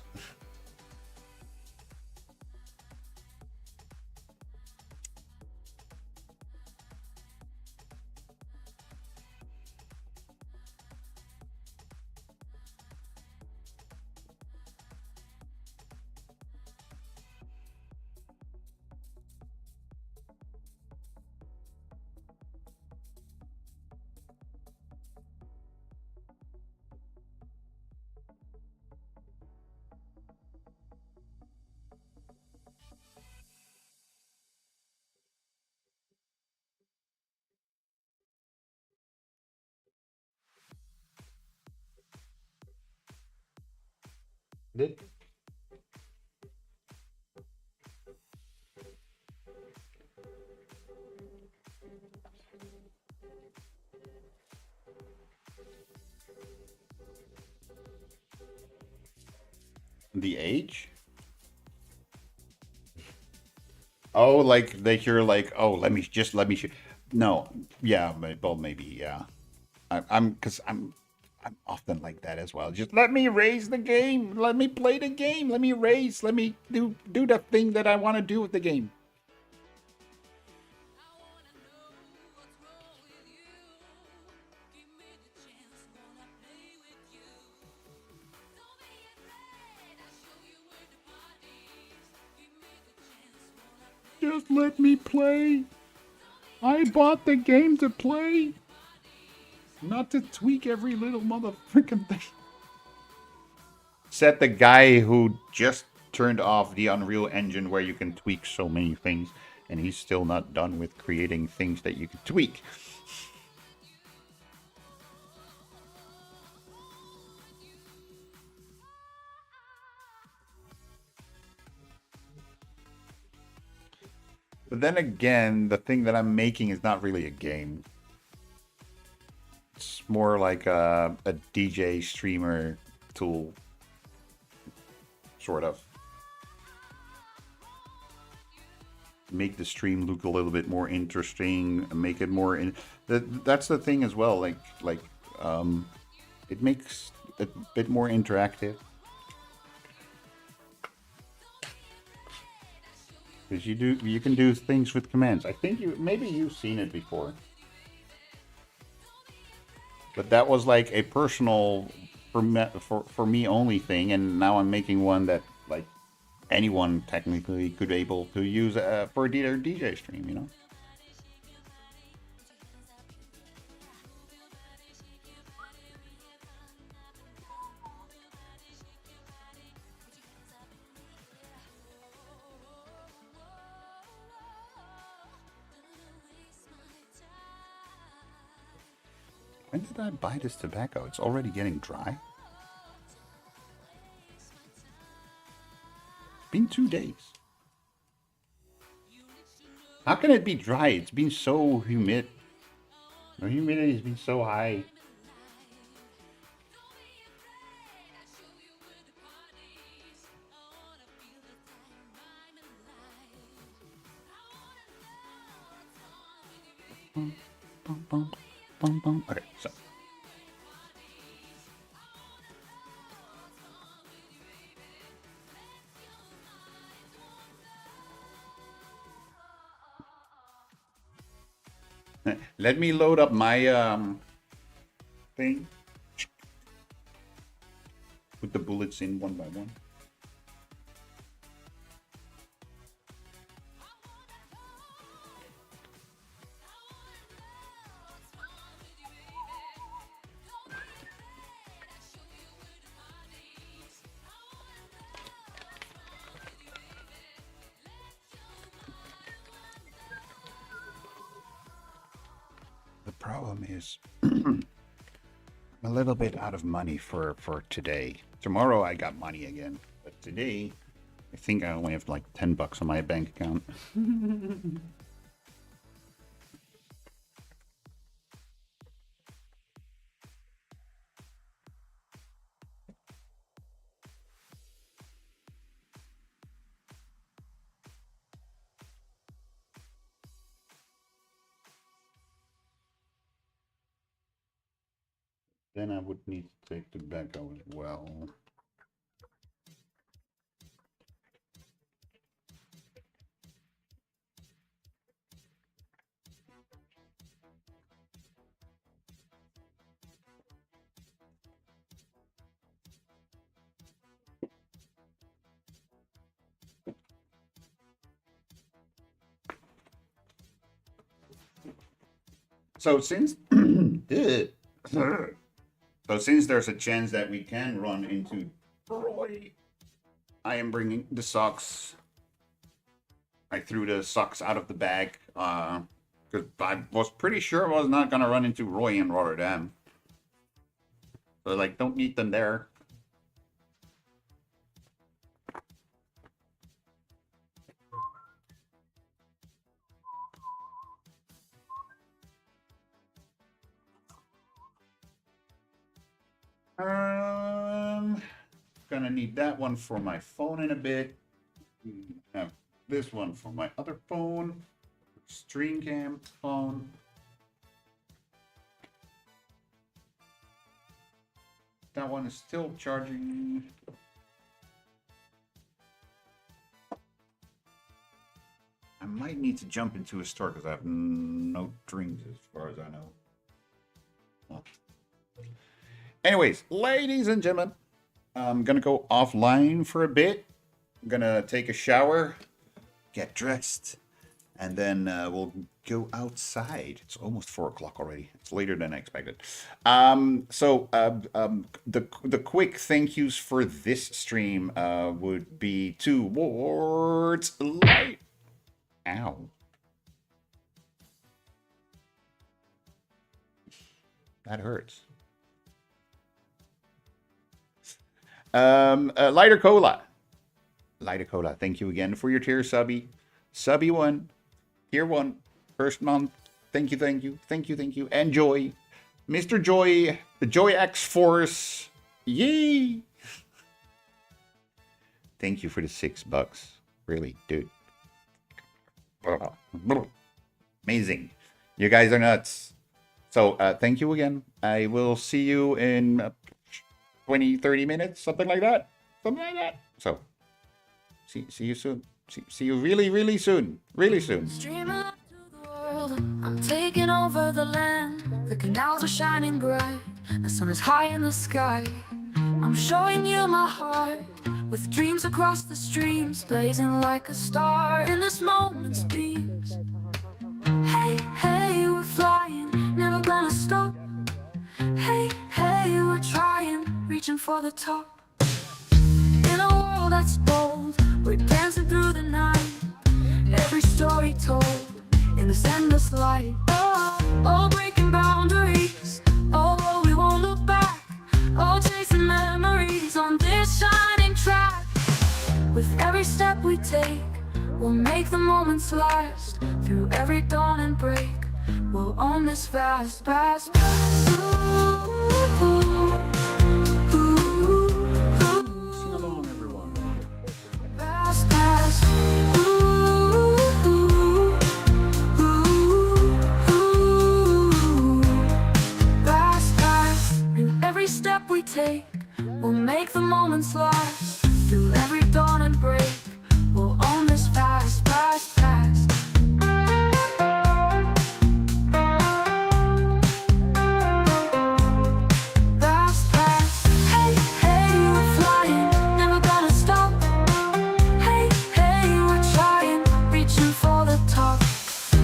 S1: The age? Oh, like you're like, oh, let me no, yeah, well, maybe, yeah. I'm often like that as well. Just let me raise the game. Let me play the game. Let me raise. Let me do the thing that I want to do with the game. Just let me play. I bought the game to play, not to tweak every little motherfucking thing. Said the guy who just turned off the Unreal Engine where you can tweak so many things, and he's still not done with creating things that you can tweak. But then again, the thing that I'm making is not really a game. It's more like a DJ streamer tool. Sort of. Make the stream look a little bit more interesting, make it more that's the thing as well, it makes it a bit more interactive. Because you can do things with commands. I think maybe you've seen it before. But that was like a personal for me only thing, and now I'm making one that like anyone technically could able to use for their DJ stream, you know. When did I buy this tobacco? It's already getting dry. Been 2 days. How can it be dry? It's been so humid. The humidity has been so high. Okay, so. Let me load up my thing. Put the bullets in one by one. The problem is I'm a little bit out of money for today. Tomorrow I got money again, but today I think I only have like $10 on my bank account. Then I would need to take tobacco as well. So since so since there's a chance that we can run into Roy, I am bringing the socks. I threw the socks out of the bag because I was pretty sure I was not gonna run into Roy in Rotterdam. So like, don't need them there. Gonna need that one for my phone in a bit. Have this one for my other phone. Streamcam phone. That one is still charging. I might need to jump into a store because I have no drinks as far as I know. Well. Anyways, ladies and gentlemen, I'm gonna go offline for a bit. I'm gonna take a shower, get dressed, and then we'll go outside. It's almost 4 o'clock already. It's later than I expected. The quick thank yous for this stream would be towards Light. Ow. That hurts. Lighter Cola. Lighter Cola, thank you again for your tier, Subby. Subby 1, tier 1, first month. Thank you, thank you, thank you, thank you. And Joy. Mr. Joy, the Joy X Force. Yee! Thank you for the $6. Really, dude. Amazing. You guys are nuts. So, thank you again. I will see you in 20, 30 minutes, something like that. Something like that. So, see you soon. See you really, really soon. Really soon.
S6: Streaming up to the world, I'm taking over the land. The canals are shining bright, the sun is high in the sky. I'm showing you my heart, with dreams across the streams, blazing like a star in this moment's beams. Hey, hey, we're flying, never gonna stop. Hey, hey, we're trying, reaching for the top. In a world that's bold, we're dancing through the night. Every story told in this endless light. Oh, breaking boundaries. Oh, we won't look back. Oh, chasing memories on this shining track. With every step we take, we'll make the moments last. Through every dawn and break, we'll own this fast, fast, fast. Ooh, ooh, ooh, ooh.
S1: Sing along, everyone.
S6: Fast, fast. Ooh, ooh, ooh, ooh. Fast, fast. In every step we take, we'll make the moments last. Through every dawn and break, we'll own this fast, fast, fast. Fast, fast. Hey, hey, we're flying, never gonna stop. Hey, hey, we're trying, reaching for the top.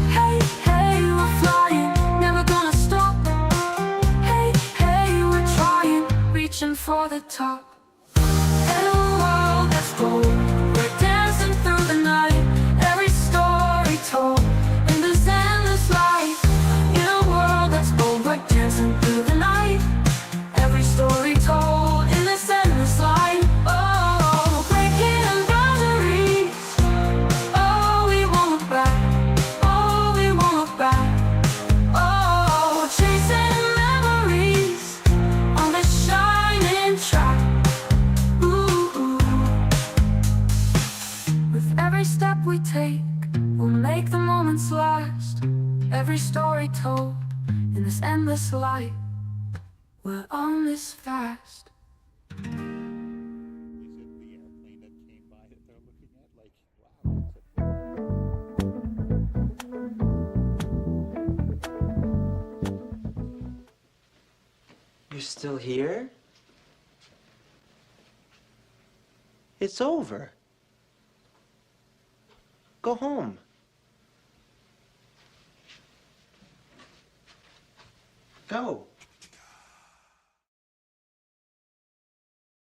S6: Hey, hey, we're flying, never gonna stop. Hey, hey, we're trying, reaching for the top. In a world that's bold, we're dancing through the night. Every story told in this endless light. In a world that's bold, we're dancing through the night. Every story told in this endless light. Oh, breaking boundaries. Oh, we won't look back. Oh, we won't look back. Oh, chasing memories on this shining track. Ooh. With every step we take, we'll make the moments last. Every story told in this endless light. We're on this fast.
S7: You're still here? It's over. Go home. Go.